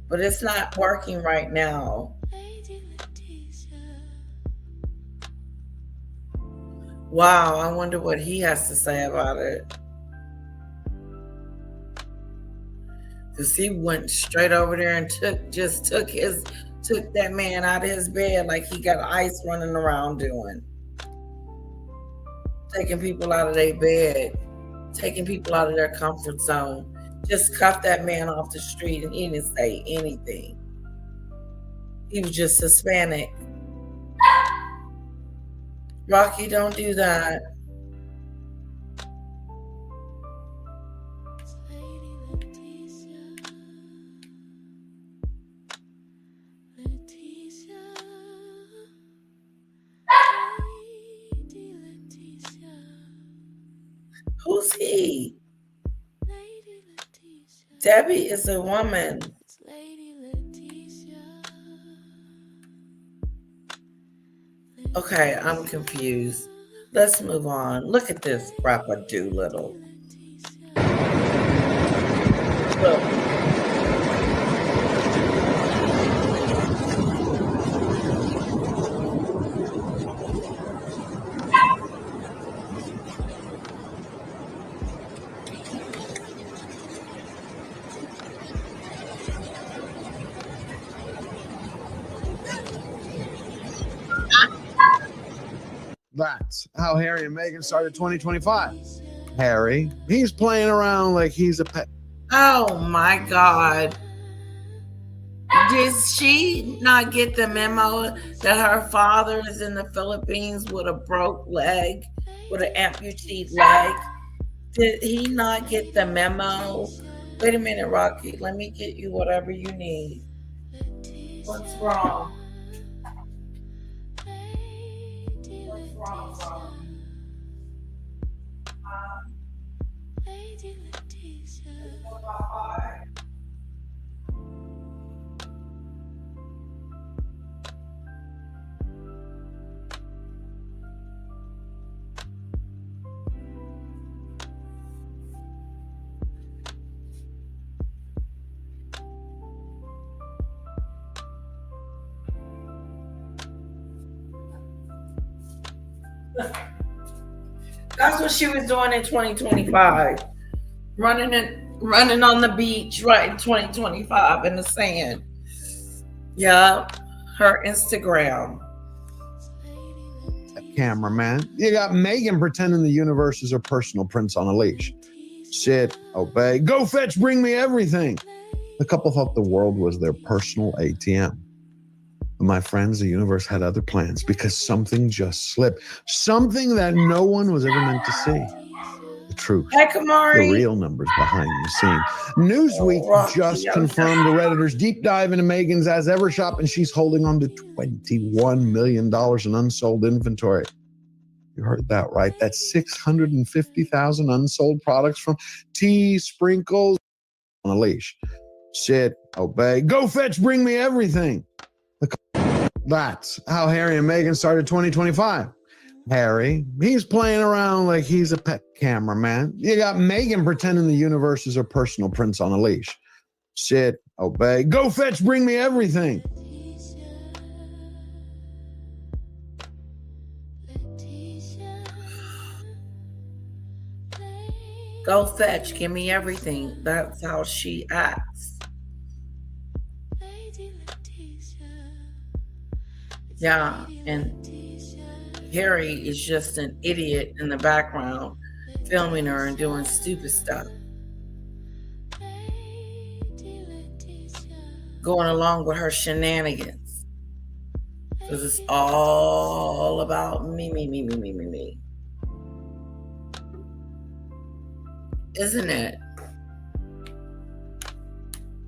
But it's not working right now. Wow, I wonder what he has to say about it. Because he went straight over there and took that man out of his bed like he got ice running around doing. Taking people out of their bed, taking people out of their comfort zone. Just cuffed that man off the street and he didn't say anything. He was just Hispanic. Rocky, don't do that. Who's he? Debbie is a woman. Okay, I'm confused. Let's move on. Look at this Rapper Doolittle. Look. That's how Harry and Meghan started 2025. Harry, he's playing around like he's a pet. Oh my God. Did she not get the memo that her father is in the Philippines with a broke leg, with an amputee leg? Did he not get the memo? Wait a minute, Rocky. Let me get you whatever you need. What's wrong? What's wrong, Rocky? That's what she was doing in 2025. Running on the beach right in 2025 in the sand. Yeah, her Instagram. Cameraman. You got Meghan pretending the universe is her personal prince on a leash. Sit, obey, go fetch, bring me everything. The couple thought the world was their personal ATM. But my friends, the universe had other plans because something just slipped. Something that no one was ever meant to see. The truth. Hey, Kamari. The real numbers behind the scene. Newsweek just confirmed the Redditor's deep dive into Meghan's as ever shop, and she's holding on to $21 million in unsold inventory. You heard that right. That's 650,000 unsold products from tea, sprinkles, on a leash. Sit, obey, go fetch, bring me everything. That's how Harry and Meghan started 2025. Harry, he's playing around like he's a pet cameraman. You got Meghan pretending the universe is her personal prince on a leash. Sit, obey, go fetch, bring me everything. Go fetch, give me everything. That's how she acts. Yeah, and Harry is just an idiot in the background, filming her and doing stupid stuff. Going along with her shenanigans. Because it's all about me. Isn't it?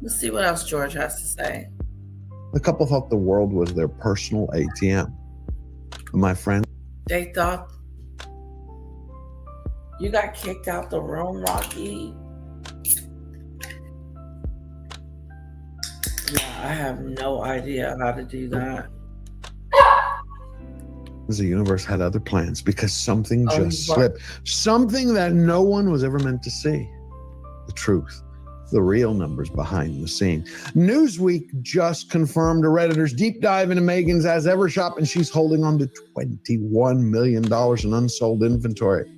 Let's see what else George has to say. The couple thought the world was their personal ATM. my friend. They thought you got kicked out the room, Rocky. Yeah, I have no idea how to do that. The universe had other plans because something Oh, just you brought- slipped. Something that no one was ever meant to see. The truth. The real numbers behind the scene. Newsweek just confirmed a Redditor's deep dive into Meghan's as ever shop, and she's holding on to $21 million in unsold inventory.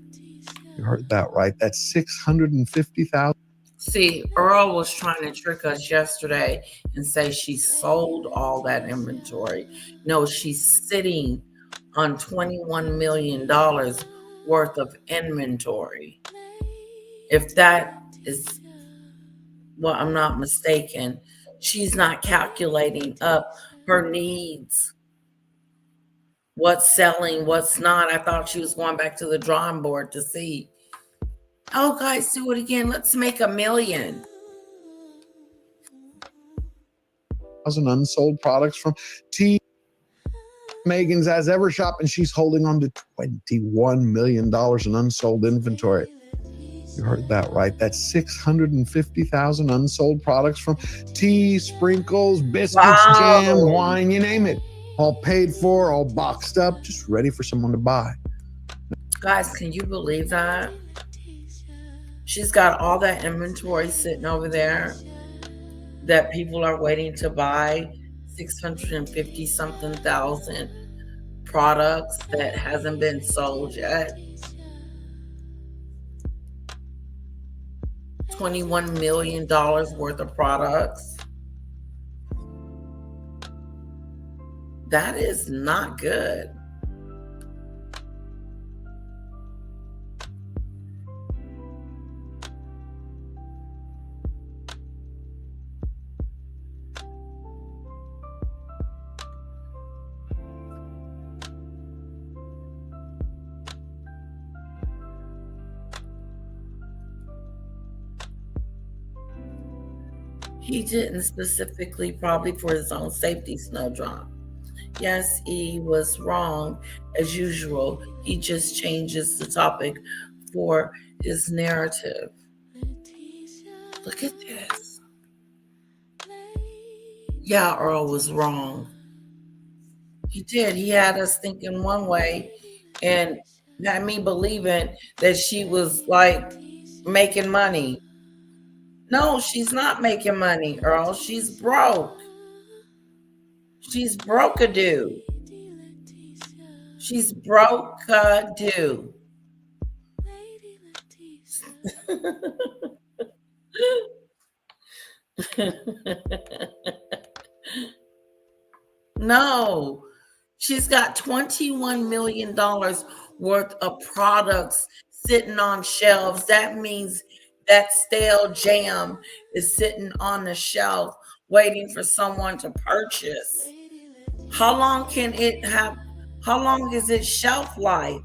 You heard that right. That's $650,000. See, Earl was trying to trick us yesterday and say she sold all that inventory. No, she's sitting on $21 million worth of inventory. If that is, well, I'm not mistaken, she's not calculating up her needs. What's selling, what's not. I thought she was going back to the drawing board to see. Oh, guys, do it again. Let's make $1 million. Unsold products from Meghan's as ever shop, and she's holding on to $21 million in unsold inventory. You heard that right. That's $650,000 unsold products from tea, sprinkles, biscuits, jam, wine, you name it. All paid for, all boxed up, just ready for someone to buy. Guys, can you believe that? She's got all that inventory sitting over there that people are waiting to buy. 650 something thousand products that hasn't been sold yet. $21 million worth of products. That is not good. He didn't specifically, probably for his own safety, Snowdrop. Yes, he was wrong as usual. He just changes the topic for his narrative. Look at this. Yeah, Earl was wrong. He did. He had us thinking one way and had me believing that she was like making money. No, she's not making money, Earl. She's broke. She's broke-a-doo. She's broke-a-doo. No, she's got $21 million worth of products sitting on shelves. That means that stale jam is sitting on the shelf waiting for someone to purchase. How long can it have? How long is its shelf life?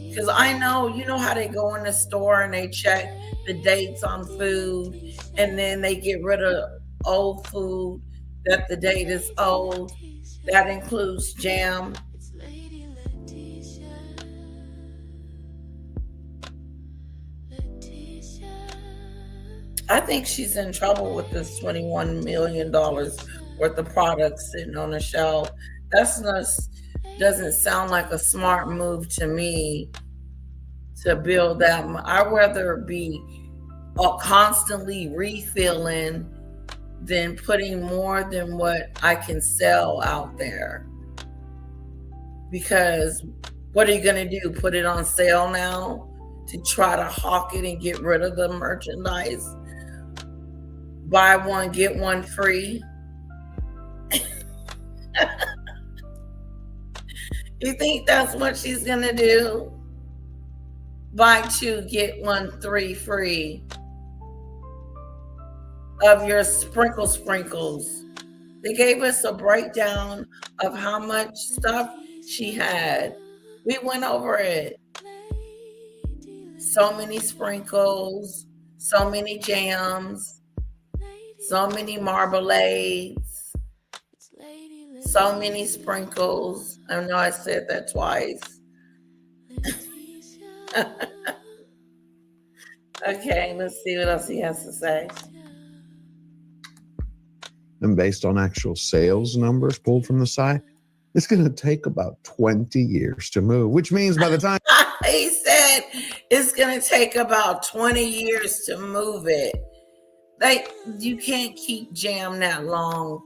Because I know, you know how they go in the store and they check the dates on food and then they get rid of old food that the date is old. That includes jam. I think she's in trouble with this $21 million worth of products sitting on the shelf. That's not, doesn't sound like a smart move to me to build that. I'd rather be constantly refilling than putting more than what I can sell out there. Because what are you going to do? Put it on sale now to try to hawk it and get rid of the merchandise? Buy one, get one free. You think that's what she's going to do? Buy two, get one, three free of your sprinkles. They gave us a breakdown of how much stuff she had. We went over it. So many sprinkles, so many jams, so many marmalades, So many sprinkles. I know I said that twice. Okay, let's see what else he has to say. And based on actual sales numbers pulled from the site, it's going to take about 20 years to move, which means by the time He said it's going to take about 20 years to move it. You can't keep jam that long.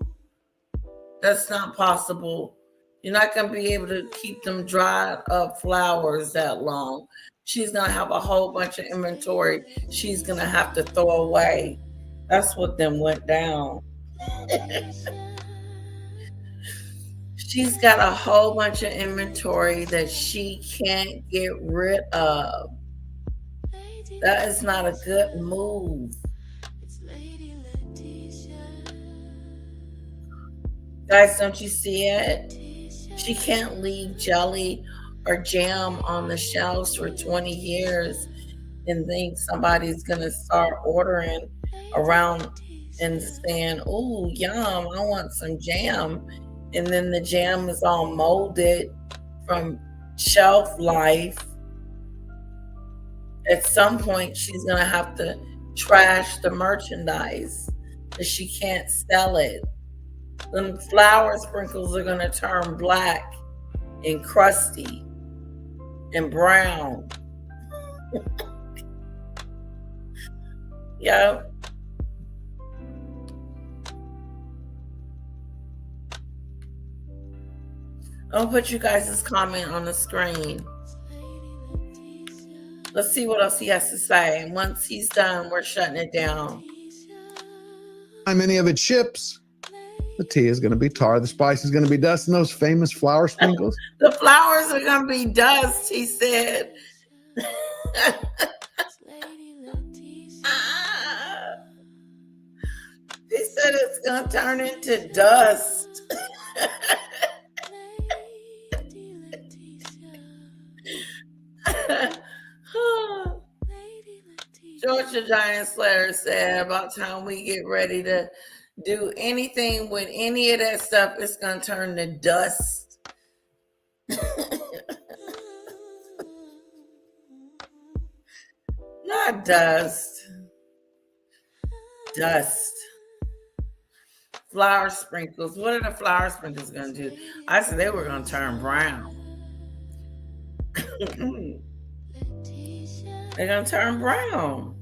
That's not possible. You're not going to be able to keep them dried up flowers that long. She's going to have a whole bunch of inventory she's going to have to throw away. That's what then went down. She's got a whole bunch of inventory that she can't get rid of. That is not a good move. Guys, don't you see it? She can't leave jelly or jam on the shelves for 20 years and think somebody's going to start ordering around and saying, "Ooh, yum, I want some jam." And then the jam is all molded from shelf life. At some point, she's going to have to trash the merchandise because she can't sell it. The flour sprinkles are going to turn black and crusty and brown. Yep. I'll put you guys' comment on the screen. Let's see what else he has to say. And once he's done, we're shutting it down. any of it ships, the tea is going to be tar, the spice is going to be dust, and those famous flour sprinkles. The flowers are going to be dust, he said. He said it's going to turn into dust. Georgia Giant Slayer said, about time we get ready to do anything with any of that stuff, it's going to turn to dust. Not dust. Dust. Flour sprinkles. What are the flour sprinkles going to do? I said they were going to turn brown. They're going to turn brown.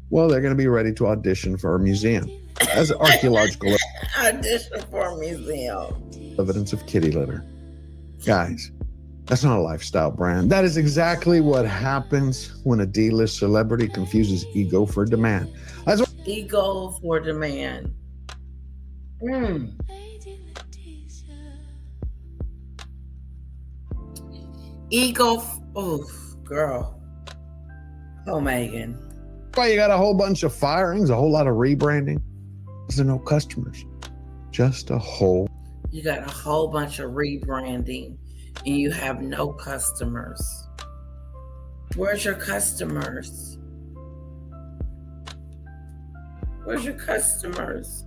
Well, they're going to be ready to audition for a museum as archaeological Audition for a museum. evidence of kitty litter. Guys, that's not a lifestyle brand. That is exactly what happens when a D-list celebrity confuses ego for demand. Ego for demand. Ego. Oh, girl. Oh, Meghan. Why you got a whole bunch of firings, a whole lot of rebranding? There are no customers. Just a whole. You got a whole bunch of rebranding and you have no customers. Where's your customers? Where's your customers?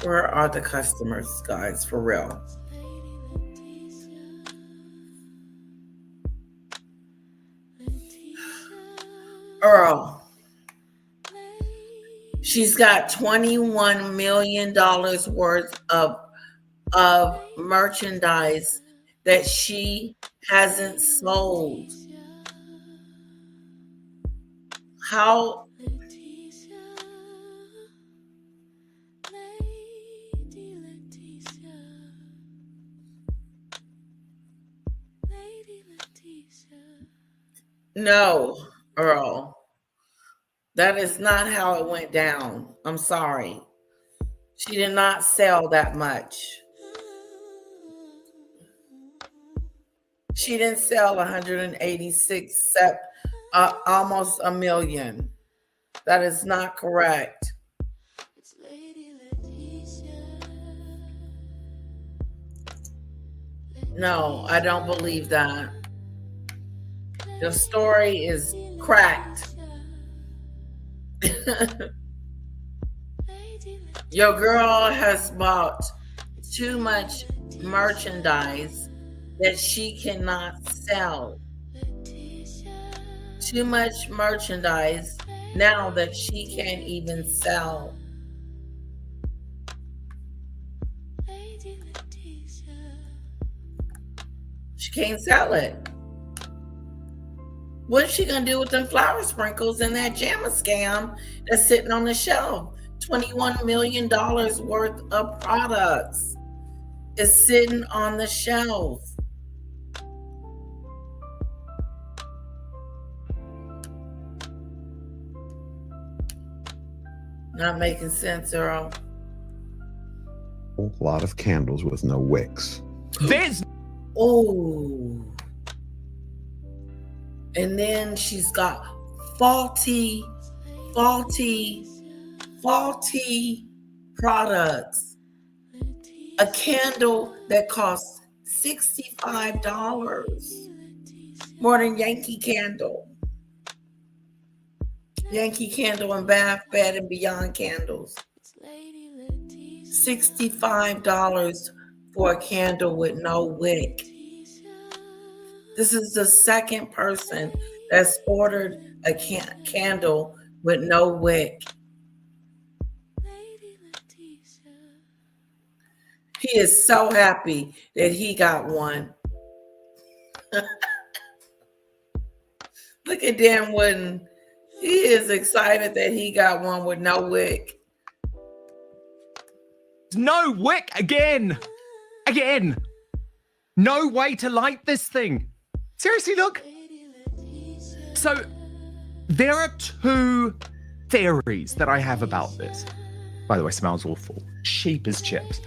Where are the customers, guys, for real? Earl. She's got $21 million worth of merchandise that she hasn't sold. How? No, Earl. That is not how it went down. I'm sorry. She did not sell that much. She didn't sell 186, almost a million. That is not correct. No, I don't believe that. The story is cracked. Your girl has bought too much merchandise that she cannot sell. Too much merchandise now that she can't even sell. She can't sell it. What's she gonna do with them flower sprinkles and that Jamma scam that's sitting on the shelf? $21 million worth of products is sitting on the shelf. Not making sense, Earl. A lot of candles with no wicks. Oh. And then she's got faulty products. A candle that costs $65. More than Yankee Candle. Yankee Candle and Bath, Bed and Beyond candles. $65 for a candle with no wick. This is the second person that's ordered a candle with no wick. He is so happy that he got one. Look at Dan Wooden. He is excited that he got one with no wick. No wick again. No way to light this thing. Seriously, look. So there are two theories that I have about this. By the way, smells awful. Cheap as chips.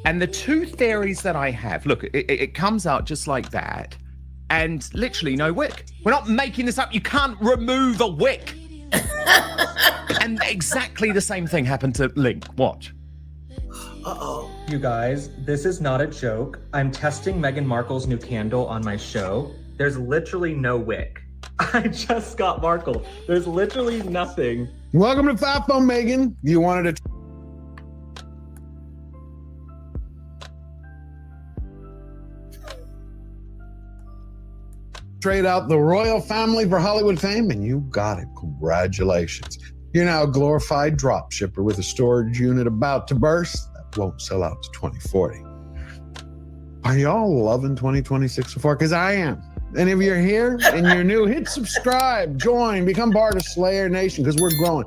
And the two theories that I have, look, it comes out just like that. And literally no wick. We're not making this up. You can't remove a wick. And exactly the same thing happened to Link. Watch. Uh-oh. You guys, this is not a joke. I'm testing Meghan Markle's new candle on my show. There's literally no wick. I just got Markle. There's literally nothing. Welcome to Fat Phone, Meghan. You wanted to trade out the royal family for Hollywood fame, and you got it. Congratulations. You're now a glorified drop shipper with a storage unit about to burst that won't sell out to 2040. Are y'all loving 2026 so far? Because I am. And if you're here and you're new, hit subscribe, join, become part of Slayer Nation, because we're growing.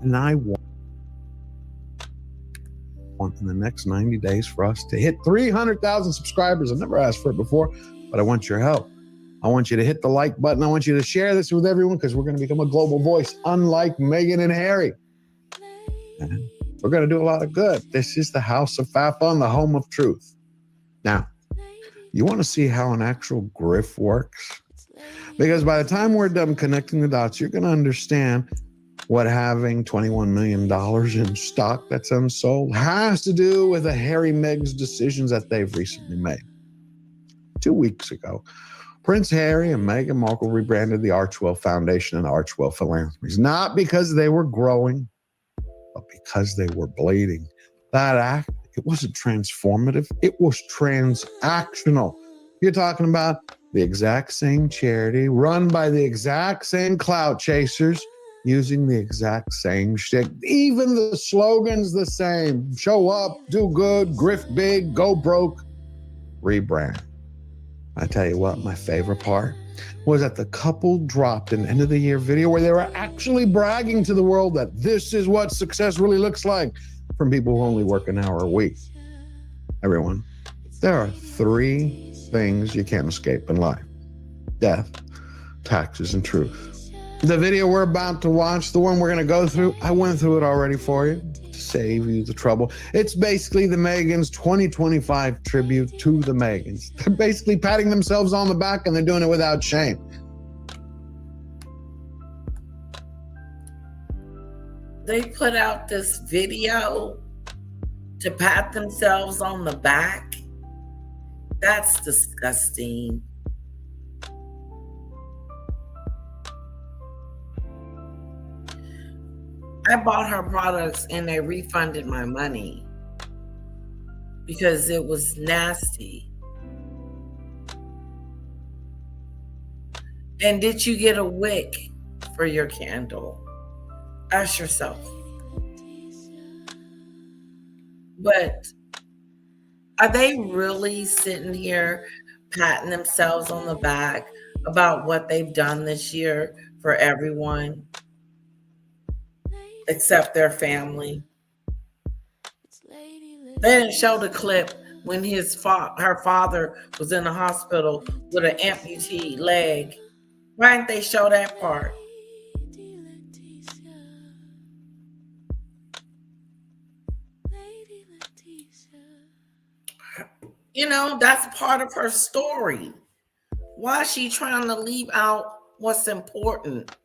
And I want in the next 90 days for us to hit 300,000 subscribers. I've never asked for it before, but I want your help. I want you to hit the like button. I want you to share this with everyone, because we're going to become a global voice, unlike Meghan and Harry. And we're going to do a lot of good. This is the House of Fafon, the home of truth. Now, you want to see how an actual grift works? Because by the time we're done connecting the dots, you're going to understand what having $21 million in stock that's unsold has to do with the Harry Meg's decisions that they've recently made. 2 weeks ago, Prince Harry and Meghan Markle rebranded the Archwell Foundation and Archwell Philanthropies, not because they were growing, but because they were bleeding. That act, it wasn't transformative, it was transactional. You're talking about the exact same charity run by the exact same clout chasers using the exact same shtick. Even the slogan's the same. Show up, do good, grift big, go broke, rebrand. I tell you what, my favorite part was that the couple dropped an end of the year video where they were actually bragging to the world that this is what success really looks like from people who only work an hour a week. Everyone, there are 3 things you can't escape in life: death, taxes, and truth. The video we're about to watch, the one we're going to go through, I went through it already for you to save you the trouble. It's basically the Meghans 2025 tribute to the Meghans. They're basically patting themselves on the back, and they're doing it without shame. They put out this video to pat themselves on the back. That's disgusting. I bought her products and they refunded my money because it was nasty. And did you get a wick for your candle? Ask yourself. But are they really sitting here patting themselves on the back about what they've done this year for everyone except their family? They didn't show the clip when her father was in the hospital with an amputee leg. Why didn't they show that part? You know, that's part of her story. Why is she trying to leave out what's important?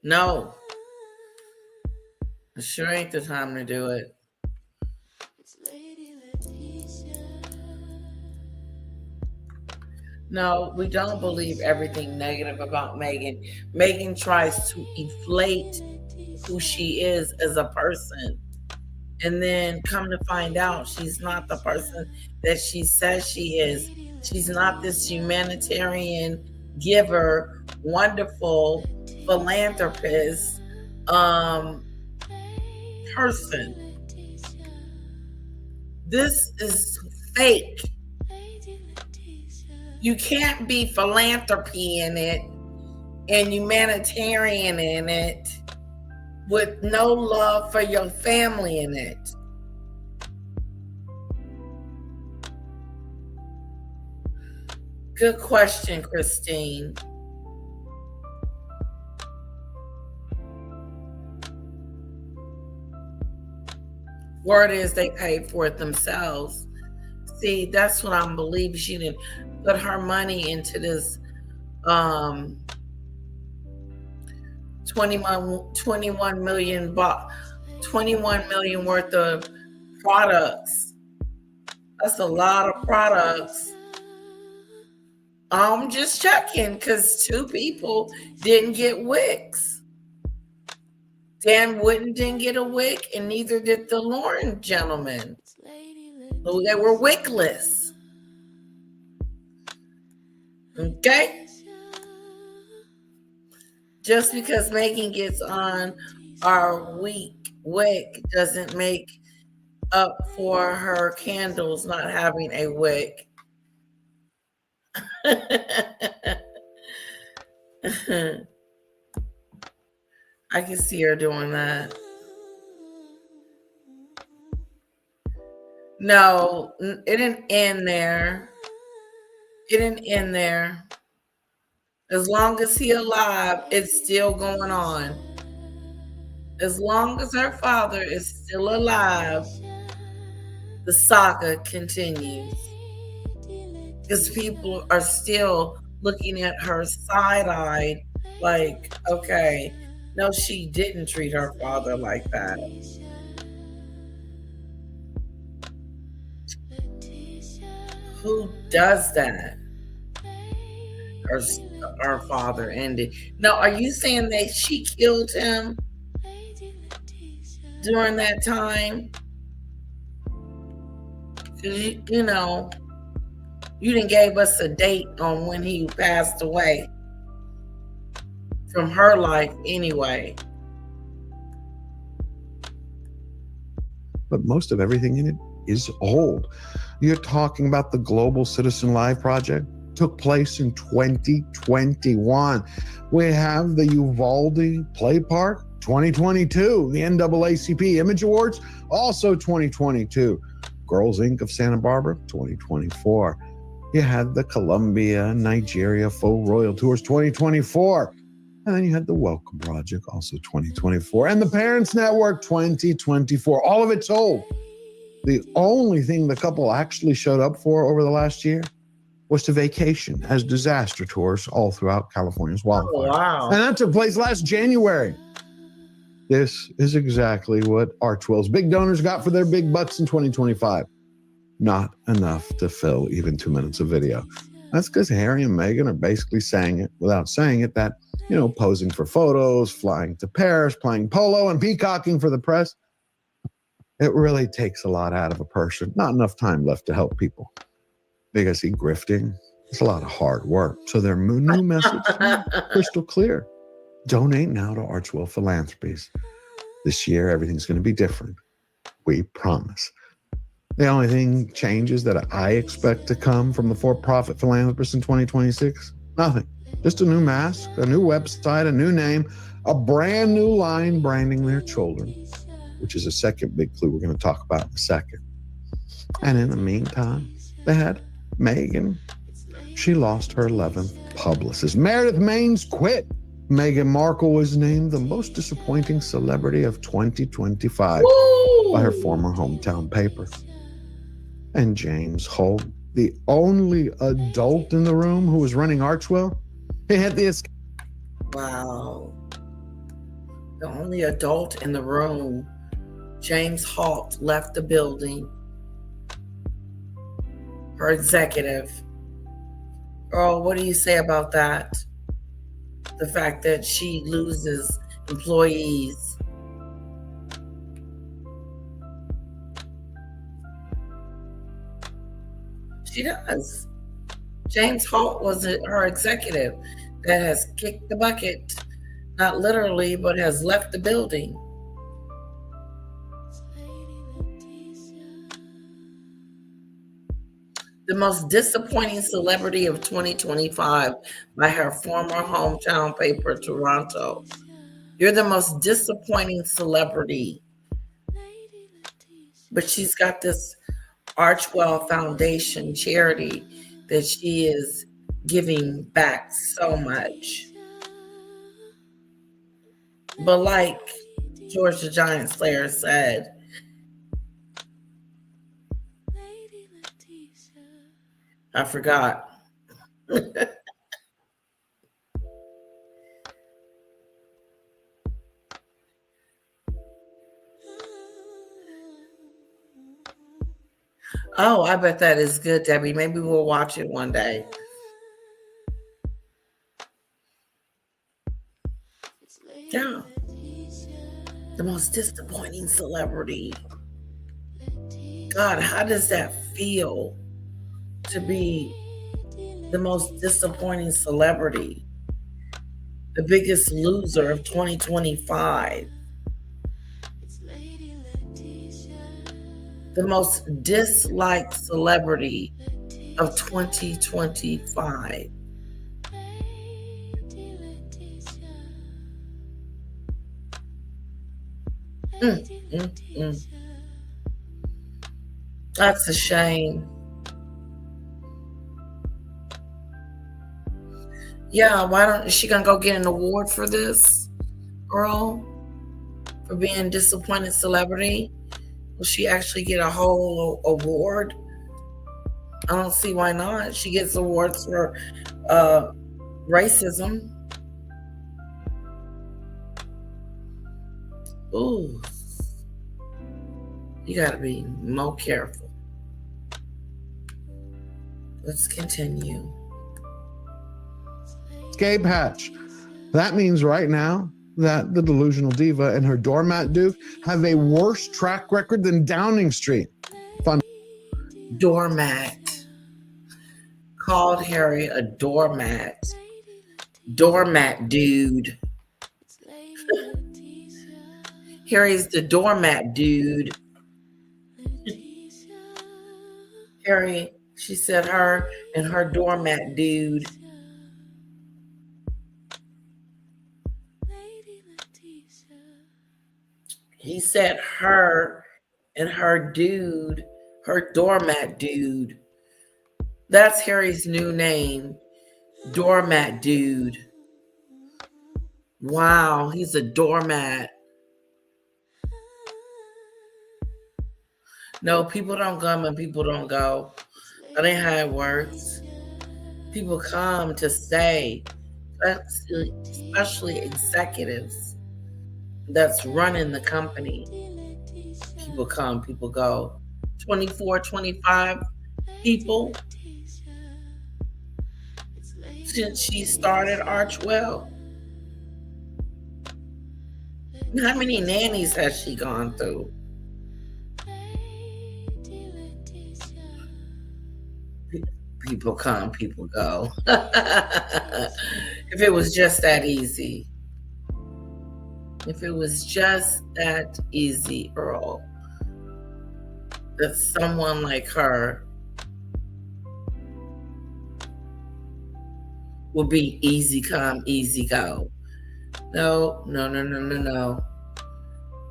No. It sure ain't the time to do it. No, we don't believe everything negative about Meghan. Meghan tries to inflate who she is as a person. And then come to find out she's not the person that she says she is. She's not this humanitarian giver, wonderful philanthropist person. This is fake. You can't be philanthropy in it and humanitarian in it with no love for your family in it. Good question, Christine. Word is they paid for it themselves. See, that's what I'm believing. She didn't put her money into this 21 million worth of products. That's a lot of products. I'm just checking because 2 people didn't get wicks. Dan Wooden didn't get a wick, and neither did the Lauren gentleman. So they were wickless. Okay? Just because Meghan gets on our wick doesn't make up for her candles not having a wick. I can see her doing that. No, it didn't end there. It didn't end there. As long as he's alive, it's still going on. As long as her father is still alive, the saga continues. Because people are still looking at her side-eyed like, okay, no, she didn't treat her father like that. Who does that? Her father ended. Now, are you saying that she killed him during that time? You know, you didn't gave us a date on when he passed away from her life anyway. But most of everything in it is old. You're talking about the Global Citizen Live project. Took place in 2021. We have the Uvalde Play Park, 2022. The NAACP Image Awards, also 2022. Girls Inc. of Santa Barbara, 2024. You had the Colombia, Nigeria Faux Royal Tours, 2024. And then you had the Welcome Project, also 2024. And the Parents Network, 2024. All of it's old. The only thing the couple actually showed up for over the last year was to vacation as disaster tours all throughout California's wildfire. Oh, wow. And that took place last January. This is exactly what Archwell's big donors got for their big bucks in 2025. Not enough to fill even 2 minutes of video. That's because Harry and Meghan are basically saying it without saying it that, posing for photos, flying to Paris, playing polo, and peacocking for the press. It really takes a lot out of a person. Not enough time left to help people. Because grifting is a lot of hard work. So their new message, crystal clear. Donate now to Archwell Philanthropies. This year, everything's going to be different. We promise. The only thing changes that I expect to come from the for-profit philanthropists in 2026, nothing. Just a new mask, a new website, a new name, a brand new line branding their children, which is a second big clue we're going to talk about in a second. And in the meantime, they had Meghan. She lost her 11th publicist. Meredith Maines quit. Meghan Markle was named the most disappointing celebrity of 2025 by her former hometown paper. And James Holt, the only adult in the room who was running Archwell, he had the escape. Wow. The only adult in the room, James Holt, left the building. Her executive. Earl, what do you say about that? The fact that she loses employees. She does. James Holt was her executive that has kicked the bucket, not literally, but has left the building. The most disappointing celebrity of 2025 by her former hometown paper, Toronto. You're the most disappointing celebrity. But she's got this Archwell Foundation charity that she is giving back so much. But like George the Giant Slayer said, I forgot. Oh, I bet that is good, Debbie. Maybe we'll watch it one day. Yeah. The most disappointing celebrity. God, how does that feel to be the most disappointing celebrity? The biggest loser of 2025. The most disliked celebrity of 2025. That's a shame. Yeah, why don't is she gonna go get an award for this, girl? For being disappointed celebrity? Will she actually get a whole award? I don't see why not. She gets awards for racism. Ooh. You gotta be more careful. Let's continue. Escape hatch. That means right now that the delusional diva and her doormat duke have a worse track record than Downing Street. Fun. Doormat. Called Harry a doormat. Doormat dude. Harry's the doormat dude. Harry, she said her and her doormat dude. He said her and her dude, her doormat dude. That's Harry's new name, doormat dude. Wow, he's a doormat. No, people don't come and people don't go. That ain't how it works. People come to stay, especially executives. that's running the company. People come, people go. 24, 25 people since she started Archwell. How many nannies has she gone through? People come, people go. If it was just that easy. If it was just that easy, Earl, that someone like her would be easy come, easy go. No.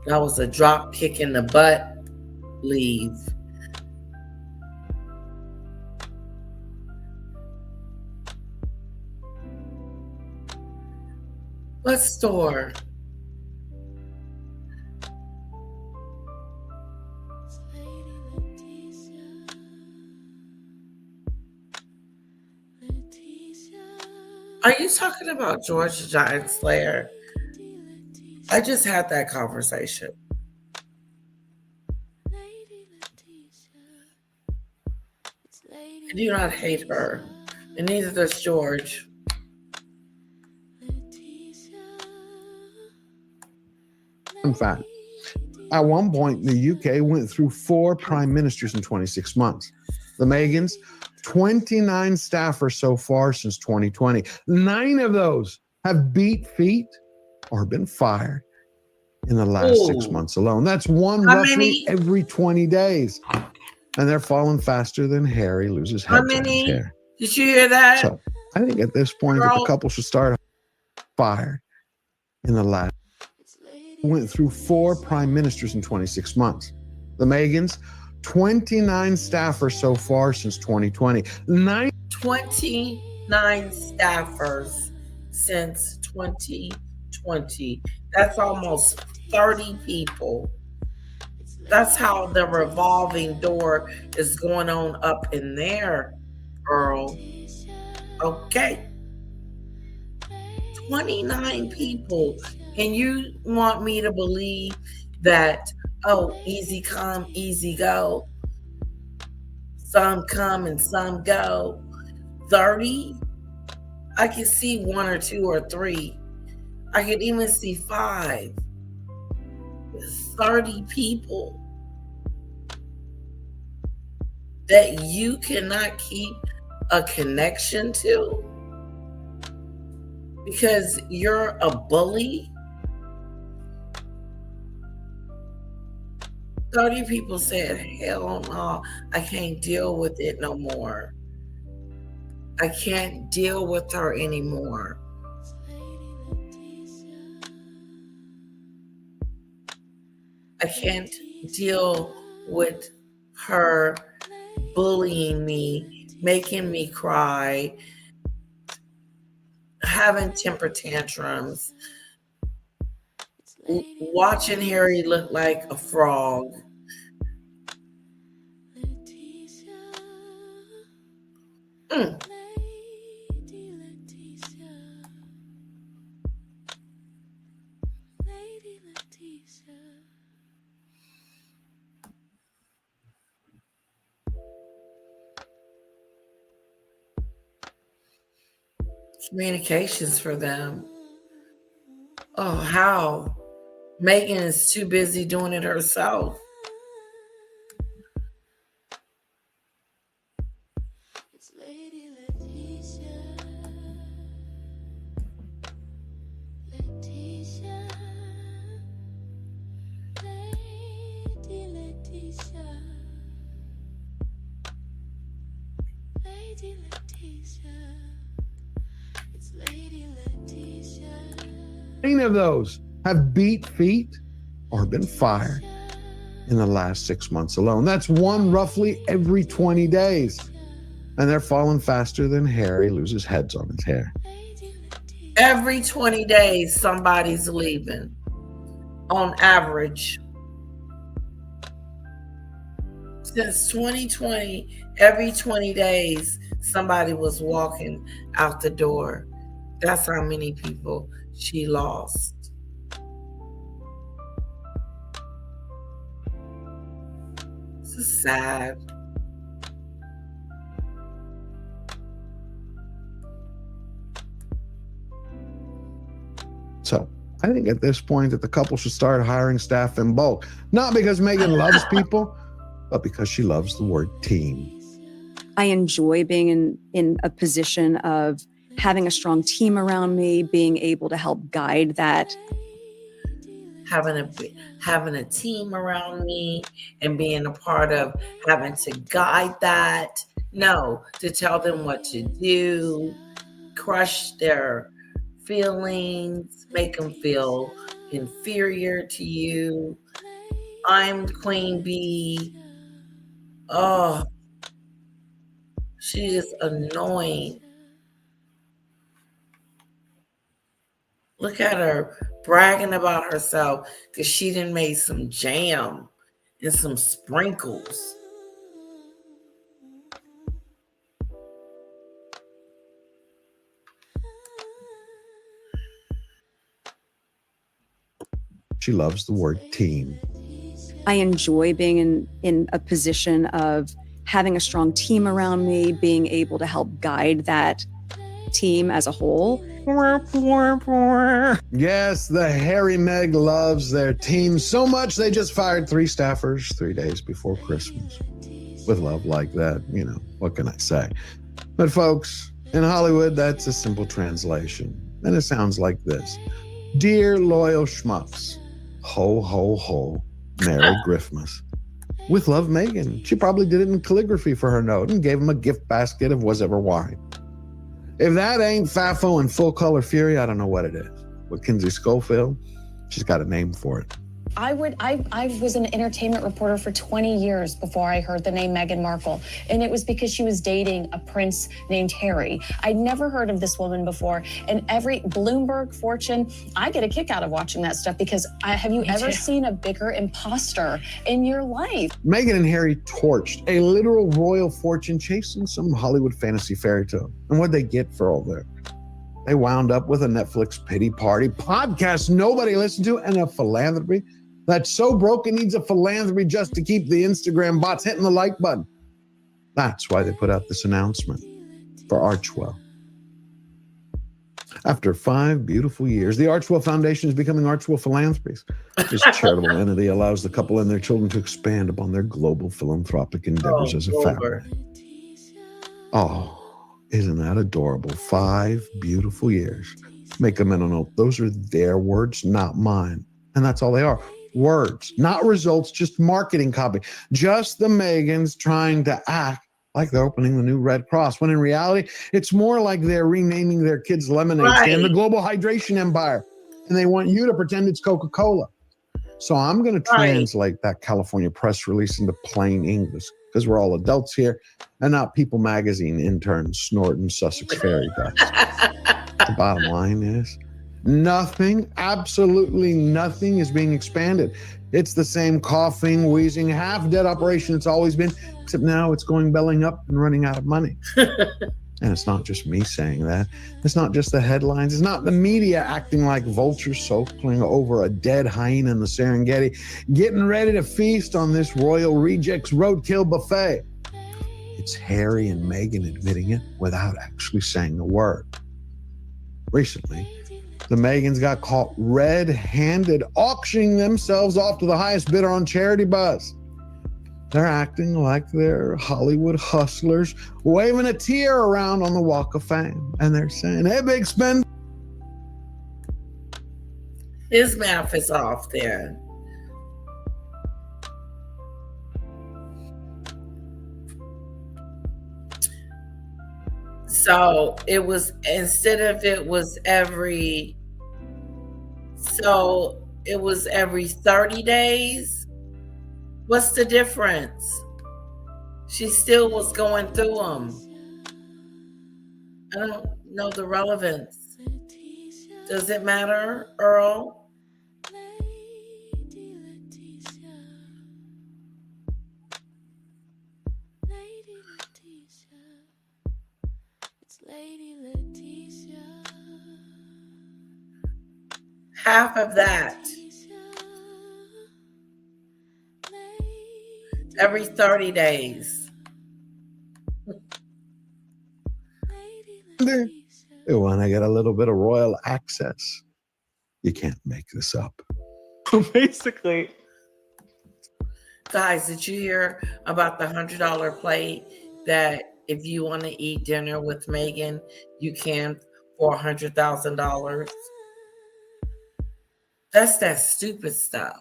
That was a drop kick in the butt. Leave. What store? Are you talking about George the Giant Slayer? I just had that conversation. I do not hate her, and neither does George. In fact, at one point, the UK went through 4 prime ministers in 26 months. The Meghans, 29 staffers so far since 2020. 9 of those have beat feet or been fired in the last 6 months alone. That's one roughly every 20 days. And they're falling faster than Harry loses heads on his hair. Did you hear that? So I think at this point that the couple should start fired in the last. Went through 4 prime ministers in 26 months. The Meghans, 29 staffers so far since 2020. 29 staffers since 2020. That's almost 30 people. That's how the revolving door is going on up in there, Earl. Okay. 29 people. And you want me to believe that, oh, easy come, easy go. Some come and some go. 30? I could see 1 or 2 or 3. I could even see 5. 30 people that you cannot keep a connection to because you're a bully. 30 people said, hell no, I can't deal with it no more. I can't deal with her anymore. I can't deal with her bullying me, making me cry, having temper tantrums, watching Harry look like a frog. Communications for them. Oh, how? Meghan is too busy doing it herself. Nine of those have beat feet or been fired in the last 6 months alone. That's one roughly every 20 days. And they're falling faster than Harry loses heads on his hair. Every 20 days, somebody's leaving on average. Since 2020, every 20 days, somebody was walking out the door. That's how many people she lost. is sad. So I think at this point that the couple should start hiring staff in bulk, not because Meghan loves people, but because she loves the word team. I enjoy being in a position of having a strong team around me, being able to help guide that. Having a team around me and being a part of having to guide that. No, to tell them what to do, crush their feelings, make them feel inferior to you. I'm Queen Bee. Oh, she is annoying. Look at her bragging about herself because she done made some jam and some sprinkles. She loves the word team. I enjoy being in a position of having a strong team around me, being able to help guide that team as a whole. Yes, the Harry Meg loves their team so much they just fired 3 staffers 3 days before Christmas. With love like that, you know, what can I say? But folks, in Hollywood, that's a simple translation. And it sounds like this. Dear loyal schmucks, ho, ho, ho, Merry Griffmas. With love, Meghan. She probably did it in calligraphy for her note and gave him a gift basket of whatever wine. If that ain't Fafo in full color fury, I don't know what it is. With Kinsey Schofield, she's got a name for it. I was an entertainment reporter for 20 years before I heard the name Meghan Markle. And it was because she was dating a prince named Harry. I'd never heard of this woman before. And every Bloomberg, Fortune, I get a kick out of watching that stuff because have you ever seen a bigger imposter in your life? Meghan and Harry torched a literal royal fortune chasing some Hollywood fantasy fairy tale. And what'd they get for all that? They wound up with a Netflix pity party, podcast nobody listened to, and a philanthropy that's so broke it needs a philanthropy just to keep the Instagram bots hitting the like button. That's why they put out this announcement for Archwell. After 5 beautiful years, the Archwell Foundation is becoming Archwell Philanthropies. This charitable entity allows the couple and their children to expand upon their global philanthropic endeavors as a family. Oh, isn't that adorable? 5 beautiful years. Make a mental note. Those are their words, not mine. And that's all they are. Words, not results, just marketing copy. Just the Meghans trying to act like they're opening the new Red Cross, when in reality, it's more like they're renaming their kids' lemonade stand the Global Hydration Empire. And they want you to pretend it's Coca-Cola. So I'm going to translate that California press release into plain English, because we're all adults here and not People Magazine interns snorting Sussex fairy dust. The bottom line is, nothing, absolutely nothing is being expanded. It's the same coughing, wheezing, half-dead operation it's always been, except now it's going belling up and running out of money. And it's not just me saying that. It's not just the headlines. It's not the media acting like vultures circling over a dead hyena in the Serengeti, getting ready to feast on this royal rejects roadkill buffet. It's Harry and Meghan admitting it without actually saying a word. Recently, the Meghans got caught red-handed auctioning themselves off to the highest bidder on Charity Buzz. They're acting like they're Hollywood hustlers, waving a tear around on the Walk of Fame. And they're saying, hey, big spend. His mouth is off there. So it was, instead of it was every 30 days. What's the difference? She still was going through them. I don't know the relevance. Does it matter, Earl? Half of that. every 30 days. They want to get a little bit of royal access. You can't make this up. Basically. Guys, did you hear about the $100 plate that if you want to eat dinner with Meghan, you can for $100,000? That's that stupid stuff.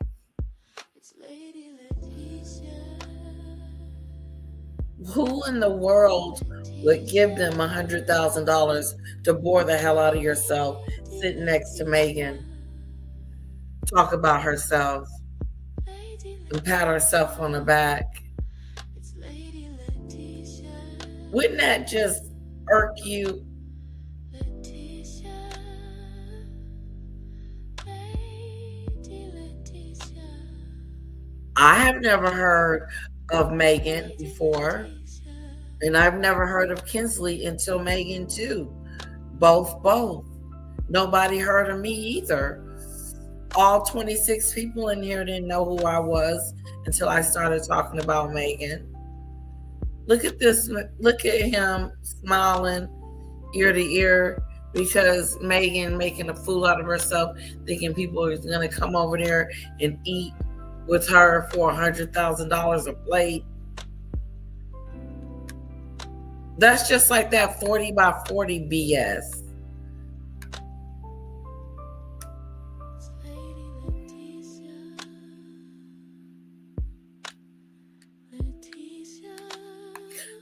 Who in the world would give them $100,000 to bore the hell out of yourself sitting next to Meghan, talk about herself, and pat herself on the back? Wouldn't that just irk you? I have never heard of Meghan before, and I've never heard of Kinsley until Meghan too. Both. Nobody heard of me either. All 26 people in here didn't know who I was until I started talking about Meghan. Look at this. Look at him smiling ear to ear because Meghan making a fool out of herself, thinking people are going to come over there and eat with her for $100,000 a plate. That's just like that 40 by 40 BS.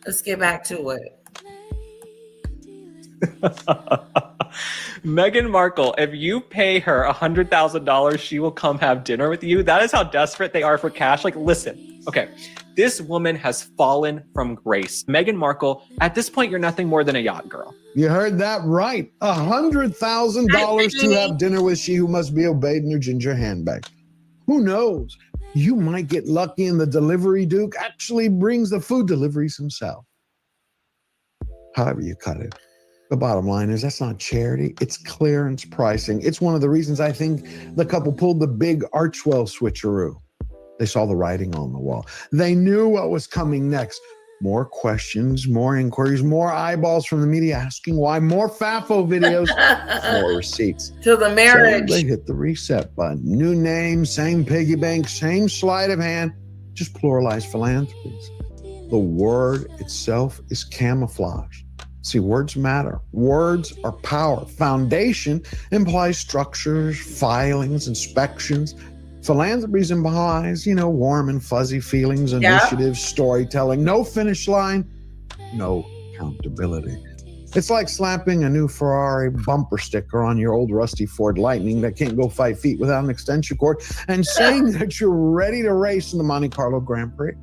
Let's get back to it. Meghan Markle, if you pay her $100,000, she will come have dinner with you. That is how desperate they are for cash. Like, listen, okay, this woman has fallen from grace. Meghan Markle, at this point, you're nothing more than a yacht girl. You heard that right. $100,000 to have dinner with she who must be obeyed in your ginger handbag. Who knows? You might get lucky and the delivery duke actually brings the food deliveries himself. However you cut it. The bottom line is that's not charity. It's clearance pricing. It's one of the reasons I think the couple pulled the big Archwell switcheroo. They saw the writing on the wall. They knew what was coming next. More questions, more inquiries, more eyeballs from the media asking why, more FAFO videos, more receipts. To the marriage. So they hit the reset button. New name, same piggy bank, same sleight of hand, just pluralized philanthropies. The word itself is camouflage. See, words matter. Words are power. Foundation implies structures, filings, inspections. Philanthropies implies, warm and fuzzy feelings, initiatives, storytelling. No finish line, no accountability. It's like slapping a new Ferrari bumper sticker on your old rusty Ford Lightning that can't go 5 feet without an extension cord and saying that you're ready to race in the Monte Carlo Grand Prix.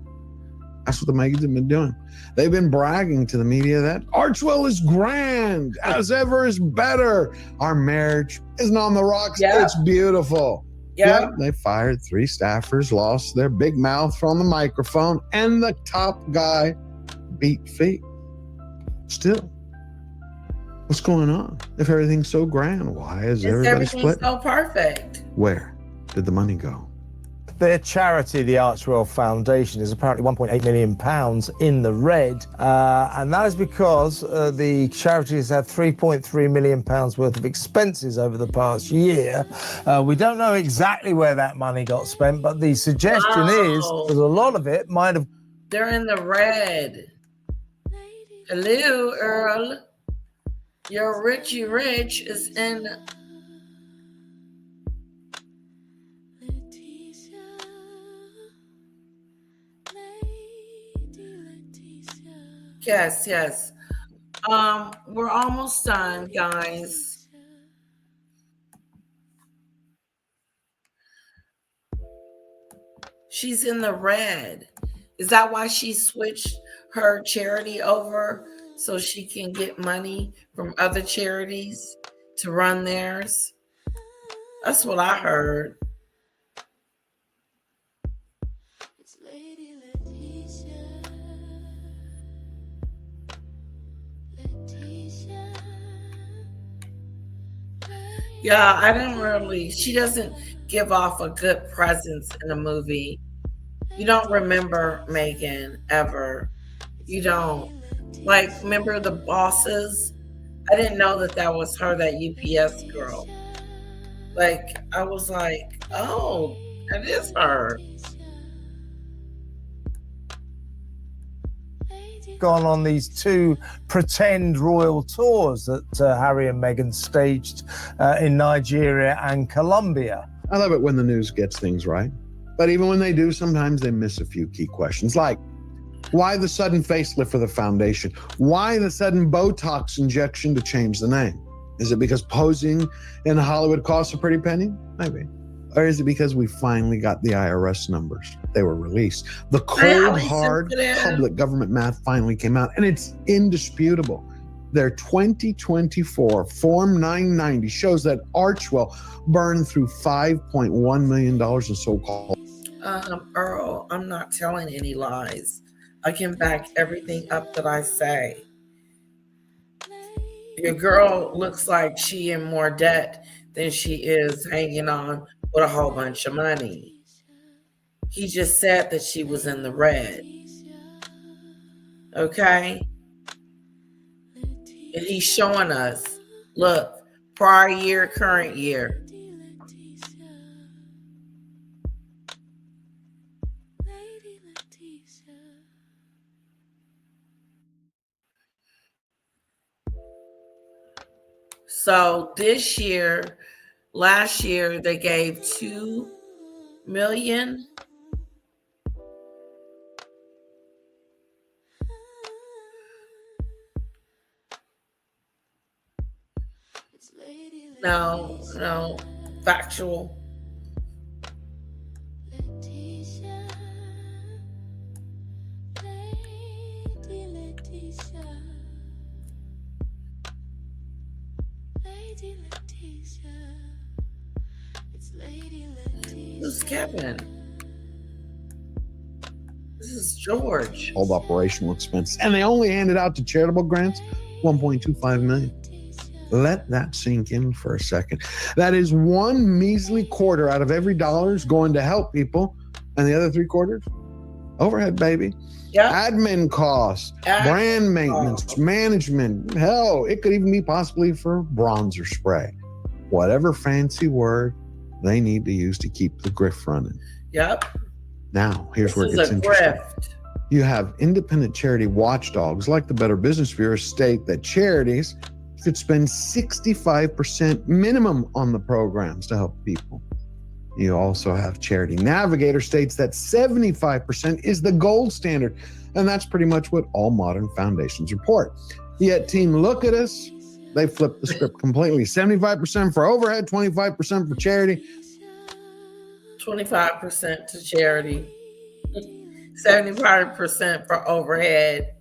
That's what the Meghans have been doing. They've been bragging to the media that Archwell is grand, as ever is better. Our marriage isn't on the rocks. Yeah. It's beautiful. Yeah. They fired 3 staffers, lost their big mouth from the microphone, and the top guy beat feet. Still, what's going on? If everything's so grand, why is everybody split? So perfect. Where did the money go? Their charity, the Archwell Foundation, is apparently £1.8 million in the red. And that is because the charity has had £3.3 million worth of expenses over the past year. We don't know exactly where that money got spent, but the suggestion is that a lot of it might have... They're in the red. Hello, Earl. Your Richie Rich is in... Yes. We're almost done, guys. She's in the red. Is that why she switched her charity over so she can get money from other charities to run theirs? That's what I heard. Yeah, she doesn't give off a good presence in a movie. You don't remember Meghan ever. You don't. Like, remember the bosses? I didn't know that that was her, that UPS girl. Like, I was like, oh, that is her. Gone on these two pretend royal tours that Harry and Meghan staged in Nigeria and Colombia. I love it when the news gets things right. But even when they do, sometimes they miss a few key questions, like why the sudden facelift for the foundation? Why the sudden Botox injection to change the name? Is it because posing in Hollywood costs a pretty penny? Maybe. Or is it because we finally got the IRS numbers? They were released. The cold, hard, public government math finally came out, and it's indisputable. Their 2024 Form 990 shows that Archwell burned through $5.1 million in so-called... Earl, I'm not telling any lies. I can back everything up that I say. Your girl looks like she in more debt than she is hanging on with a whole bunch of money. He just said that she was in the red. Okay? And he's showing us, look, prior year, current year. So this year, last year, they gave $2 million. No, factual. Who's Kevin? This is George. All the operational expenses. And they only handed out to charitable grants $1.25 million. Let that sink in for a second. That is one measly quarter out of every dollar is going to help people. And the other 3 quarters? Overhead, baby. Yeah. Admin costs, brand maintenance, management. Hell, it could even be possibly for bronzer spray. Whatever fancy word they need to use to keep the grift running. Yep. Now, here's where it This gets is a interesting. grift. You have independent charity watchdogs like the Better Business Bureau state that charities should spend 65% minimum on the programs to help people. You also have Charity Navigator states that 75% is the gold standard, and that's pretty much what all modern foundations report. Yet Team Look at Us, they flipped the script completely. 75% for overhead, 25% for charity. 25% to charity. 75% for overhead.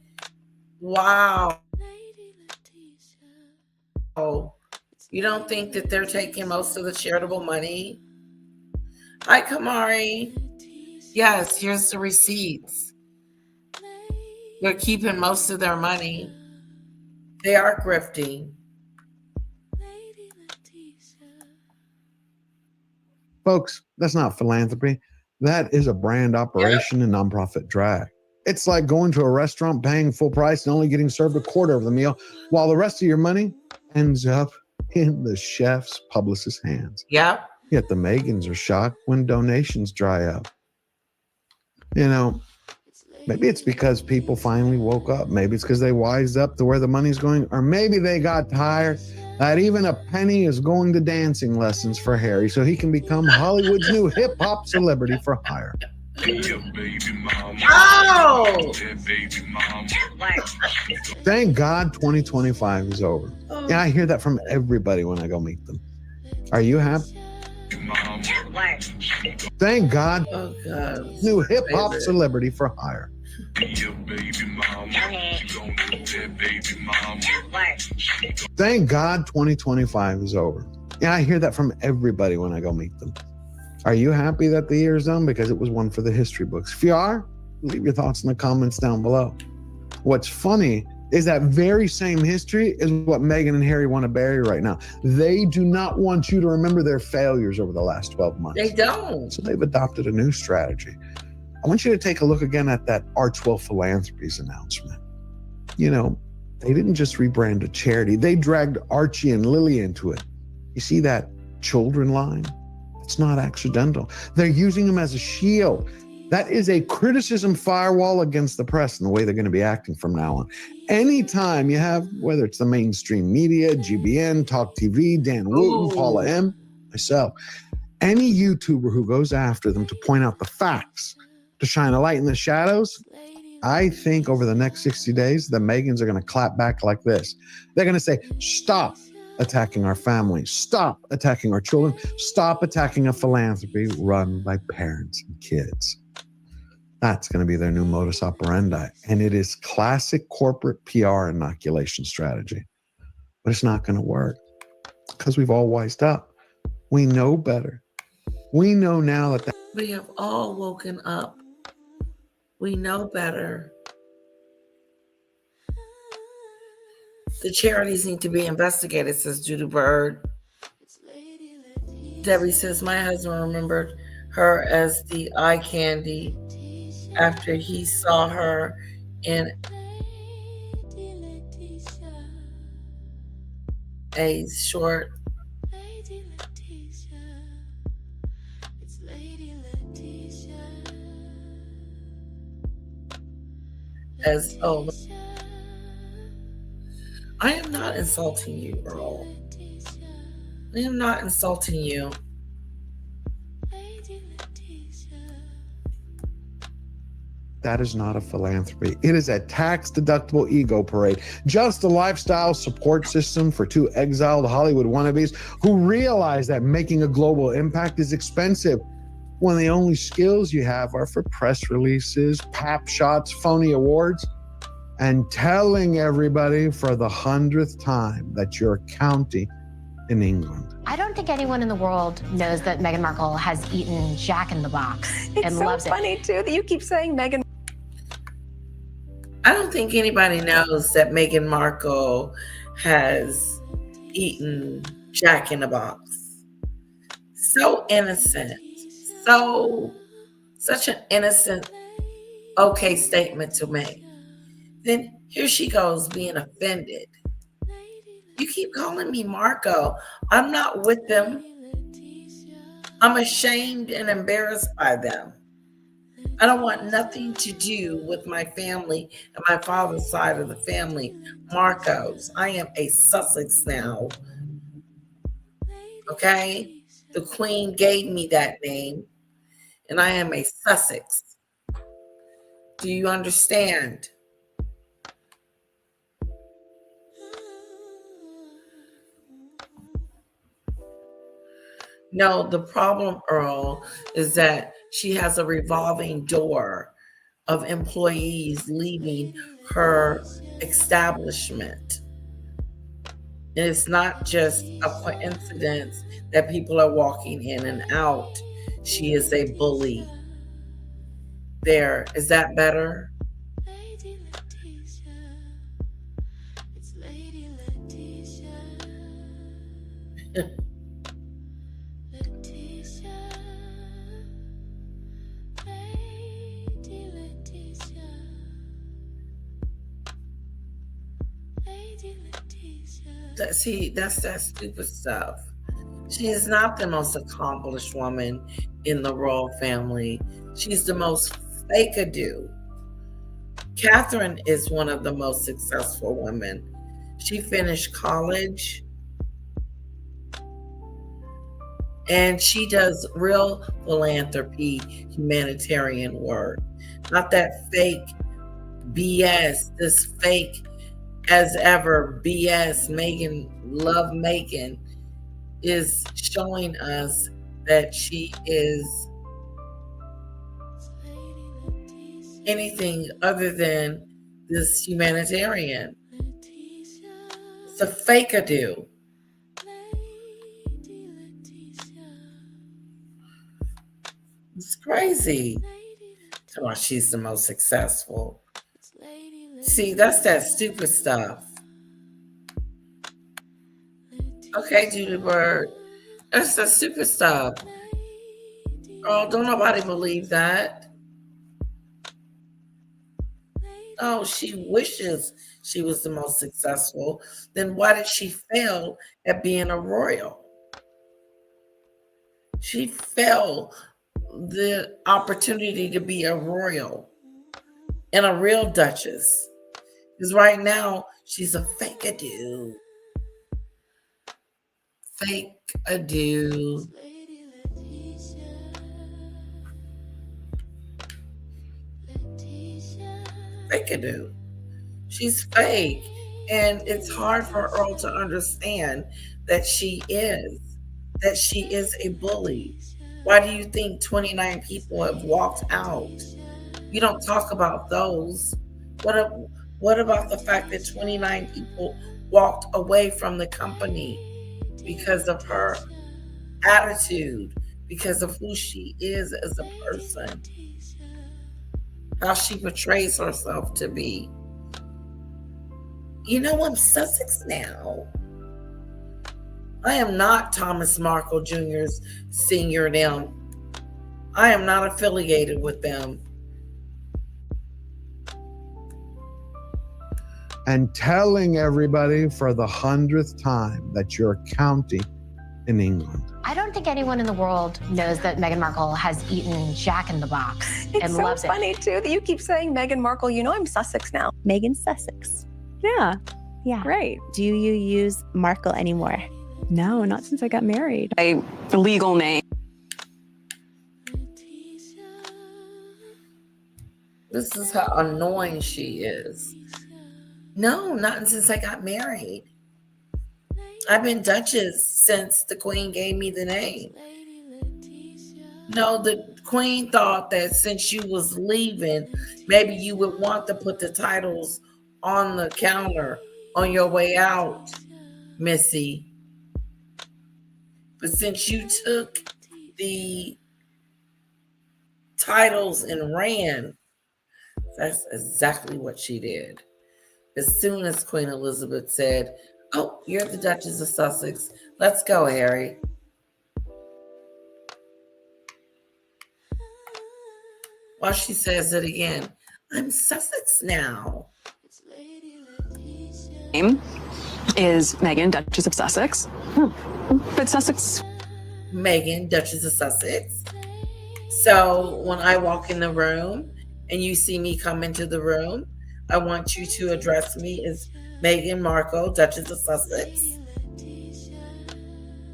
Wow. You don't think that they're taking most of the charitable money? Hi, Kamari. Yes, here's the receipts. They're keeping most of their money. They are grifting. Folks, that's not philanthropy. That is a brand operation and nonprofit drag. It's like going to a restaurant, paying full price, and only getting served a quarter of the meal, while the rest of your money ends up in the chef's publicist's hands. Yep. Yet the Meghans are shocked when donations dry up. You know, maybe it's because people finally woke up. Maybe it's because they wised up to where the money's going. Or maybe they got tired that even a penny is going to dancing lessons for Harry so he can become Hollywood's new hip-hop celebrity for hire. Oh! Thank God 2025 is over. Yeah, I hear that from everybody when I go meet them. Are you happy? Thank God. Oh, God. New hip-hop celebrity for hire. Thank God 2025 is over. Yeah, I hear that from everybody when I go meet them. Are you happy that the year is done? Because it was one for the history books. If you are, leave your thoughts in the comments down below. What's funny is that very same history is what Meghan and Harry want to bury right now. They do not want you to remember their failures over the last 12 months. They don't. So they've adopted a new strategy. I want you to take a look again at that Archwell Philanthropies announcement. You know, they didn't just rebrand a charity, they dragged Archie and Lily into it. You see that children line? It's not accidental. They're using them as a shield. That is a criticism firewall against the press and the way they're going to be acting from now on. Anytime you have, whether it's the mainstream media, GBN, Talk TV, Dan Wooten, Paula M., myself, any YouTuber who goes after them to point out the facts, to shine a light in the shadows, I think over the next 60 days, the Meghans are going to clap back like this. They're going to say, stop attacking our families, stop attacking our children, stop attacking a philanthropy run by parents and kids. That's going to be their new modus operandi. And it is classic corporate PR inoculation strategy. But it's not going to work because we've all wised up. We know better. We know now that We have all woken up. We know better. The charities need to be investigated, says Judy Bird. Debbie says, my husband remembered her as the eye candy after he saw her in a short as I am not insulting you, Earl. I am not insulting you. that is not a philanthropy. It is a tax-deductible ego parade. Just a lifestyle support system for two exiled Hollywood wannabes who realize that making a global impact is expensive when the only skills you have are for press releases, pap shots, phony awards, and telling everybody for the 100th time that you're a county in England. I don't think anyone in the world knows that Meghan Markle has eaten Jack in the Box and loves it. It's so funny, too, that you keep saying Meghan. I don't think anybody knows that Meghan Markle has eaten Jack in the Box. So innocent. Such an innocent, okay statement to make. Then here she goes being offended. You keep calling me Marco. I'm not with them. I'm ashamed and embarrassed by them. I don't want nothing to do with my family and my father's side of the family, Marcos. I am a Sussex now. Okay? The Queen gave me that name, and I am a Sussex. Do you understand? No, the problem, Earl, is that she has a revolving door of employees leaving her establishment. And it's not just a coincidence that people are walking in and out. She is a bully. There, is that better? See, that's that stupid stuff. She is not the most accomplished woman in the royal family. She's the most fake-a-do. Catherine is one of the most successful women. She finished college and she does real philanthropy, humanitarian work. Not that fake BS, this fake as ever BS. Meghan is showing us that she is anything other than this humanitarian. It's a fake-a-do. It's crazy. Come on, she's the most successful. See, that's that stupid stuff. Okay, Judy Bird. That's the stupid stuff. Oh, don't nobody believe that. Oh, she wishes she was the most successful. Then why did she fail at being a royal? She failed the opportunity to be a royal and a real duchess. Because right now, she's a fake ado. Fake ado. Fake ado. She's fake. And it's hard for Earl to understand that she is a bully. Why do you think 29 people have walked out? You don't talk about those. What about the fact that 29 people walked away from the company because of her attitude, because of who she is as a person, how she portrays herself to be? You know, I'm Sussex now. I am not Thomas Markle Jr.'s senior now. I am not affiliated with them. And telling everybody for the 100th time that you're a county in England. I don't think anyone in the world knows that Meghan Markle has eaten Jack in the Box It's and so loves funny it. too that you keep saying Meghan Markle. You know I'm Sussex now. Meghan Sussex. Yeah. Yeah. Great. Do you use Markle anymore? No, not since I got married. A legal name. This is how annoying she is. No, not since I got married. I've been Duchess since the Queen gave me the name. No, the Queen thought that since you was leaving, maybe you would want to put the titles on the counter on your way out, Missy. But since you took the titles and ran, that's exactly what she did. As soon as Queen Elizabeth said, "Oh, you're the Duchess of Sussex. Let's go, Harry." While she says it again, "I'm Sussex now." Name is Meghan, Duchess of Sussex. But Sussex. Meghan, Duchess of Sussex. So when I walk in the room and you see me come into the room, I want you to address me as Meghan Markle, Duchess of Sussex.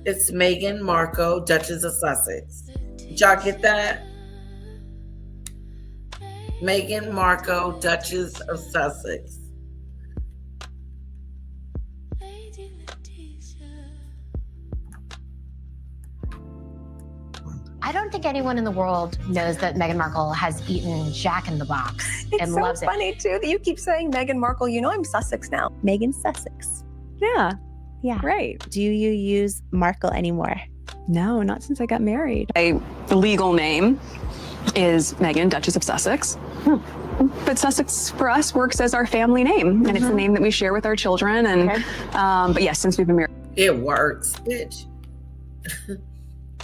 It's Meghan Markle, Duchess of Sussex. Did y'all get that? Meghan Markle, Duchess of Sussex. I don't think anyone in the world knows that Meghan Markle has eaten Jack in the Box It's and so loves funny too that you keep saying Meghan Markle. You know I'm Sussex now. Meghan Sussex. Yeah. Yeah. Great. Do you use Markle anymore? No, not since I got married. A legal name is Meghan, Duchess of Sussex. But Sussex for us works as our family name, and it's the name that we share with our children. And but yes, since we've been married, it works, bitch.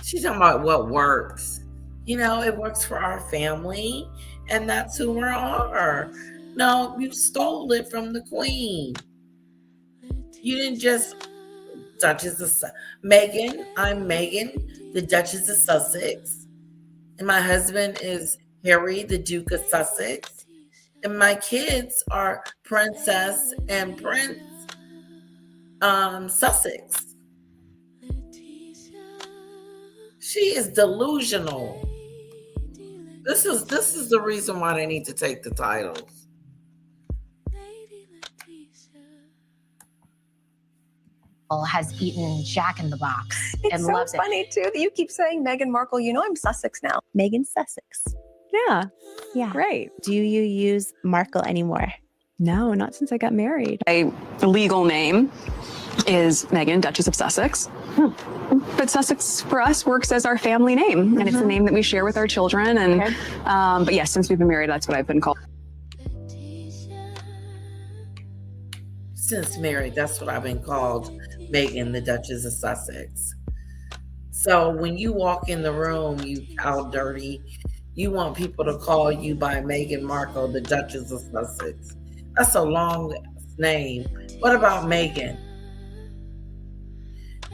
She's talking about what works. You know, it works for our family, and that's who we are. No, you stole it from the Queen. You didn't just Duchess of Meghan. I'm Meghan, the Duchess of Sussex, and my husband is Harry, the Duke of Sussex, and my kids are Princess and Prince Sussex. She is delusional. This is the reason why they need to take the titles. has eaten Jack in the Box it's and so loves it. funny too that you keep saying Meghan Markle. You know I'm Sussex now. Meghan Sussex. Yeah. Yeah. Great. Do you use Markle anymore? No, not since I got married. A legal name is Meghan, Duchess of Sussex. But Sussex for us works as our family name, and it's the name that we share with our children. And but yes, since we've been married, that's what I've been called. Since married, that's what I've been called, Meghan, the Duchess of Sussex. So when you walk in the room, you cow dirty, You want people to call you by Meghan Markle, the Duchess of Sussex. That's a long name. What about Meghan?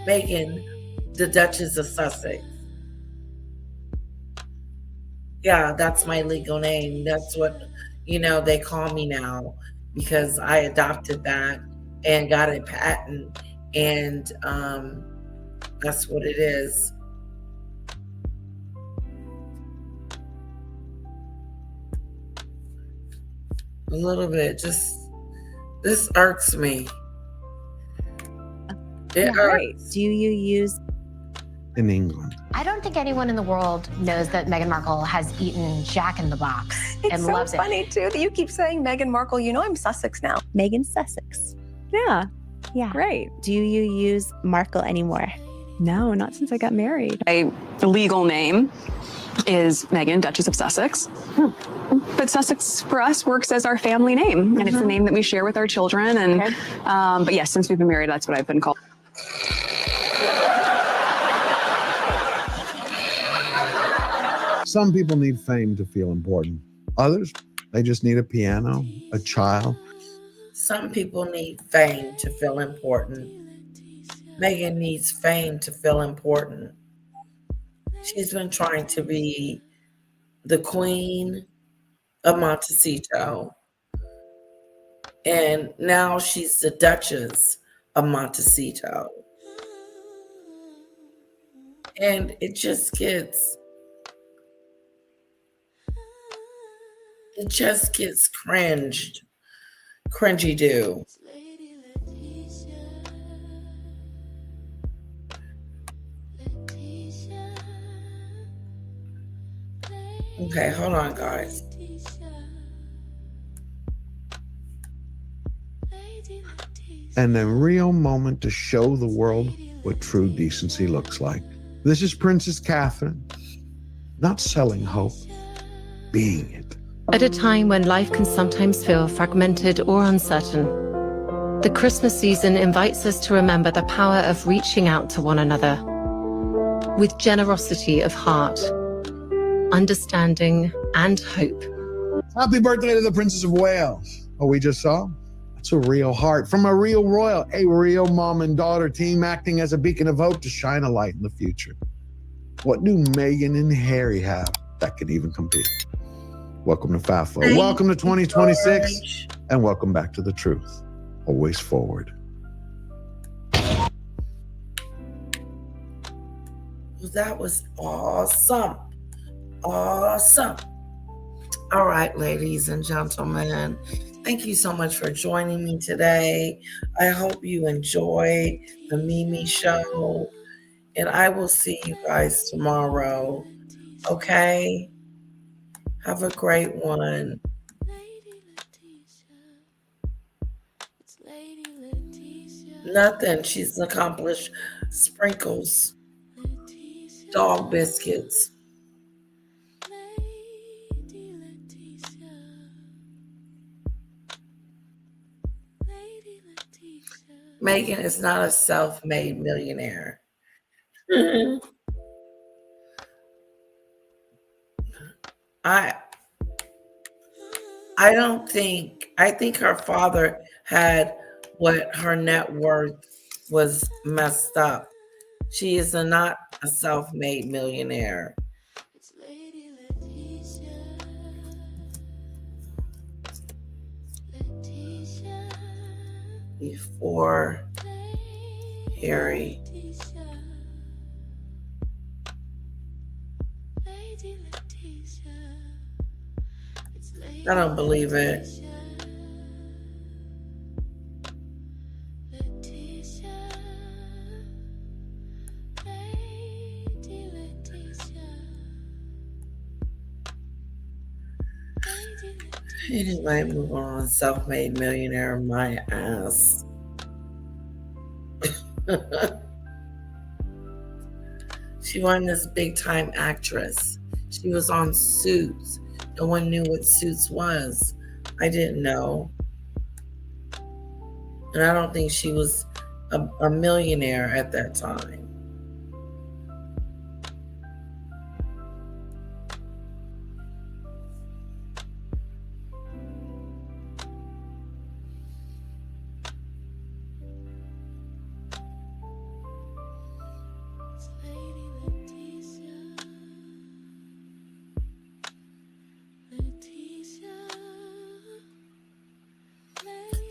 Meghan, the Duchess of Sussex. Yeah, that's my legal name. That's what, they call me now because I adopted that and got a patent. And that's what it is. A little bit. This irks me. It irks. Do you use in England? I don't think anyone in the world knows that Meghan Markle has eaten Jack in the Box It's and so loves funny it. too that you keep saying Meghan Markle. You know I'm Sussex now. Meghan Sussex? Yeah. Yeah. Great. Do you use Markle anymore? No, not since I got married. My legal name is Meghan, Duchess of Sussex. But Sussex for us works as our family name, and it's the name that we share with our children. And but yes, since we've been married, that's what I've been called. Some people need fame to feel important. Others, they just need a piano, a child. Some people need fame to feel important. Meghan needs fame to feel important. She's been trying to be the queen of Montecito. And now she's the Duchess of Montecito. And it just gets cringy do. Okay, hold on, guys. And a real moment to show the world what true decency looks like. This is Princess Catherine, not selling hope, being it. At a time when life can sometimes feel fragmented or uncertain, the Christmas season invites us to remember the power of reaching out to one another with generosity of heart, understanding, and hope. Happy birthday to the Princess of Wales. Oh, we just saw? That's a real heart from a real royal, a real mom and daughter team acting as a beacon of hope to shine a light in the future. What do Meghan and Harry have that could even compete? Welcome to FAFO. Welcome to 2026. And welcome back to the truth. Always forward. That was awesome. Awesome. All right, ladies and gentlemen, thank you so much for joining me today. I hope you enjoyed the Mimi show, and I will see you guys tomorrow. Okay? Have a great one. Nothing. She's accomplished sprinkles, dog biscuits. Meghan is not a self-made millionaire. I think her father had what her net worth was messed up. She is not a self-made millionaire. Before Harry. I don't believe it. Anyway, move on. Self-made millionaire, my ass. She wasn't this big-time actress. She was on Suits. No one knew what Suits was. I didn't know. And I don't think she was a millionaire at that time.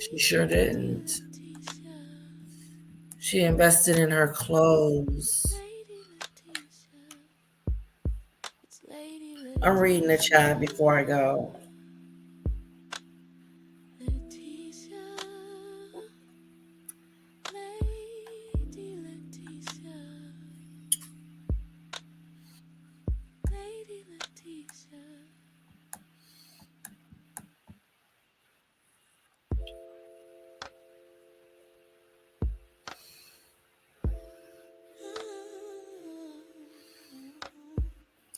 She sure didn't. She invested in her clothes. I'm reading the chat before I go.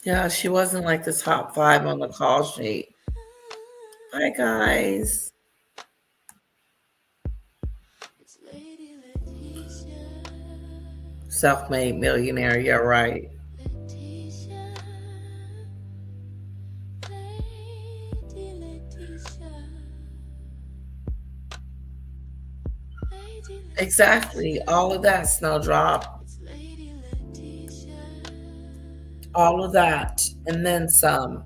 Yeah, she wasn't like the top 5 on the call sheet. Hi, guys. Self-made millionaire, yeah, right. Exactly. All of that, Snowdrop. All of that. And then some.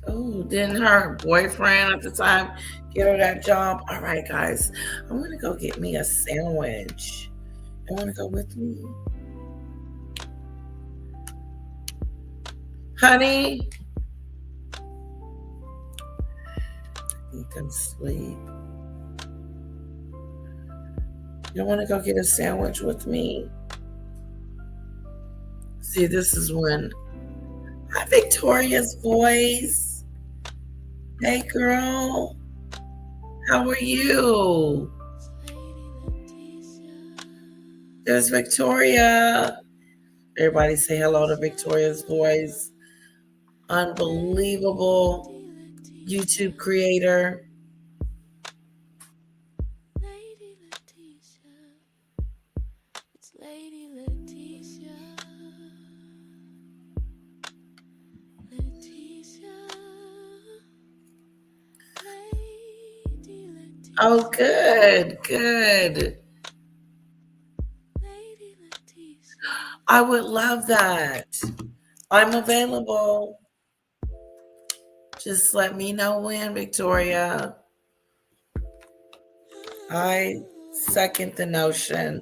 Oh, didn't her boyfriend at the time get her that job? All right, guys. I'm going to go get me a sandwich. You want to go with me? Honey? You can sleep. You want to go get a sandwich with me? See, this is when... Hi, Victoria's voice. Hey, girl. How are you? There's Victoria. Everybody say hello to Victoria's voice. Unbelievable YouTube creator. Oh, good, good. I would love that. I'm available. Just let me know when, Victoria. I second the notion.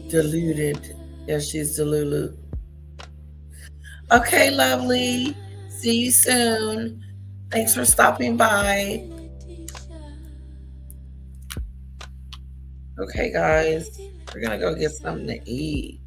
Deluded. Yeah, she's delulu. Okay, lovely. See you soon. Thanks for stopping by. Okay, guys. We're going to go get something to eat.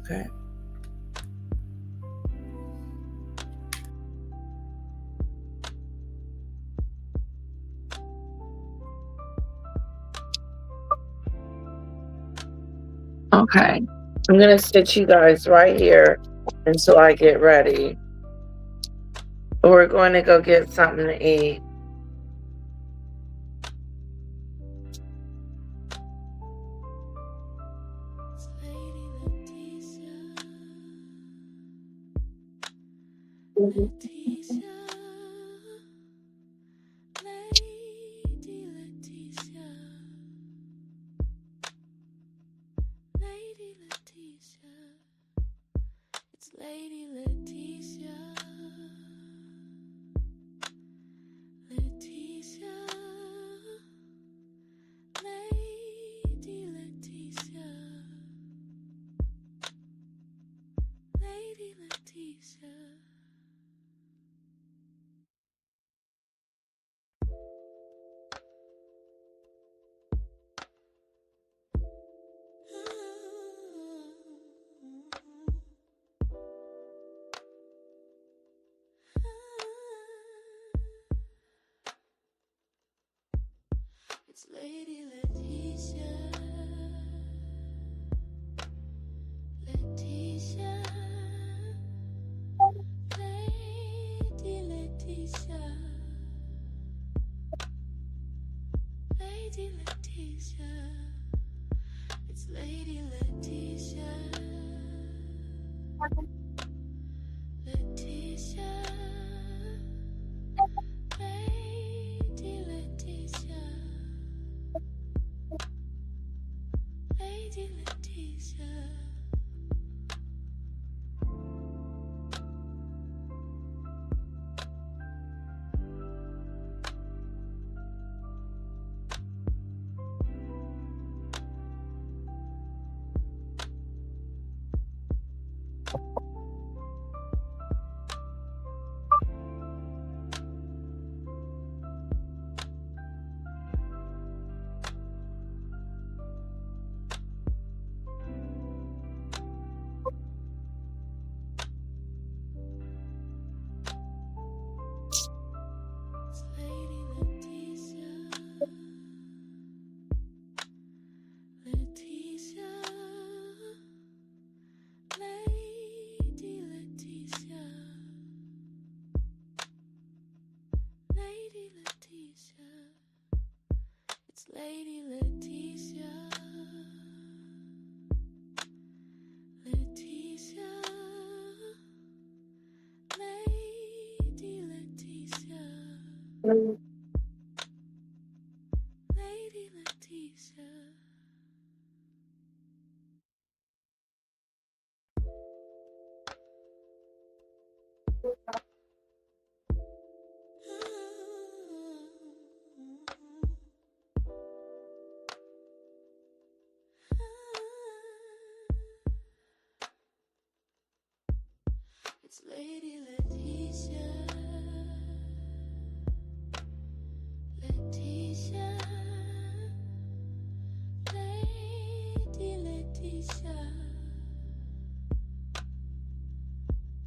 Okay. Okay. I'm going to sit you guys right here until I get ready. We're going to go get something to eat. It's Lady Leticia. Leticia. Lady Leticia. Lady Leticia. It's Lady Leticia. Leticia. Lady Leticia.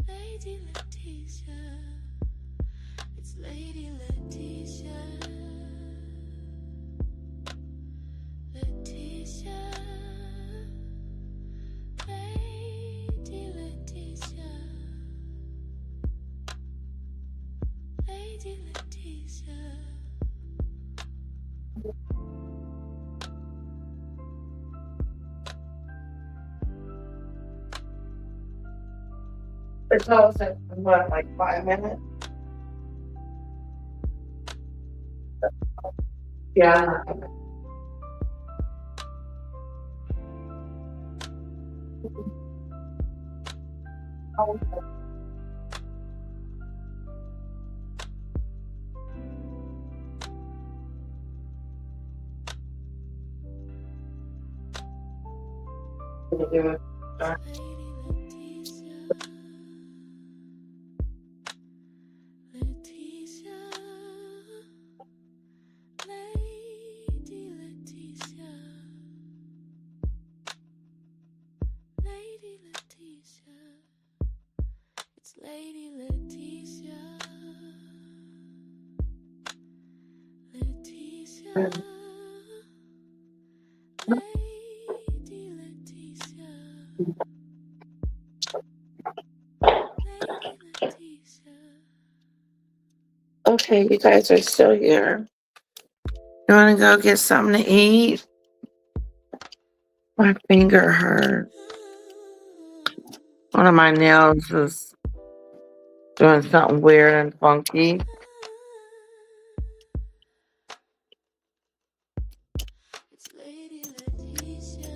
Lady Leticia. It's Lady Leticia. Leticia. Lady Leticia. Lady Leticia. It's also what, like 5 minutes? Yeah. Leticia. Lady Leticia. Lady Leticia. It's Lady Leticia. Leticia. Lady Leticia. Lady Leticia. Okay, you guys are still here. You want to go get something to eat? My finger hurt. One of my nails is doing something weird and funky. It's Lady Leticia.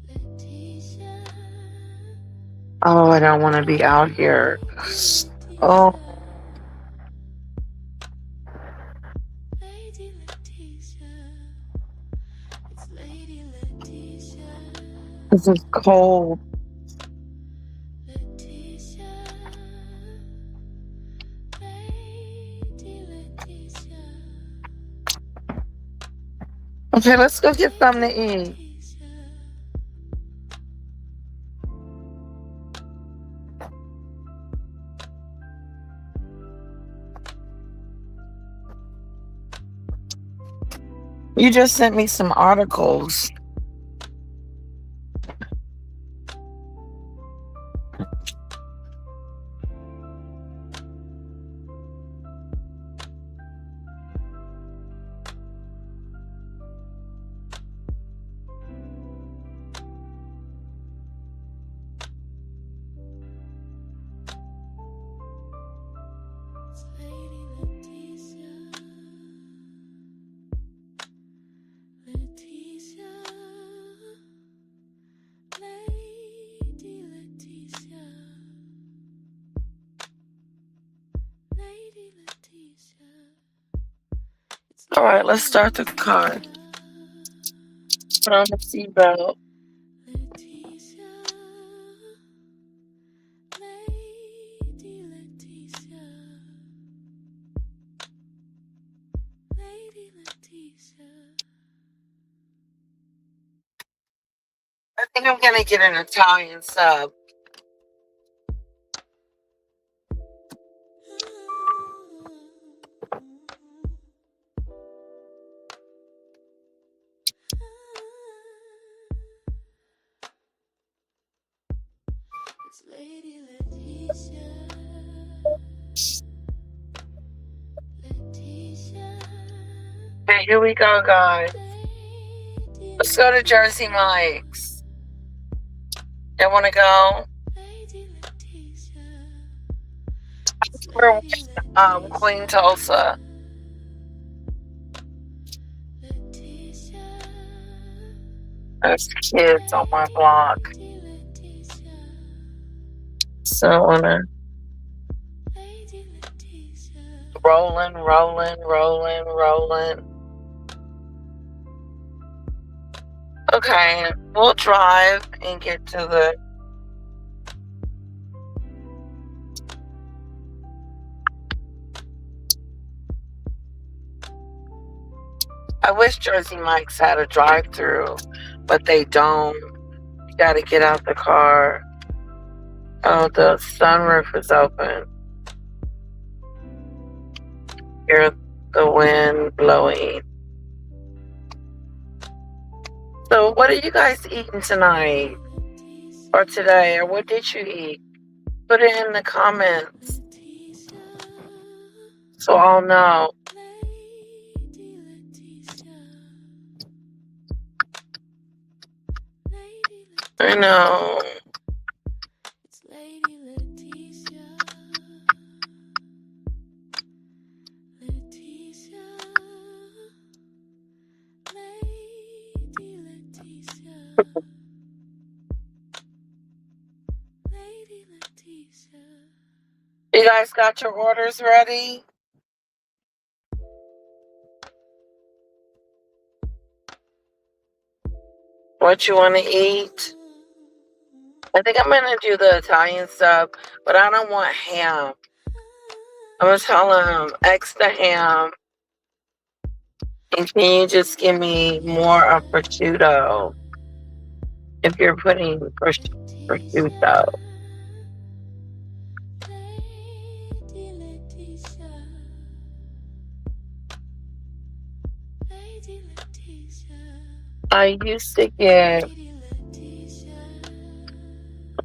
Leticia. Oh, I don't want to be out here. Oh, Lady Leticia. It's Lady Leticia. this is cold. Leticia. Lady Leticia. Okay, let's go get something to eat. You just sent me some articles. It's Lady Leticia. Leticia. Lady Leticia. Lady Leticia. It's All right, let's start the car. Put on the seatbelt. Leticia. Lady Leticia. Lady Leticia. I think I'm gonna get an Italian sub. It's Lady Leticia. Leticia. right, here we go, guys. Let's go to Jersey Mike's. You want to go? We're with Queen Tulsa. There's kids on my block. So I wanna rolling. Okay, we'll drive and get to the I wish Jersey Mike's had a drive-through, but they don't. You gotta get out the car. Oh, the sunroof is open. Hear the wind blowing. So what are you guys eating tonight? Or today? Or what did you eat? Put it in the comments so I'll know. I know. You guys got your orders ready? What you want to eat? I think I'm going to do the Italian stuff, but I don't want ham. I'm going to tell them extra ham. And can you just give me more of prosciutto? If you're putting prosciutto. I used to get,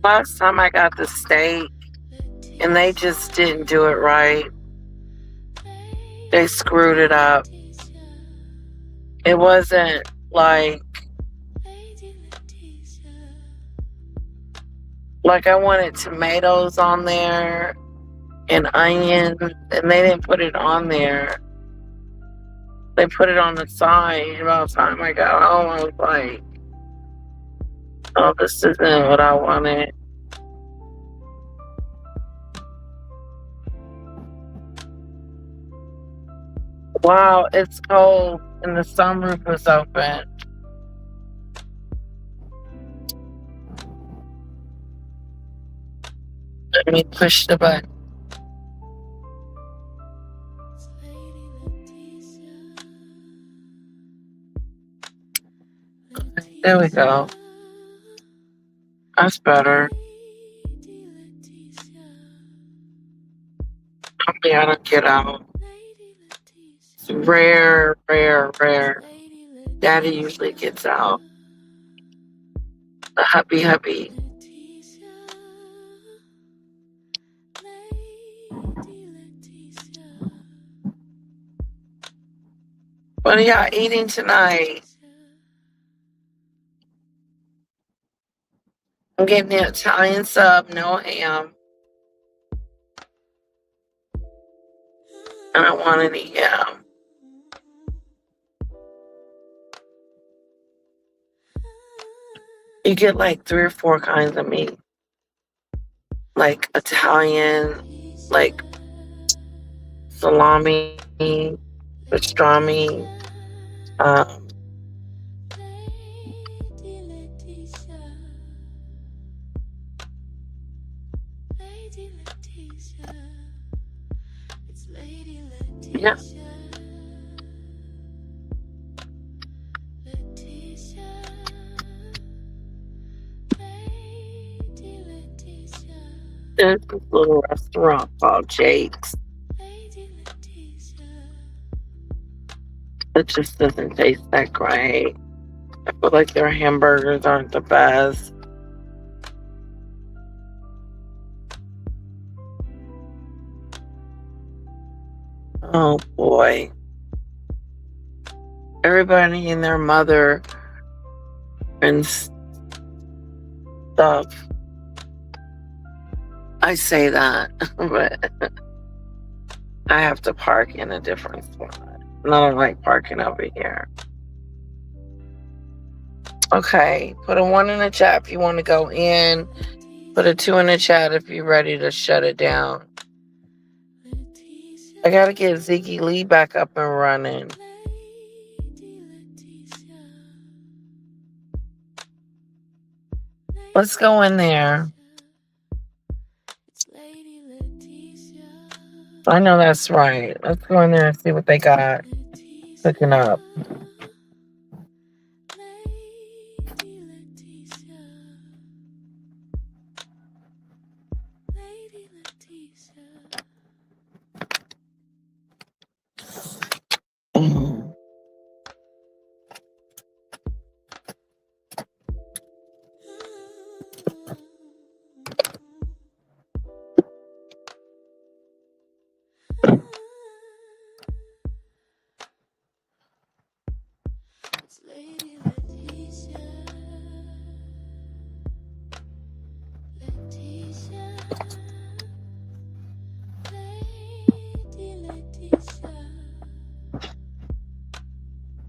last time I got the steak, and they just didn't do it right. They screwed it up. It wasn't like I wanted tomatoes on there and onions, and they didn't put it on there. They put it on the side. About the time I got home, I was like, oh, this isn't what I wanted. Wow, it's cold and the sunroof is open. Let me push the button. There we go. That's better. Hopefully I don't get out. It's rare. Daddy usually gets out. The hubby. What are y'all eating tonight? I'm getting the Italian sub, no ham. I don't want any ham. You get like 3 or 4 kinds of meat. Like Italian, like salami, pastrami, yeah. There's this little restaurant called Jake's. It just doesn't taste that great. I feel like their hamburgers aren't the best. Oh boy. everybody and their mother and stuff. I say that, but I have to park in a different spot. And I don't like parking over here. Okay, put a 1 in the chat if you want to go in. Put a 2 in the chat if you're ready to shut it down. I gotta get Ziggy Lee back up and running. Let's go in there. I know that's right. Let's go in there and see what they got cooking up.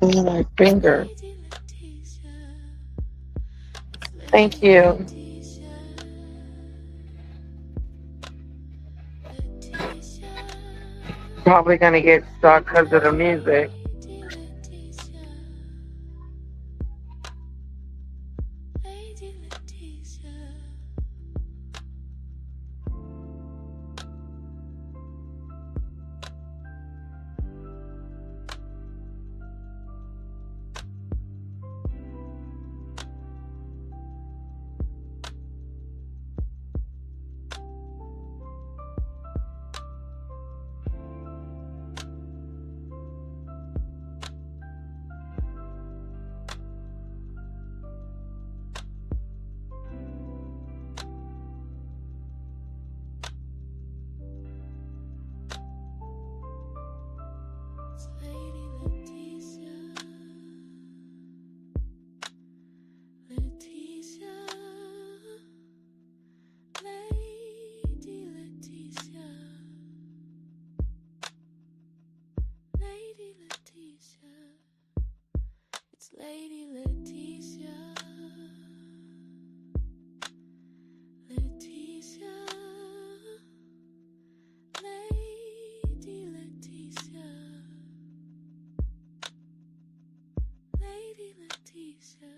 My finger. Thank you. Probably gonna get stuck because of the music. It's Lady Leticia. Leticia. Lady Leticia. Lady Leticia. It's Lady Leticia. Leticia. Lady Leticia. Lady Leticia.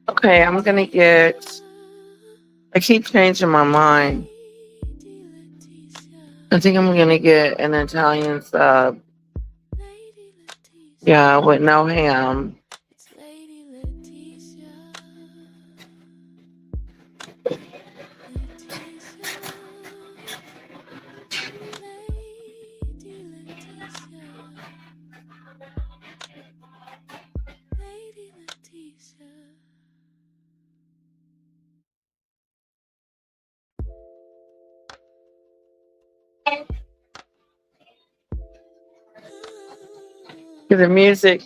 Okay, I'm gonna get. I keep changing my mind. I think I'm gonna get an Italian sub. Yeah, with no ham. To the music.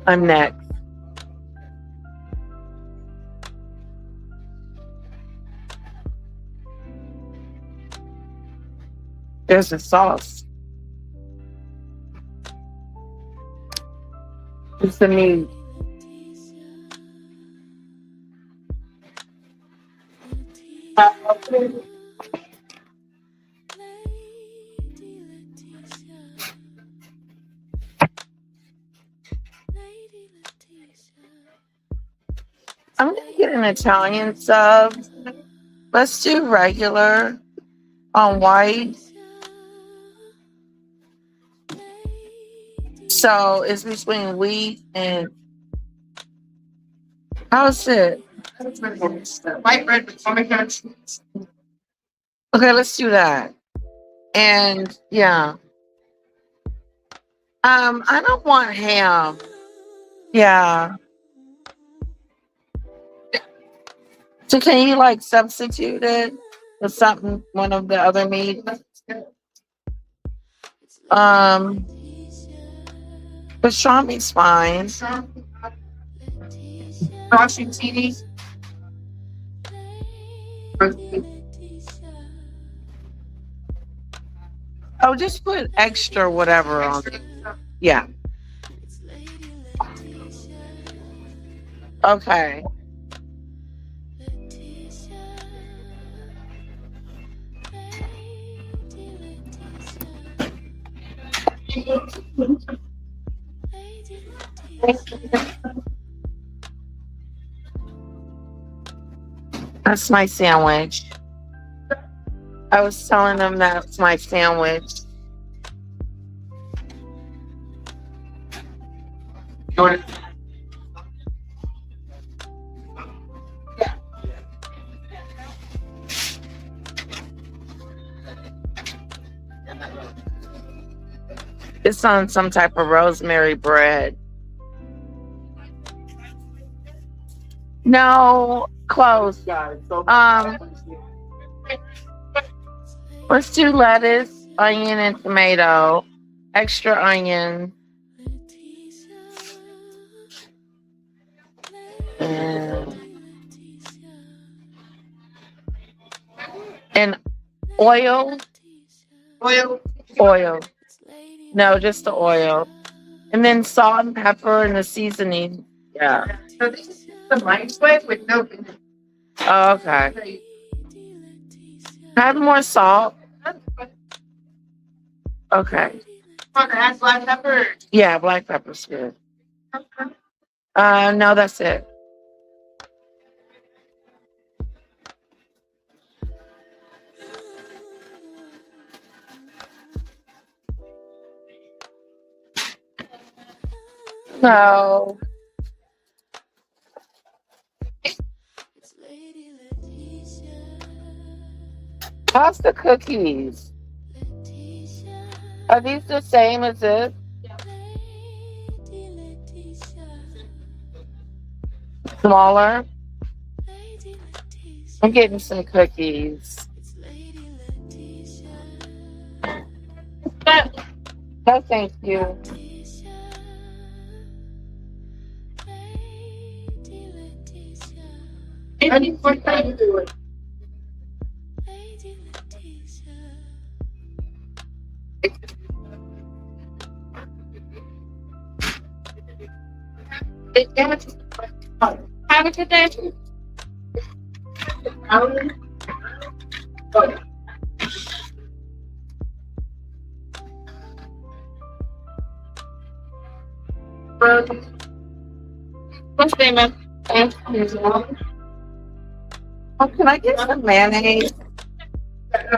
I'm next. There's the sauce. It's the meat. I'm gonna get an Italian sub. Let's do regular on white. So it's between wheat and how's it? White bread with tomato cheese. Okay, let's do that. And yeah. I don't want ham. Yeah. So can you like substitute it with something, one of the other meats? Pastrami's fine. Rossi. Oh, just put extra whatever on it. Yeah. Okay. That's my sandwich. I was telling them that's my sandwich. It's on some type of rosemary bread. No, close. Let's do lettuce, onion, and tomato. Extra onion. And oil. Oil. No, just the oil. And then salt and pepper and the seasoning. Yeah. So this is the microwave with no. Oh, okay. Add more salt. Okay. Want to add black pepper? Yeah, black pepper's good. No, that's it. No. How's the cookies? Are these the same as this? Smaller? I'm getting some cookies. No, thank you. Have a good day. What's the name of? Oh, can I get some mayonnaise?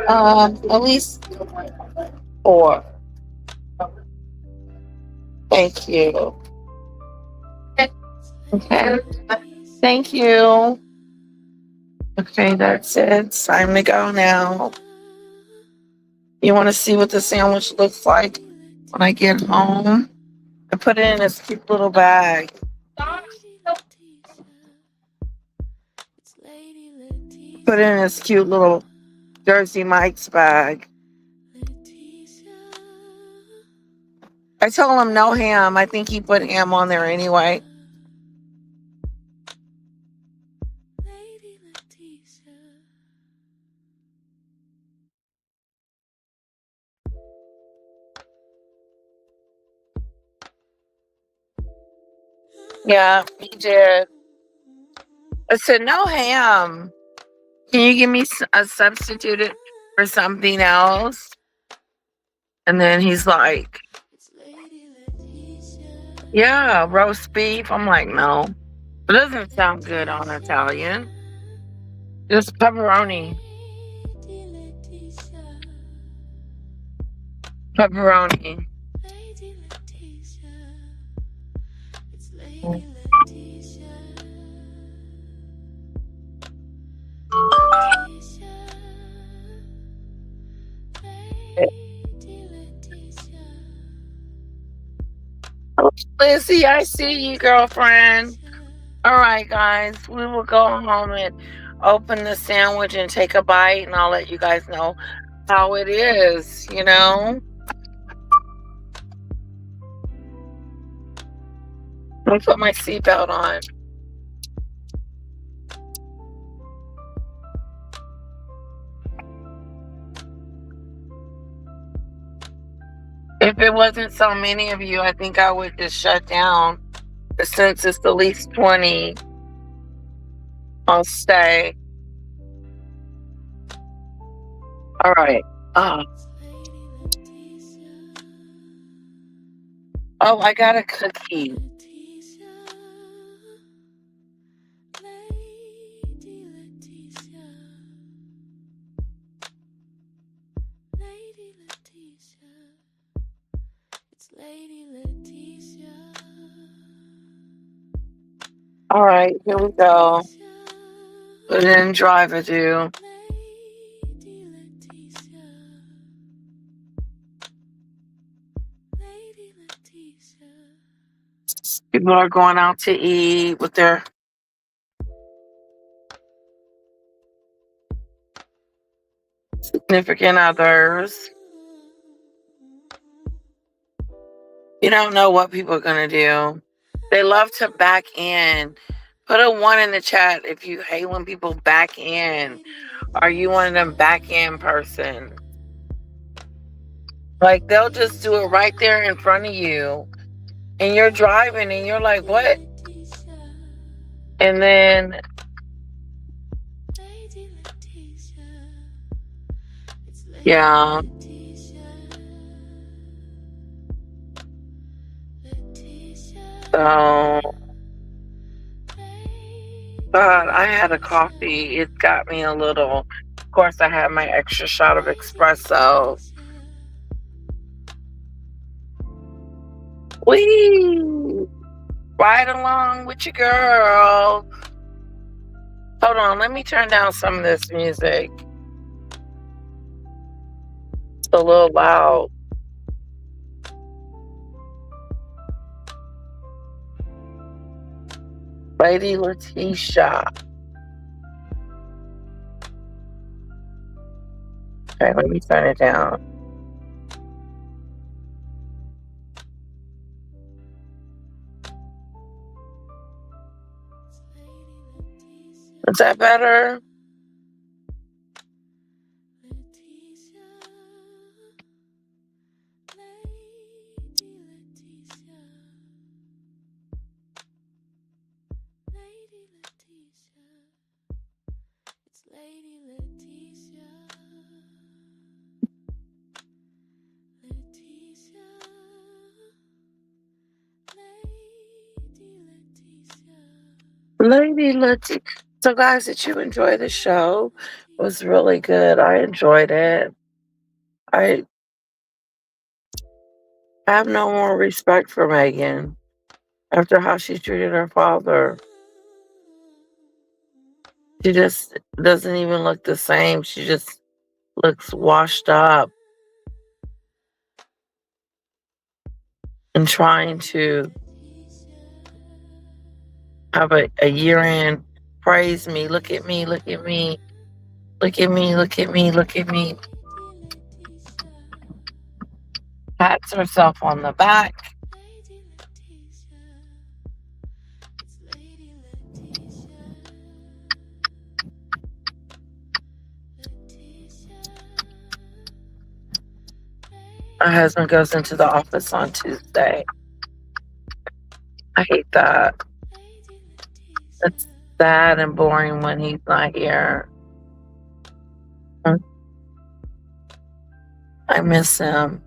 At least 4. Thank you. Okay. Thank you. Okay, that's it. It's time to go now. You want to see what the sandwich looks like when I get home? I put it in this cute little bag. Put it in this cute little Jersey Mike's bag. I told him no ham. I think he put ham on there anyway. Yeah, he did. I said, no ham. Can you give me a substitute for something else? And then he's like, yeah, roast beef. I'm like, no. It doesn't sound good on Italian. Just pepperoni. Pepperoni. Lizzie, I see you, girlfriend. All right, guys, we will go home and open the sandwich and take a bite, and I'll let you guys know how it is, you know? Let me put my seatbelt on. If it wasn't so many of you, I think I would just shut down. But since it's at least 20, I'll stay. All right. Oh, I got a cookie. All right, here we go. Put it in driver do. People are going out to eat with their significant others. You don't know what people are going to do. They love to back in. Put a 1 in the chat if you hate when people back in. Are you one of them back in person? Like, they'll just do it right there in front of you. And you're driving and you're like, what? And then yeah. So, God, I had a coffee. It got me a little. Of course, I had my extra shot of espresso. Wee! Right along with your girl. Hold on, let me turn down some of this music. It's a little loud. Lady Letitia. Okay, let me turn it down. Is that better? Lady Letitia. So, guys, did you enjoy the show? It was really good. I enjoyed it. I have no more respect for Meghan after how she treated her father. She just doesn't even look the same. She just looks washed up and trying to have a year end praise me. Look at me, look at me, look at me, look at me, look at me. Pats herself on the back. My husband goes into the office on Tuesday. I hate that. It's sad and boring when he's not here. I miss him.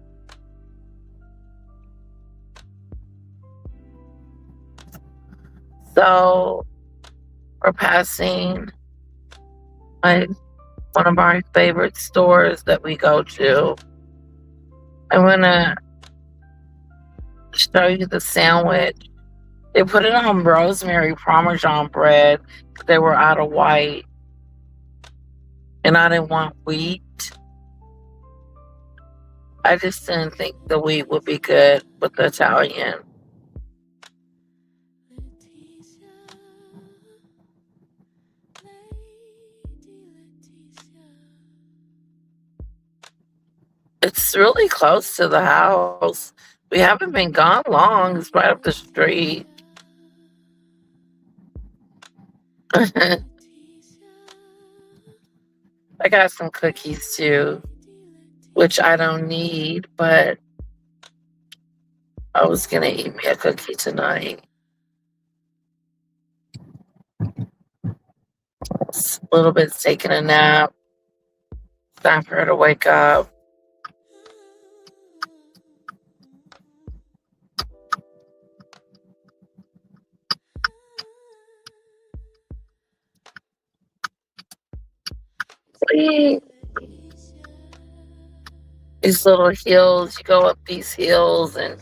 So we're passing one of our favorite stores that we go to. I'm gonna show you the sandwich. They put it on rosemary Parmesan bread. They were out of white. And I didn't want wheat. I just didn't think the wheat would be good with the Italian. It's really close to the house. We haven't been gone long. It's right up the street. I got some cookies too, which I don't need, but I was gonna eat me a cookie tonight. A little bit taking a nap. Time for her to wake up. Please. These little hills, you go up these hills and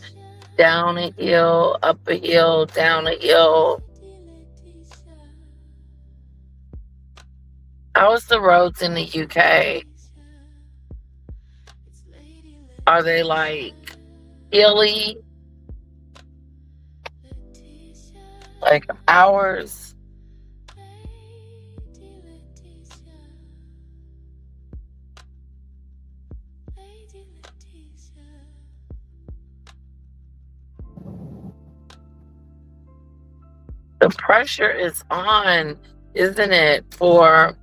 down a hill, up a hill, down a hill. How's the roads in the UK? Are they like hilly? Like ours? The pressure is on, isn't it, for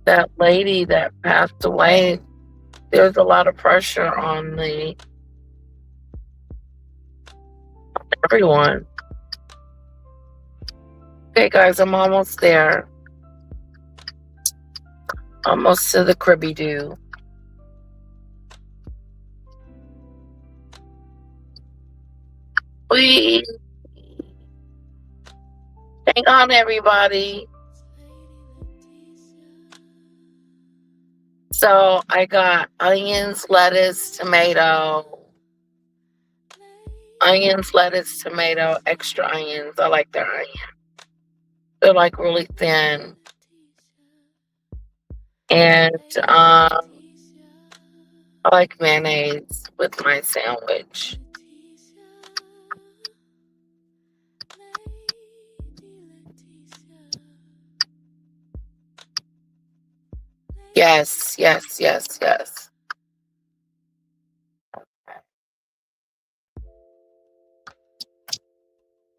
that lady that passed away? There's a lot of pressure on everyone. Okay, guys, I'm almost there. Almost to the cribby do. Please. Hang on, everybody. So I got onions, lettuce, tomato. Onions, lettuce, tomato, extra onions. I like their onions. They're like really thin. And I like mayonnaise with my sandwich. Yes, yes, yes, yes.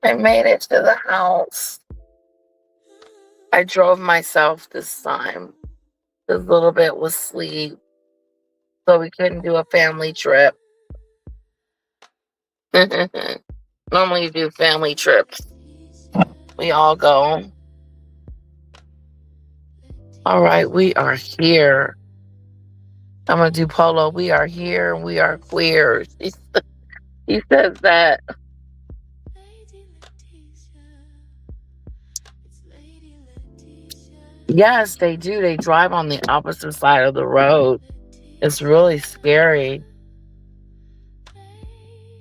I made it to the house. I drove myself this time. A little bit was sleep. So we couldn't do a family trip. Normally you do family trips. We all go. All right, we are here. I'm going to do Polo. We are here. We are queer. He says that. Yes, they do. They drive on the opposite side of the road. It's really scary.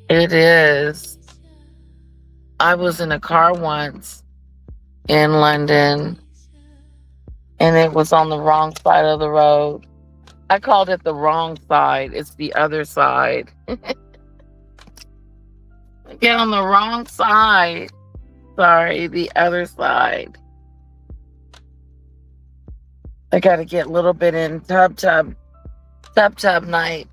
It is. I was in a car once in London, and it was on the wrong side of the road. I called it the wrong side. It's the other side. Get on the wrong side. Sorry, the other side. I got to get a little bit in tub night.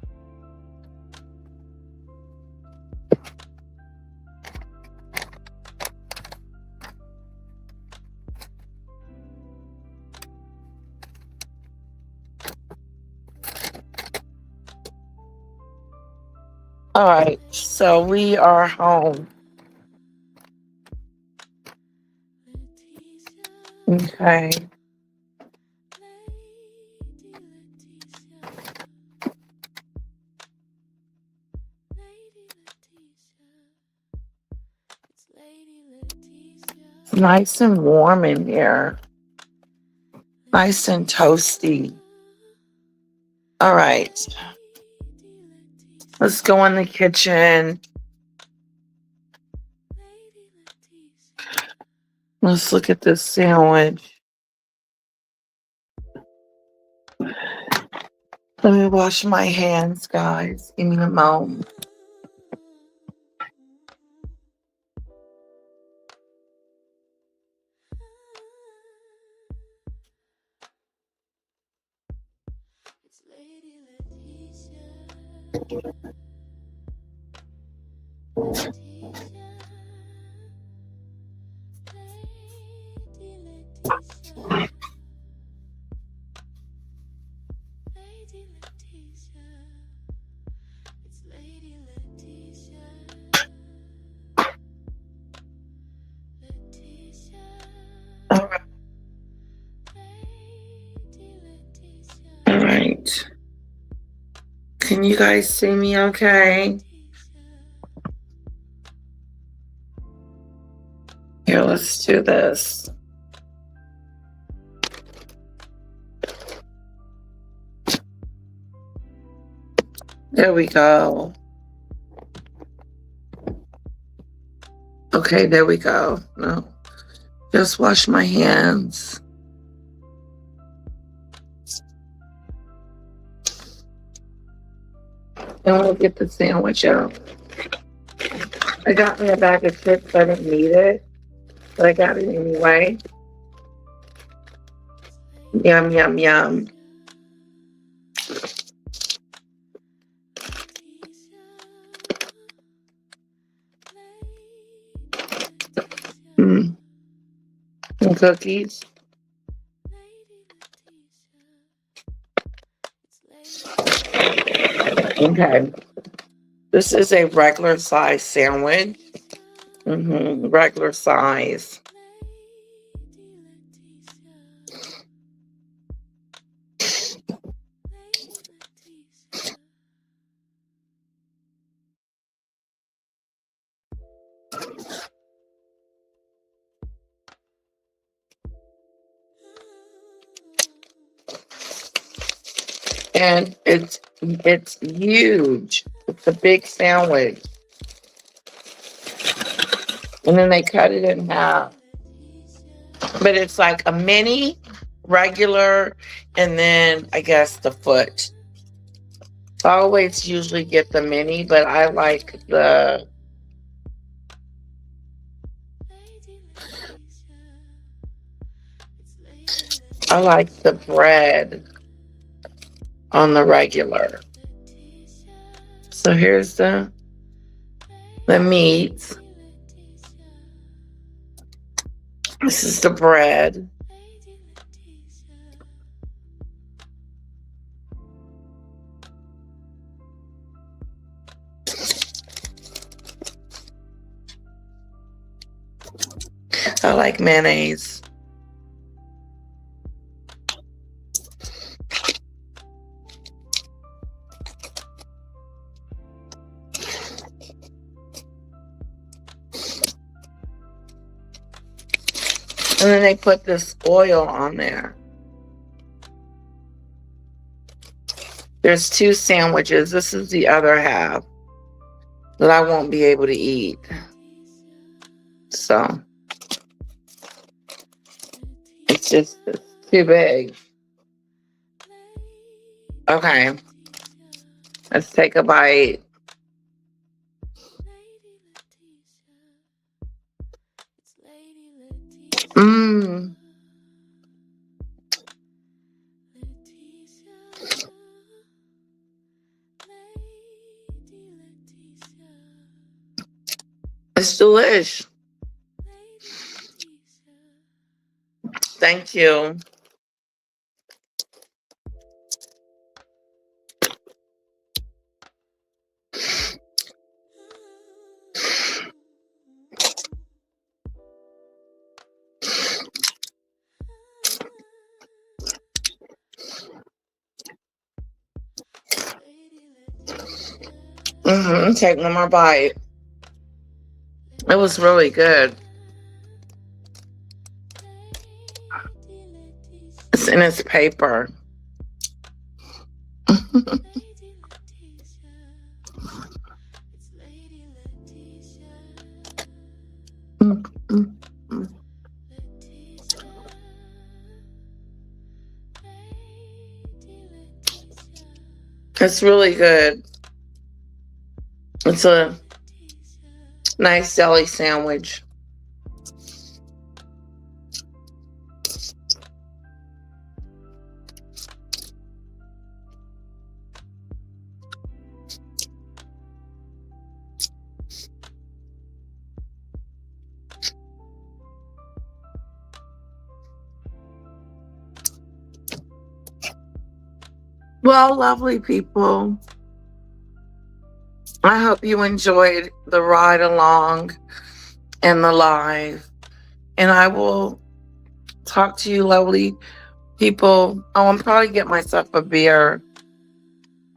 All right, so we are home. Okay. It's nice and warm in here. Nice and toasty. All right. Let's go in the kitchen. Let's look at this sandwich. Let me wash my hands, guys. Give me a moment. All right. Can you guys see me okay? Here, let's do this. There we go. Okay, there we go. No, just wash my hands. And we'll get the sandwich out. I got me a bag of chips. I didn't need it, but I got it anyway. Yum, yum, yum. And cookies. Okay. This is a regular size sandwich. Regular size. And it's huge. It's a big sandwich. And then they cut it in half. But it's like a mini, regular, and then I guess the foot. I always usually get the mini, but I like the bread on the regular. So here's the meat. This is the bread. I like mayonnaise. And then they put this oil on there. There's 2 sandwiches. This is the other half that I won't be able to eat. So it's just too big. Okay. Let's take a bite. Mmm. It's delish. Thank you. Take one more bite. It was really good. It's in its paper. It's really good. It's a nice deli sandwich. Well, lovely people, I hope you enjoyed the ride along and the live. And I will talk to you lovely people. Oh, I'm probably get myself a beer.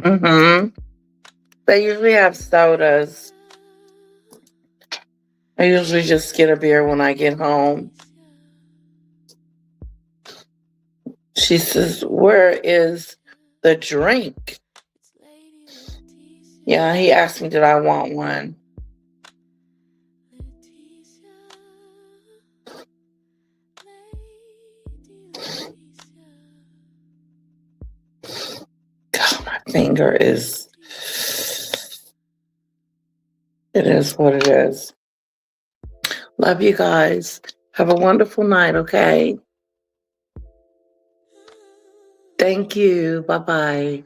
They usually have sodas. I usually just get a beer when I get home. She says, where is the drink? Yeah, he asked me, did I want one? God, my finger is, it is what it is. Love you guys. Have a wonderful night, okay? Thank you. Bye-bye.